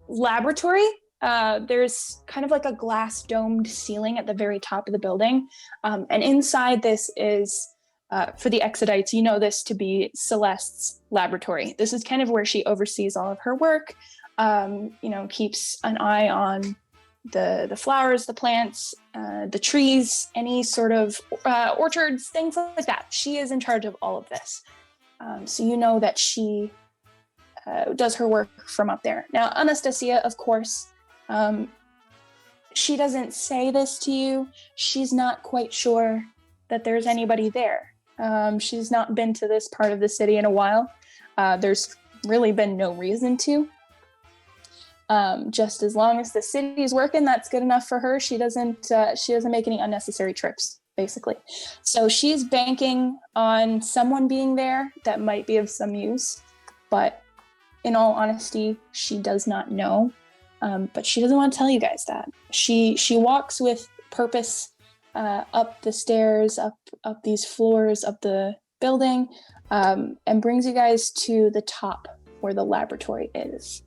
laboratory. There's kind of like a glass domed ceiling at the very top of the building, and inside this is for the Exodites, you know this to be Celeste's laboratory. This is kind of where she oversees all of her work, keeps an eye on the flowers, the plants, the trees, any sort of orchards, things like that. She is in charge of all of this. So you know that she does her work from up there. Now, Anastasia, of course, she doesn't say this to you. She's not quite sure that there's anybody there. She's not been to this part of the city in a while. There's really been no reason to. Just as long as the city's working, that's good enough for her. She doesn't make any unnecessary trips, basically. So she's banking on someone being there that might be of some use, but in all honesty, she does not know. But she doesn't want to tell you guys that. She walks with purpose up the stairs, up these floors of the building, and brings you guys to the top where the laboratory is.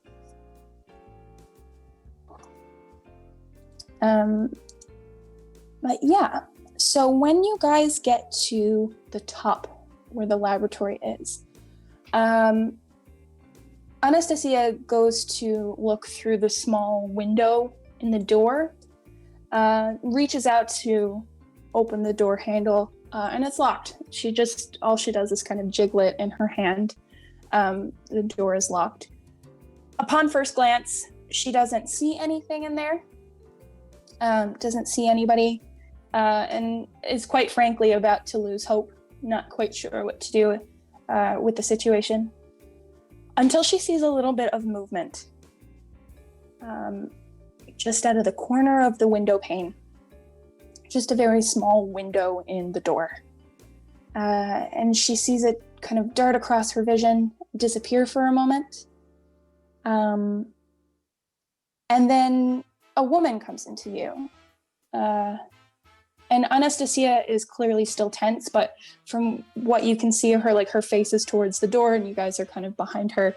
But yeah, so when you guys get to the top where the laboratory is, Anastasia goes to look through the small window in the door, reaches out to open the door handle, and it's locked. All she does is kind of jiggle it in her hand. The door is locked. Upon first glance, she doesn't see anything in there, doesn't see anybody, and is quite frankly about to lose hope, not quite sure what to do with the situation. Until she sees a little bit of movement just out of the corner of the window pane. Just a very small window in the door. And she sees it kind of dart across her vision, disappear for a moment. And then a woman comes into view. And Anastasia is clearly still tense, but from what you can see of her, like her face is towards the door and you guys are kind of behind her.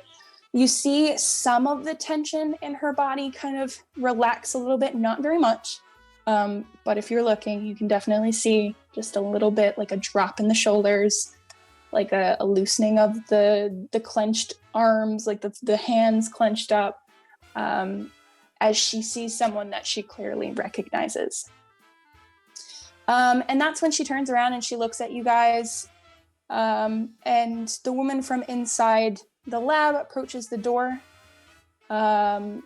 You see some of the tension in her body kind of relax a little bit, not very much. But if you're looking, you can definitely see just a little bit, like a drop in the shoulders, like a loosening of the clenched arms, like the hands clenched up, as she sees someone that she clearly recognizes. And that's when she turns around and she looks at you guys. And the woman from inside the lab approaches the door. And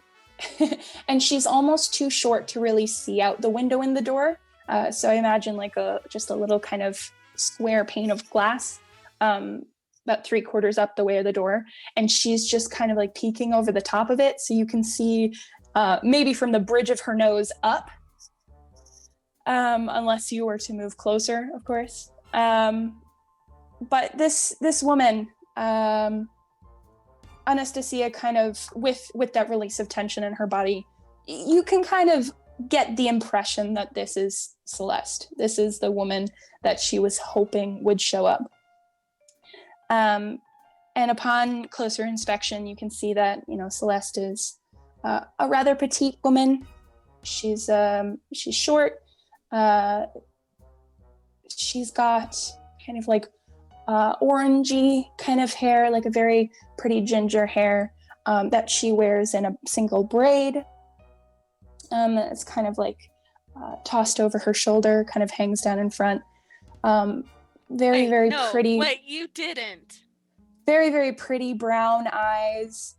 she's almost too short to really see out the window in the door. So I imagine like just a little kind of square pane of glass, about 3/4 up the way of the door. And she's just kind of like peeking over the top of it. So you can see maybe from the bridge of her nose up. Unless you were to move closer, of course. But this woman, Anastasia, kind of with that release of tension in her body, you can kind of get the impression that this is Celeste. This is the woman that she was hoping would show up. And upon closer inspection, you can see that, Celeste is a rather petite woman. She's short. She's got kind of like orangey kind of hair, like a very pretty ginger hair that she wears in a single braid. It's kind of like tossed over her shoulder, kind of hangs down in front. Very pretty. Wait, you didn't. Very, very pretty brown eyes.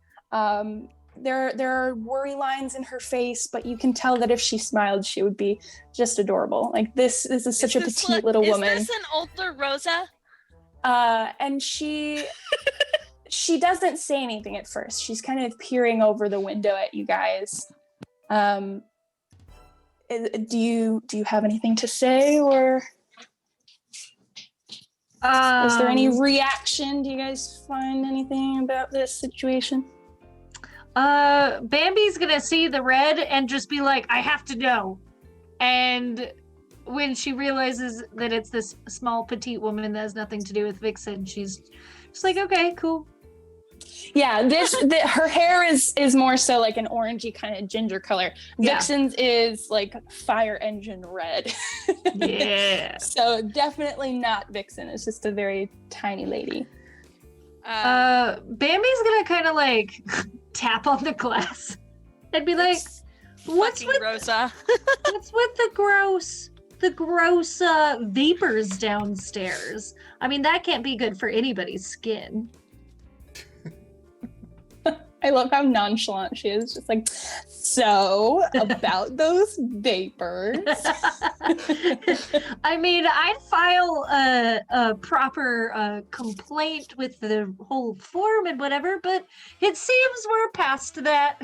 There are worry lines in her face, but you can tell that if she smiled, she would be just adorable. Like this is such a petite little woman. Is this an older Rosa? And she doesn't say anything at first. She's kind of peering over the window at you guys. Do you have anything to say, or is there any reaction? Do you guys find anything about this situation? Bambi's gonna see the red and just be like, I have to know. And when she realizes that it's this small petite woman that has nothing to do with Vixen, she's just like, okay, cool. Yeah, her hair is more so like an orangey kind of ginger color. Yeah. Vixen's is like fire engine red. Yeah. So definitely not Vixen. It's just a very tiny lady. Bambi's gonna kind of like tap on the glass and be like, what's with Rosa? what's with the gross vapors downstairs? I mean, that can't be good for anybody's skin. I love how nonchalant she is. Just like, so about those vapors. I mean, I'd file a proper complaint with the whole form and whatever, but it seems we're past that.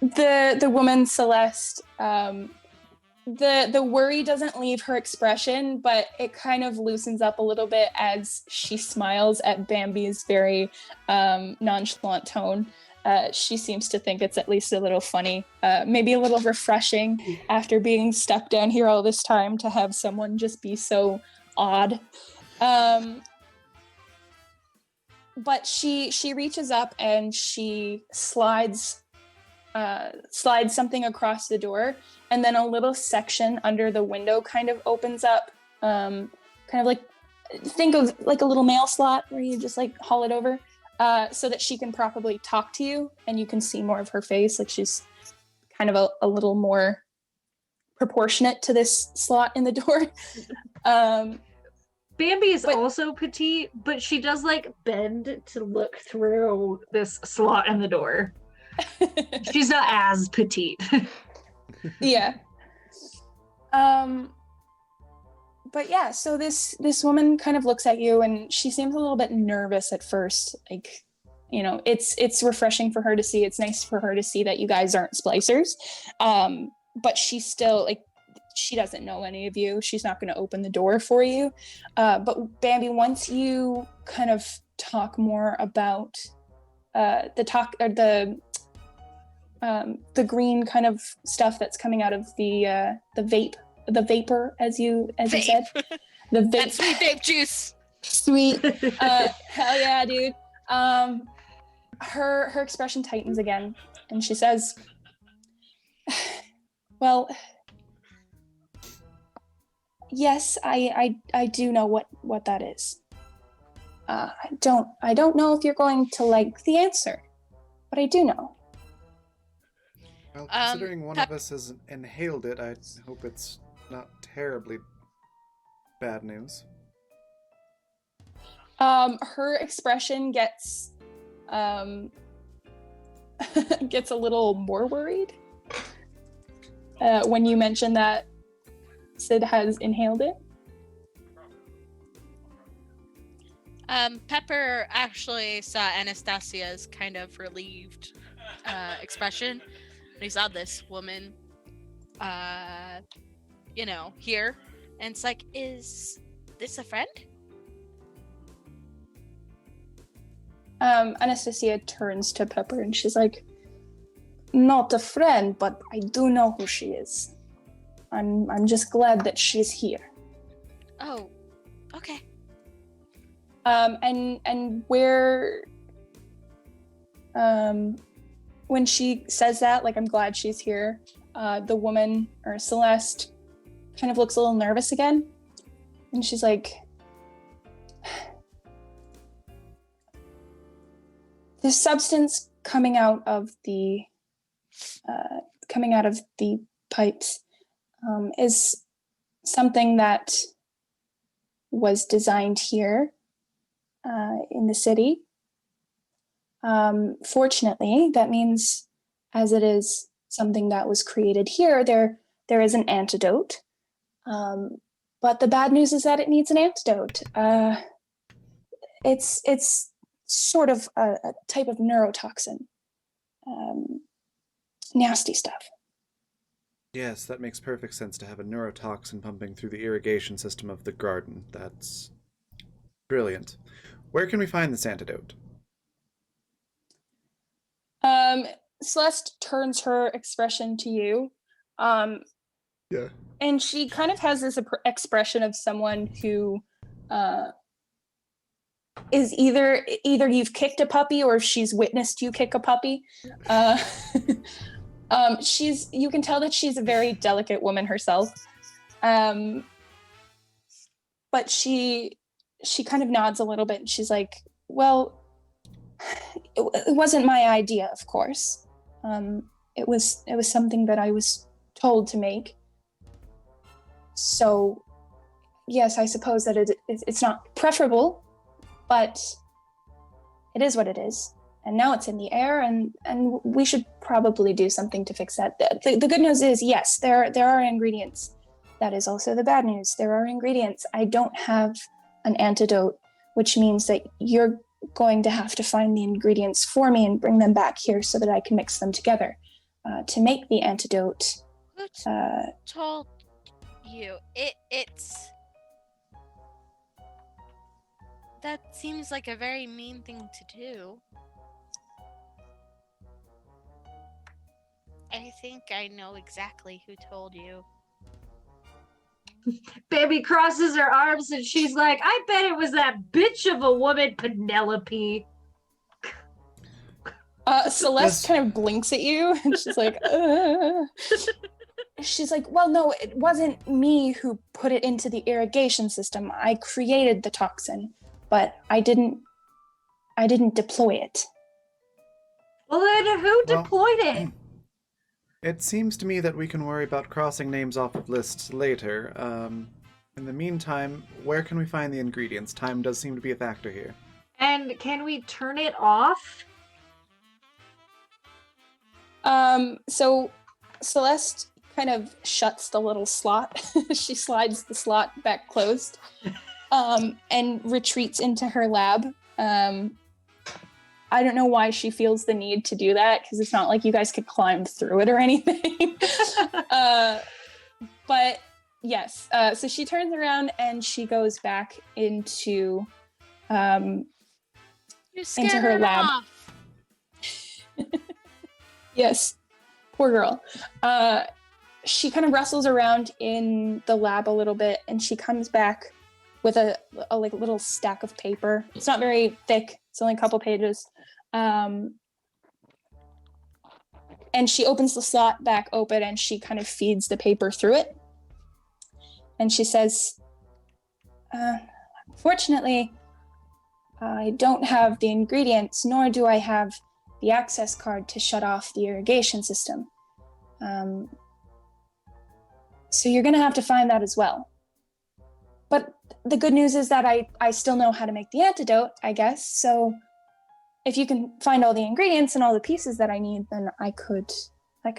The woman Celeste, the worry doesn't leave her expression, but it kind of loosens up a little bit as she smiles at Bambi's very nonchalant tone. She seems to think it's at least a little funny, maybe a little refreshing after being stuck down here all this time to have someone just be so odd. But she reaches up and she slides something across the door, and then a little section under the window kind of opens up, kind of like, think of like a little mail slot where you just like haul it over, so that she can properly talk to you and you can see more of her face. Like she's kind of a little more proportionate to this slot in the door. Bambi is also petite, but she does like bend to look through this slot in the door. She's not as petite. Yeah. But yeah, so this woman kind of looks at you and she seems a little bit nervous at first. Like, you know, it's refreshing for her to see. It's nice for her to see that you guys aren't splicers. But she's still like, she doesn't know any of you. She's not going to open the door for you. But Bambi, once you kind of talk more about the green kind of stuff that's coming out of the vapor, as you said, the vape. That sweet vape juice. Sweet. Hell yeah, dude. Her expression tightens again, and she says, "Well, yes, I do know what that is. I don't know if you're going to like the answer, but I do know." Well, considering one of us has inhaled it, I hope it's not terribly bad news. Her expression gets gets a little more worried when you mention that Sid has inhaled it. Pepper actually saw Anastasia's kind of relieved expression when he saw this woman, here, and it's like, is this a friend? Anastasia turns to Pepper and she's like, "Not a friend, but I do know who she is. I'm just glad that she's here." Oh, okay. And where, when she says that, like, "I'm glad she's here," the woman, or Celeste, kind of looks a little nervous again, and she's like, "The substance coming out of the pipes is something that was designed here in the city. Fortunately, that means, as it is something that was created here, there is an antidote. But the bad news is that it needs an antidote. It's sort of a type of neurotoxin. Nasty stuff." Yes, that makes perfect sense to have a neurotoxin pumping through the irrigation system of the garden. That's brilliant. Where can we find this antidote? Celeste turns her expression to you. Yeah. And she kind of has this expression of someone who is either you've kicked a puppy or she's witnessed you kick a puppy. You can tell that she's a very delicate woman herself. But she kind of nods a little bit and she's like, "Well, it wasn't my idea, of course. It was something that I was told to make. So, yes, I suppose that it's not preferable, but it is what it is. And now it's in the air, and we should probably do something to fix that. The good news is, yes, there are ingredients. That is also the bad news. There are ingredients. I don't have an antidote, which means that you're going to have to find the ingredients for me and bring them back here so that I can mix them together to make the antidote. Who told you? It's... That seems like a very mean thing to do. I think I know exactly who told you. Baby crosses her arms and she's like, I bet it was that bitch of a woman, Penelope. Celeste kind of blinks at you and she's like, She's like, well, no, it wasn't me who put it into the irrigation system. I created the toxin, but I didn't deploy it. Well, then who deployed it? It seems to me that we can worry about crossing names off of lists later. In the meantime, where can we find the ingredients? Time does seem to be a factor here. And can we turn it off? So Celeste kind of shuts the little slot. She slides the slot back closed, and retreats into her lab. I don't know why she feels the need to do that, because it's not like you guys could climb through it or anything. But yes, so she turns around and she goes back into her lab. Yes, poor girl. She kind of wrestles around in the lab a little bit, and she comes back with a like little stack of paper. It's not very thick. It's only a couple pages. And she opens the slot back open and she kind of feeds the paper through it. And she says, fortunately, I don't have the ingredients, nor do I have the access card to shut off the irrigation system. So you're going to have to find that as well. But the good news is that I still know how to make the antidote, I guess. So if you can find all the ingredients and all the pieces that I need, then I could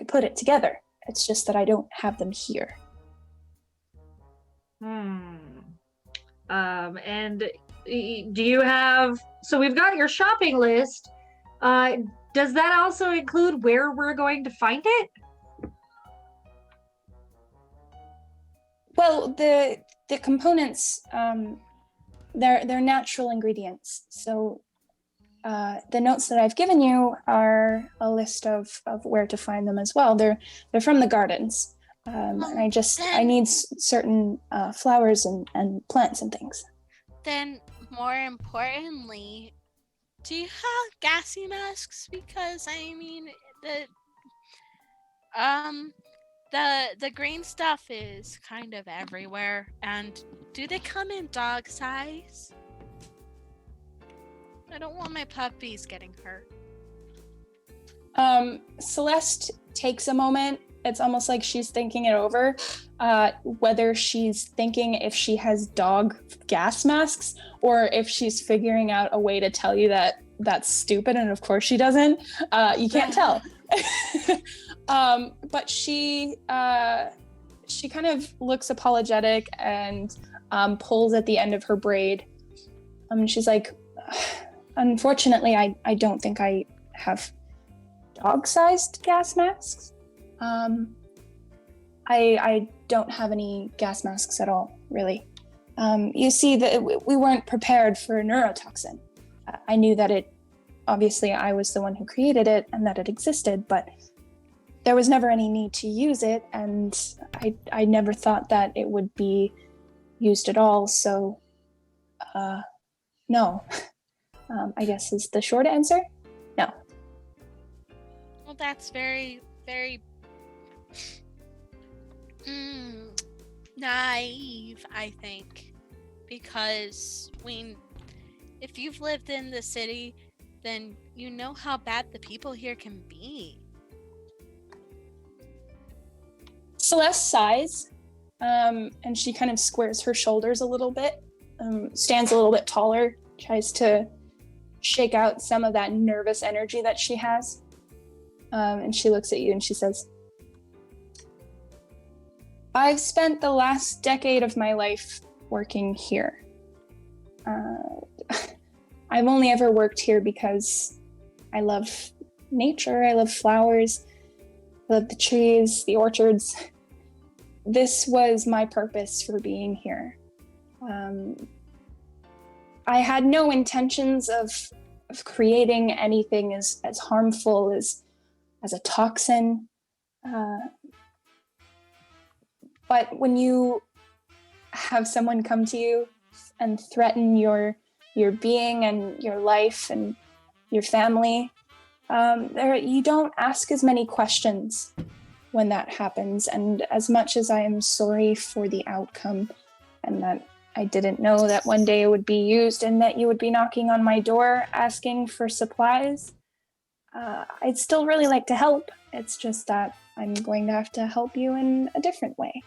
put it together. It's just that I don't have them here. And do you have... So we've got your shopping list. Does that also include where we're going to find it? Well, the components, they're natural ingredients. So the notes that I've given you are a list of where to find them as well. They're from the gardens. And I need certain flowers and plants and things. Then, more importantly, do you have gassy masks? Because I mean, the green stuff is kind of everywhere. And do they come in dog size? I don't want my puppies getting hurt. Celeste takes a moment. It's almost like she's thinking it over, whether she's thinking if she has dog gas masks or if she's figuring out a way to tell you that that's stupid, and of course she doesn't. You can't tell. But she kind of looks apologetic and pulls at the end of her braid. She's like, unfortunately, I don't think I have dog-sized gas masks. I don't have any gas masks at all, really. You see, that we weren't prepared for a neurotoxin. I knew that obviously I was the one who created it and that it existed, but there was never any need to use it, and I never thought that it would be used at all, so no. I guess is the short answer. No. Well, that's very, very naive, I think, because if you've lived in the city, then you know how bad the people here can be. Celeste sighs, and she kind of squares her shoulders a little bit, stands a little bit taller, tries to shake out some of that nervous energy that she has. And she looks at you and she says, I've spent the last decade of my life working here. I've only ever worked here because I love nature, I love flowers, I love the trees, the orchards. This was my purpose for being here. I had no intentions of creating anything as harmful as a toxin. But when you have someone come to you and threaten your being and your life and your family, you don't ask as many questions when that happens. And as much as I am sorry for the outcome and that I didn't know that one day it would be used and that you would be knocking on my door asking for supplies, I'd still really like to help. It's just that I'm going to have to help you in a different way.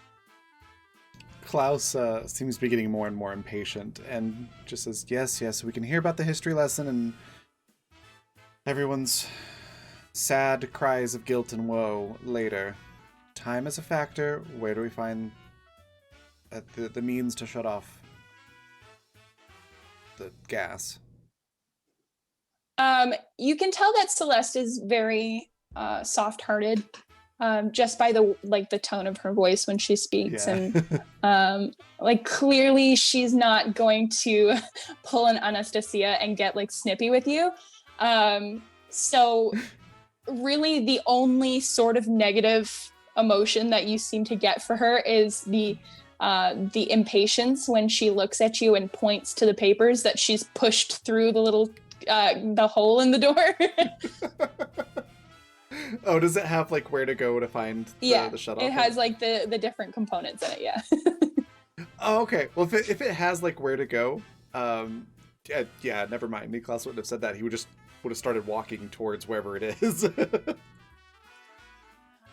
Klaus seems to be getting more and more impatient and just says, yes, we can hear about the history lesson and everyone's sad cries of guilt and woe later. Time is a factor. Where do we find the means to shut off the gas? You can tell that Celeste is very soft-hearted, just by the tone of her voice when she speaks. Yeah. And clearly she's not going to pull an Anastasia and get snippy with you. So really the only sort of negative emotion that you seem to get for her is the impatience when she looks at you and points to the papers that she's pushed through the little the hole in the door. Oh, does it have where to go to find the shut off? It has the different components in it. Yeah. Oh, okay. Well, if it has where to go, yeah, never mind. Niklas wouldn't have said that. He would have started walking towards wherever it is. I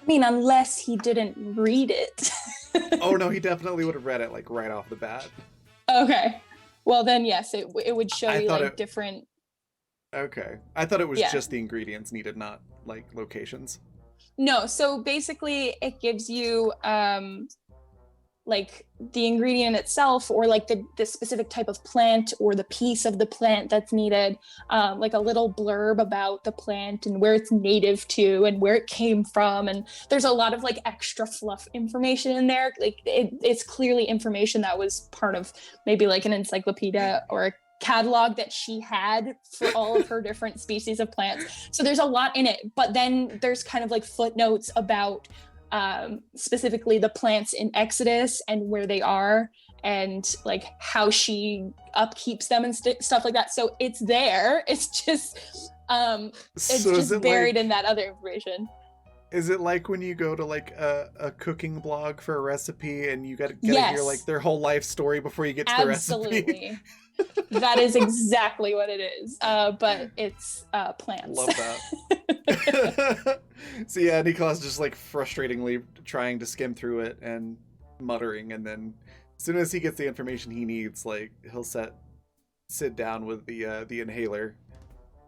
mean, unless he didn't read it. Oh no, he definitely would have read it right off the bat. Okay. Well then, yes, it would show you different. Okay, I thought it was just the ingredients needed, not locations. No, so basically it gives you the ingredient itself, or the specific type of plant or the piece of the plant that's needed, a little blurb about the plant and where it's native to and where it came from. And there's a lot of extra fluff information in there. It's clearly information that was part of maybe an encyclopedia or a catalog that she had for all of her different species of plants. So there's a lot in it, but then there's kind of footnotes about specifically the plants in Exodus and where they are and how she upkeeps them and stuff like that. So it's there. It's just buried in that other information. Is it when you go to a cooking blog for a recipe and you gotta hear their whole life story before you get to the recipe? Absolutely. That is exactly what it is. But it's plants. Love that. So yeah, Niklas just frustratingly trying to skim through it and muttering, and then as soon as he gets the information he needs, he'll sit down with the inhaler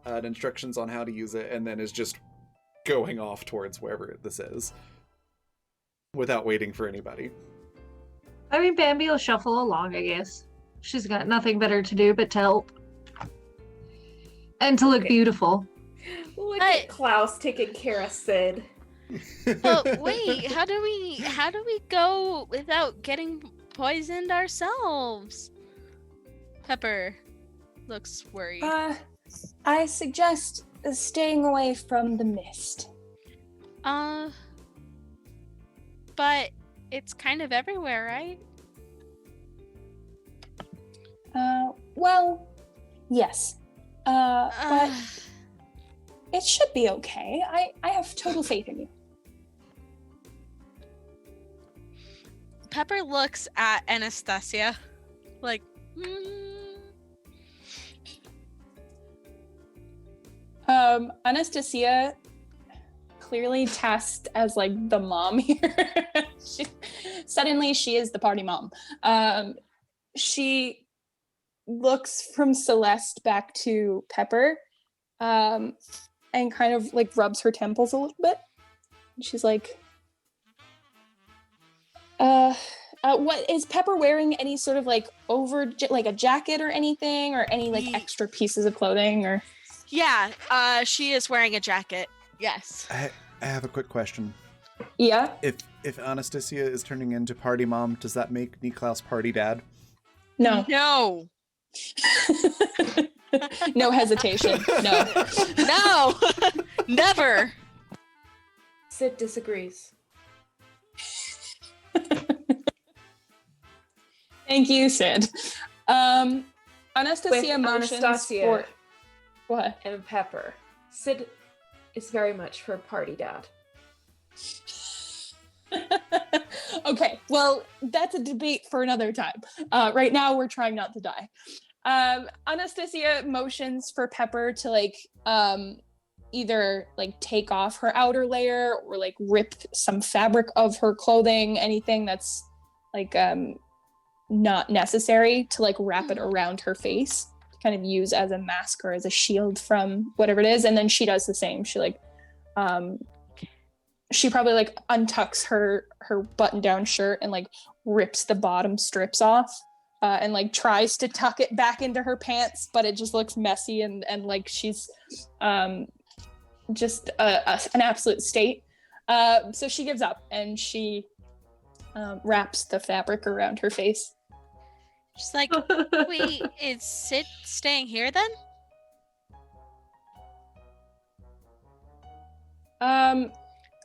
and instructions on how to use it, and then is just going off towards wherever this is without waiting for anybody. I mean, Bambi will shuffle along, I guess. She's got nothing better to do but to help. And to look beautiful. Look at Klaus taking care of Sid. But wait, how do we go without getting poisoned ourselves? Pepper looks worried. I suggest staying away from the mist. But it's kind of everywhere, right? Well, yes. But it should be okay. I have total faith in you. Pepper looks at Anastasia Anastasia, clearly tasked as the mom here. Suddenly she is the party mom. She looks from Celeste back to Pepper, and kind of like rubs her temples a little bit. And she's like, what is Pepper wearing? Any sort of like like a jacket or anything, or any like extra pieces of clothing, or? Yeah, she is wearing a jacket. Yes. I have a quick question. Yeah. If Anastasia is turning into party mom, does that make Niklaus party dad? No. No. No hesitation. No. No. Never. Sid disagrees. Thank you, Sid. Anastasia With motions Anastasia for what? and Pepper, Sid is very much for party dad. Okay, well, that's a debate for another time. Right now, we're trying not to die. Anastasia motions for Pepper to like either like take off her outer layer or like rip some fabric of her clothing, anything that's like not necessary, to like wrap it around her face, to kind of use as a mask or as a shield from whatever it is. And then she does the same. She like she probably like untucks her button down shirt and like rips the bottom strips off, and like tries to tuck it back into her pants, but it just looks messy and like she's just an absolute state. So she gives up and she wraps the fabric around her face. She's like, wait, is Sid staying here then?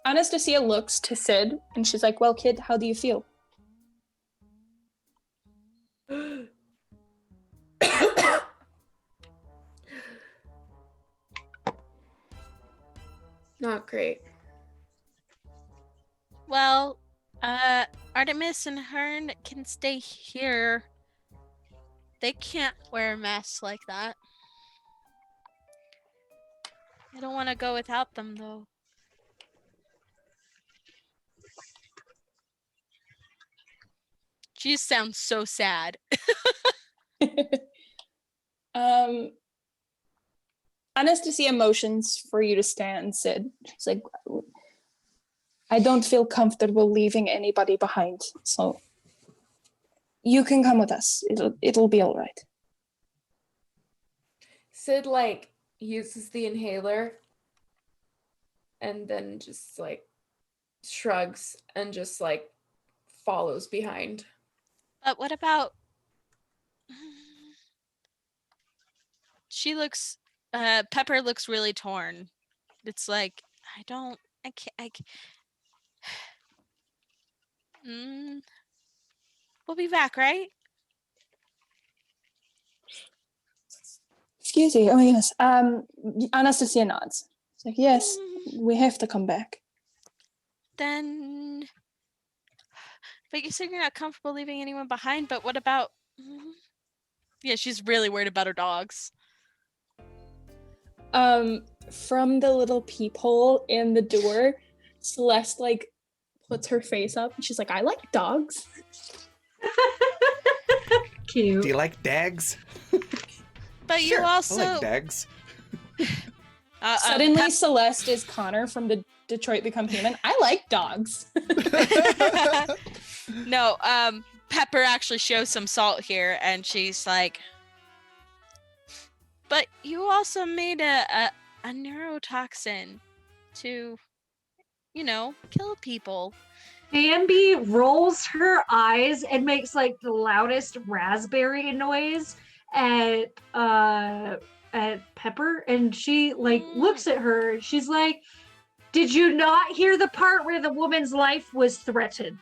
Anastasia looks to Sid and she's like, well, kid, how do you feel? Not great. Well, Artemis and Hearn can stay here. They can't wear masks like that. I don't want to go without them, though. She sounds so sad. Anastasia motions for you to stand, Sid. She's like, I don't feel comfortable leaving anybody behind, so you can come with us. It'll be all right. Sid like uses the inhaler and then just like shrugs and just like follows behind. But what about... She looks... Pepper looks really torn. It's like, I can't... We'll be back, right? Excuse you. Oh, yes. Anastasia nods. It's like, yes, we have to come back. Then... But you said you're not comfortable leaving anyone behind, but what about... Yeah, she's really worried about her dogs. From the little peephole in the door, Celeste like puts her face up and she's like, I like dogs. Cute. Do you like dags? But Sure, you also... I like dags. Suddenly Celeste is Connor from the Detroit Become Human. I like dogs. No, Pepper actually shows some salt here, and she's like, but you also made a neurotoxin to, you know, kill people. Bambi rolls her eyes and makes like the loudest raspberry noise at Pepper, and she like looks at her. She's like, "Did you not hear the part where the woman's life was threatened?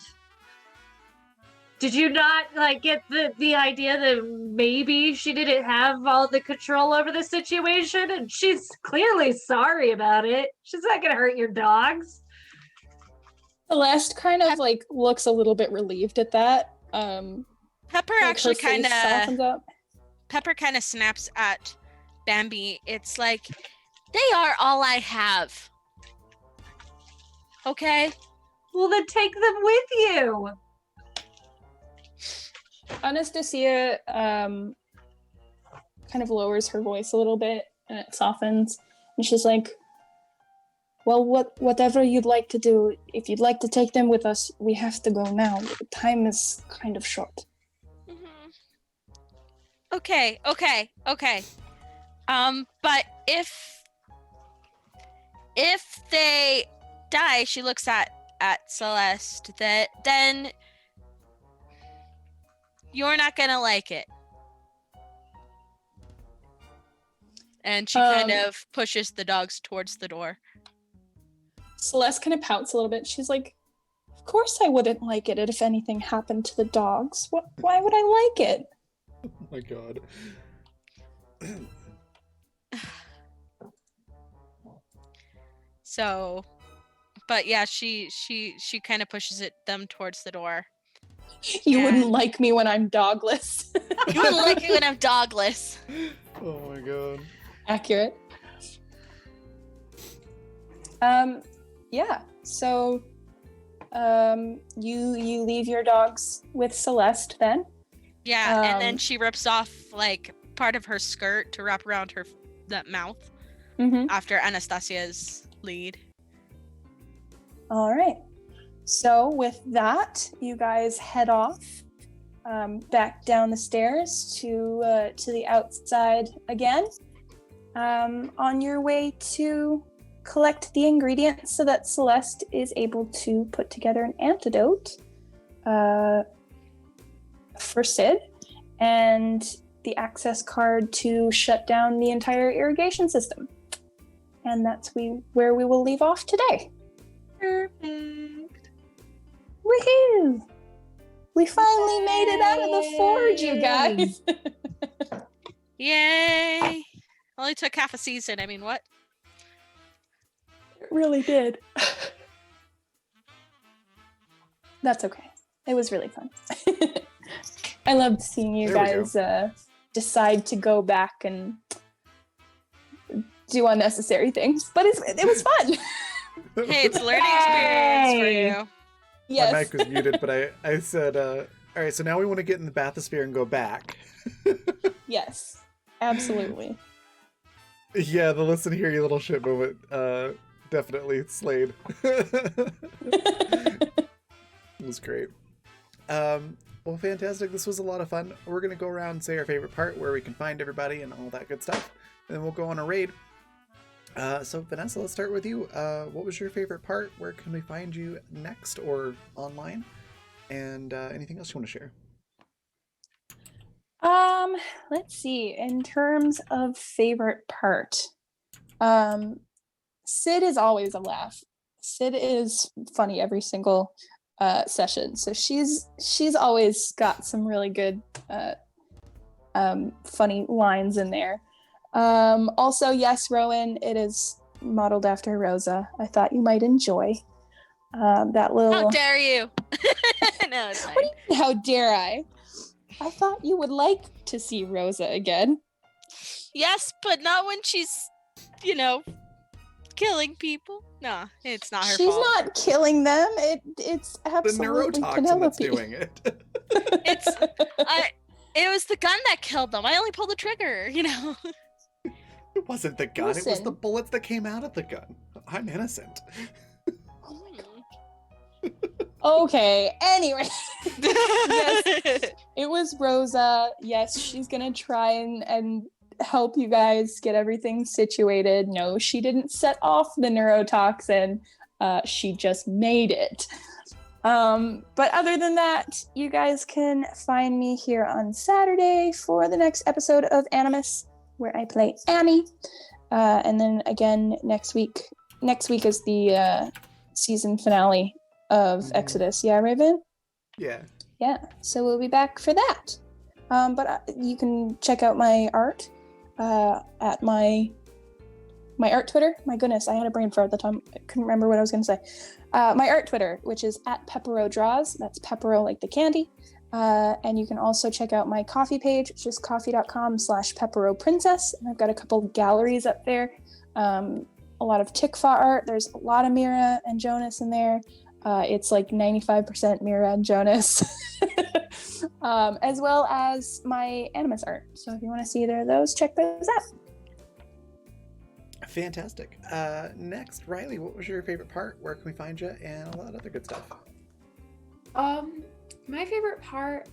Did you not like get the idea that maybe she didn't have all the control over the situation, and she's clearly sorry about it. She's not gonna hurt your dogs." Celeste kind of like looks a little bit relieved at that. Pepper like, actually her face softens up. Pepper kind of snaps at Bambi. It's like, they are all I have. Okay? Well, then take them with you. Anastasia kind of lowers her voice a little bit and it softens. And she's like, well, whatever you'd like to do, if you'd like to take them with us, we have to go now. Time is kind of short. Okay. But if they die, she looks at Celeste, then you're not gonna like it. And she kind of pushes the dogs towards the door. Celeste kind of pouts a little bit. She's like, of course I wouldn't like it if anything happened to the dogs. Why would I like it? Oh my god. So, but yeah, she kind of pushes them towards the door. You wouldn't like me when I'm dogless. You wouldn't like me when I'm dogless. Oh my god. Accurate. Yeah. So, you leave your dogs with Celeste then. Yeah, and then she rips off like part of her skirt to wrap around that mouth after Anastasia's lead. All right. So with that, you guys head off back down the stairs to the outside again. On your way to collect the ingredients so that Celeste is able to put together an antidote for Sid and the access card to shut down the entire irrigation system. And that's where we will leave off today. Perfect. Woohoo! We finally made it out of the forge, you guys. Yay! Only took half a season. I mean, what? It really did. That's okay. It was really fun. I loved seeing you guys decide to go back and do unnecessary things, but it was fun. Hey, it's a learning experience for you. Yes. My mic was muted, but I said, all right, so now we want to get in the bathysphere and go back. Yes, absolutely. Yeah, the listen here, you little shit moment, definitely slayed. It was great. Well, fantastic. This was a lot of fun. We're going to go around and say our favorite part, where we can find everybody and all that good stuff. And then we'll go on a raid. So Vanessa, let's start with you. What was your favorite part? Where can we find you next or online? And anything else you want to share? Let's see. In terms of favorite part, Sid is always a laugh. Sid is funny every single session. So she's always got some really good funny lines in there. Also, yes, Rowan, it is modeled after Rosa. I thought you might enjoy that little. How dare you? No, it's fine. How dare I? I thought you would like to see Rosa again. Yes, but not when she's, killing people. No, it's not her fault. She's not killing them. It's absolutely the neurotoxin Penelope. that's doing it. It was the gun that killed them. I only pulled the trigger, It wasn't the gun. It was Listen. the bullets that came out of the gun. I'm innocent. Okay, anyway. Yes, it was Rosa. Yes, she's gonna try and help you guys get everything situated. No, she didn't set off the neurotoxin. She just made it. But other than that, you guys can find me here on Saturday for the next episode of Animus, where I play Annie. And then again next week. Next week is the season finale of Exodus. Yeah, Raven? Yeah. Yeah, so we'll be back for that. But you can check out my art at my art Twitter. My goodness, I had a brain fart at the time. I couldn't remember what I was going to say. My art Twitter, which is at Pepero Draws. That's Pepero like the candy. And you can also check out my Ko-fi page, which is ko-fi.com/Pepero Princess. And I've got a couple galleries up there. A lot of Tikva art. There's a lot of Mira and Jonas in there. It's like 95% Mira and Jonas. as well as my Animus art. So if you want to see either of those, check those out. Fantastic. Next, Riley, what was your favorite part? Where can we find you? And a lot of other good stuff. My favorite part.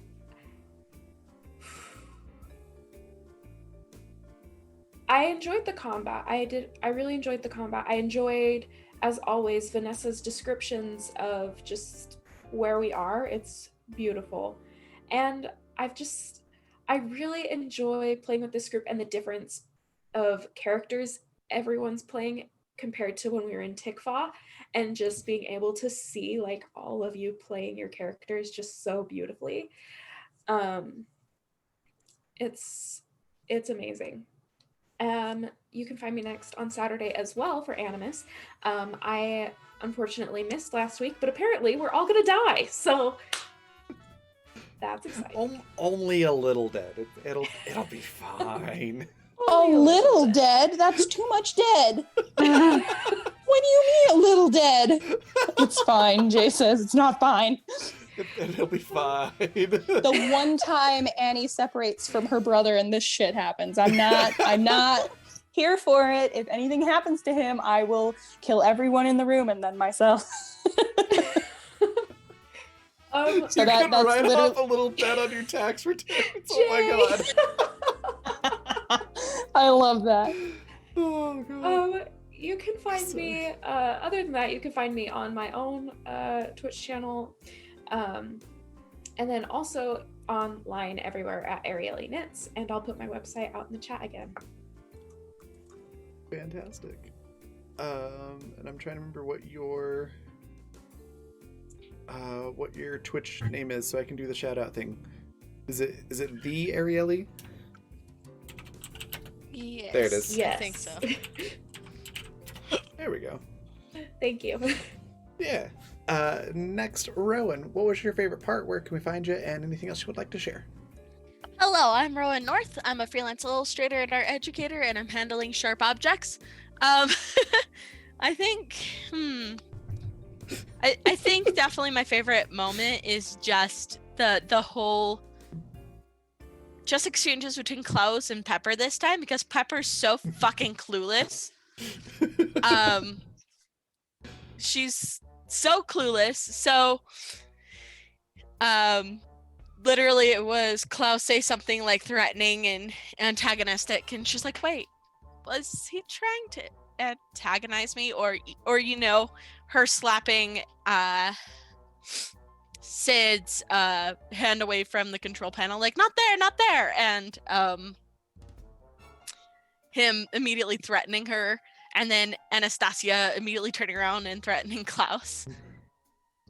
I enjoyed the combat. I really enjoyed the combat. I enjoyed, as always, Vanessa's descriptions of just where we are. It's beautiful. And I really enjoy playing with this group and the difference of characters everyone's playing compared to when we were in Tikva, and just being able to see like all of you playing your characters just so beautifully. It's amazing. You can find me next on Saturday as well for Animus. I unfortunately missed last week, but apparently we're all gonna die, so that's exciting. Only a little dead. It'll be fine. A little dead? That's too much dead. What do you mean a little dead? It's fine, Jay says. It's not fine. It'll be fine. The one time Annie separates from her brother and this shit happens. I'm not here for it. If anything happens to him, I will kill everyone in the room and then myself. So that's write off a little debt on your tax returns. Oh my god. I love that. Oh god. You can find me, other than that, you can find me on my own Twitch channel, and then also online everywhere at Arielle Knits, and I'll put my website out in the chat again. Fantastic. And I'm trying to remember what your Twitch name is, so I can do the shout out thing. Is it the Arielle? Yes. There it is. Yes. I think so. There we go. Thank you. Yeah. Next, Rowan, what was your favorite part? Where can we find you? And anything else you would like to share? Hello, I'm Rowan North. I'm a freelance illustrator and art educator, and I'm handling sharp objects. I think, I think definitely my favorite moment is just the whole just exchanges between Klaus and Pepper this time, because Pepper's so fucking clueless. She's so clueless. So, literally it was Klaus say something like threatening and antagonistic, and she's like, wait, was he trying to antagonize me? Or you know, her slapping Sid's hand away from the control panel, like, not there, and him immediately threatening her, and then Anastasia immediately turning around and threatening Klaus.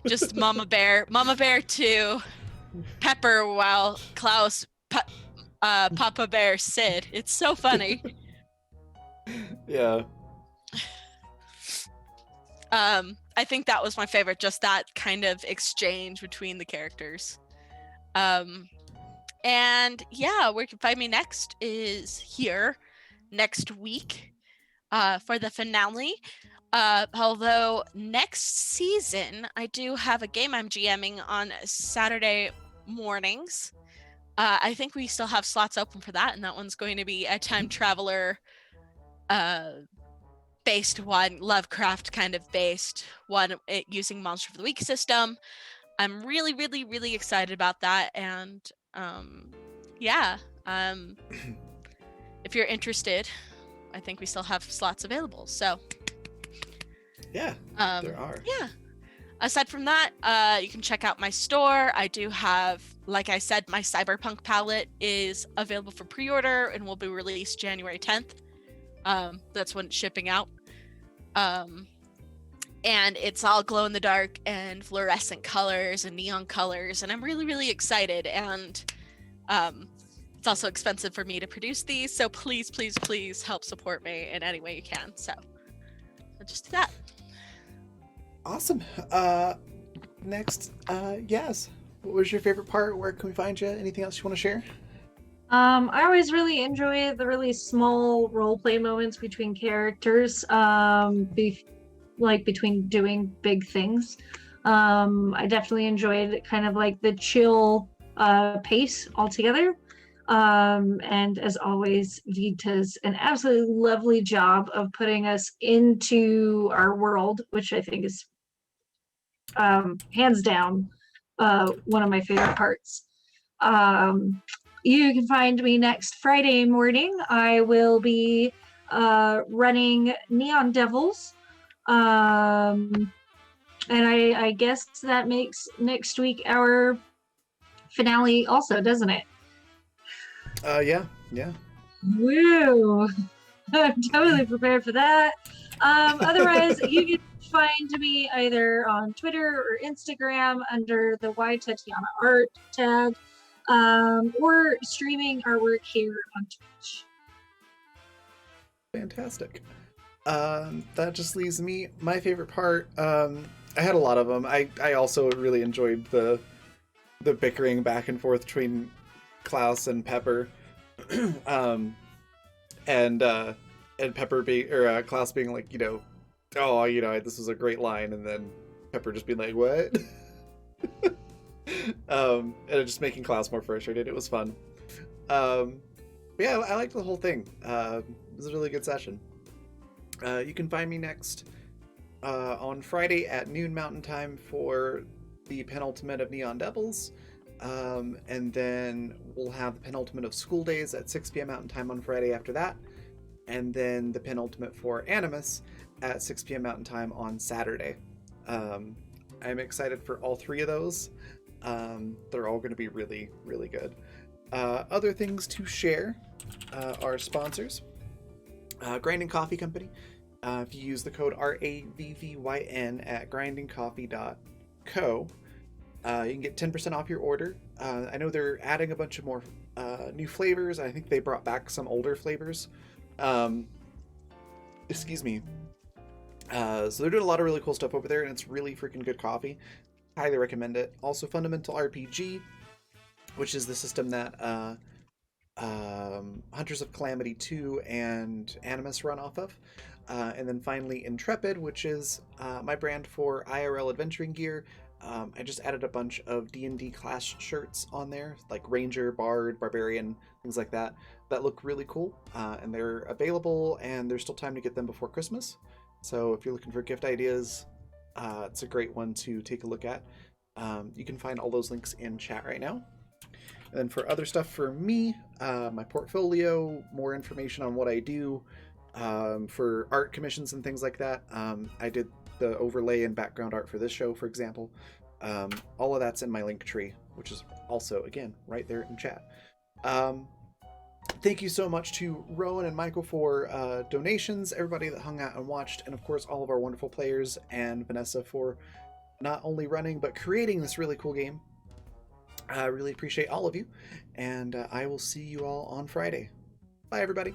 Just Mama Bear to Pepper, while Klaus Papa Bear Sid. It's so funny. Yeah. I think that was my favorite, just that kind of exchange between the characters. And yeah, where you can find me next is here next week for the finale. Although next season I do have a game I'm GMing on Saturday mornings. I think we still have slots open for that, and that one's going to be a time traveler based one, Lovecraft kind of based one, using Monster of the Week system. I'm really, really, really excited about that, and yeah, if you're interested, I think we still have slots available. So yeah, there are. Yeah. Aside from that, you can check out my store. I do have, like I said, my Cyberpunk palette is available for pre-order and will be released January 10th. That's when it's shipping out. And it's all glow in the dark and fluorescent colors and neon colors, and I'm really, really excited. And it's also expensive for me to produce these, so please, please, please help support me in any way you can. So just do that. Awesome. Next, Yaz, what was your favorite part? Where can we find you? Anything else you want to share? I always really enjoy the really small role play moments between characters, between doing big things. I definitely enjoyed kind of like the chill pace altogether. And as always, Vita's an absolutely lovely job of putting us into our world, which I think is hands down one of my favorite parts. You can find me next Friday morning. I will be running Neon Devils. And I guess that makes next week our finale also, doesn't it? Yeah. Woo! I'm totally prepared for that. Otherwise, you can find me either on Twitter or Instagram under the Y Tatiana Art tag, or streaming our work here on Twitch. Fantastic. That just leaves me my favorite part. I had a lot of them. I also really enjoyed the bickering back and forth between Klaus and Pepper, and Pepper being or Klaus being like, oh, this was a great line, and then Pepper just being like, what? And it just making Klaus more frustrated. It was fun. Yeah, I liked the whole thing. It was a really good session. You can find me next on Friday at noon Mountain Time for the penultimate of Neon Devils. And then we'll have the penultimate of School Days at 6 p.m. Mountain Time on Friday after that. And then the penultimate for Animus at 6 p.m. Mountain Time on Saturday. I'm excited for all three of those. They're all going to be really, really good. Other things to share are sponsors. Grinding Coffee Company. If you use the code RAVVYN at grindingcoffee.co, you can get 10% off your order. I know they're adding a bunch of more new flavors. I think they brought back some older flavors. Excuse me. So they're doing a lot of really cool stuff over there, and it's really freaking good coffee. Highly recommend it. Also, Fundamental RPG, which is the system that Hunters of Calamity 2 and Animus run off of. And then finally Intrepid, which is my brand for IRL adventuring gear. I just added a bunch of D&D class shirts on there, like Ranger, Bard, Barbarian, things like that look really cool. And they're available, and there's still time to get them before Christmas. So if you're looking for gift ideas, it's a great one to take a look at. You can find all those links in chat right now. And then for other stuff for me, my portfolio, more information on what I do, for art commissions and things like that. I did the overlay and background art for this show, for example. All of that's in my link tree, which is also, again, right there in chat. Thank you so much to Rowan and Michael for donations, everybody that hung out and watched, and of course all of our wonderful players, and Vanessa for not only running but creating this really cool game. I really appreciate all of you, and I will see you all on Friday. Bye, everybody.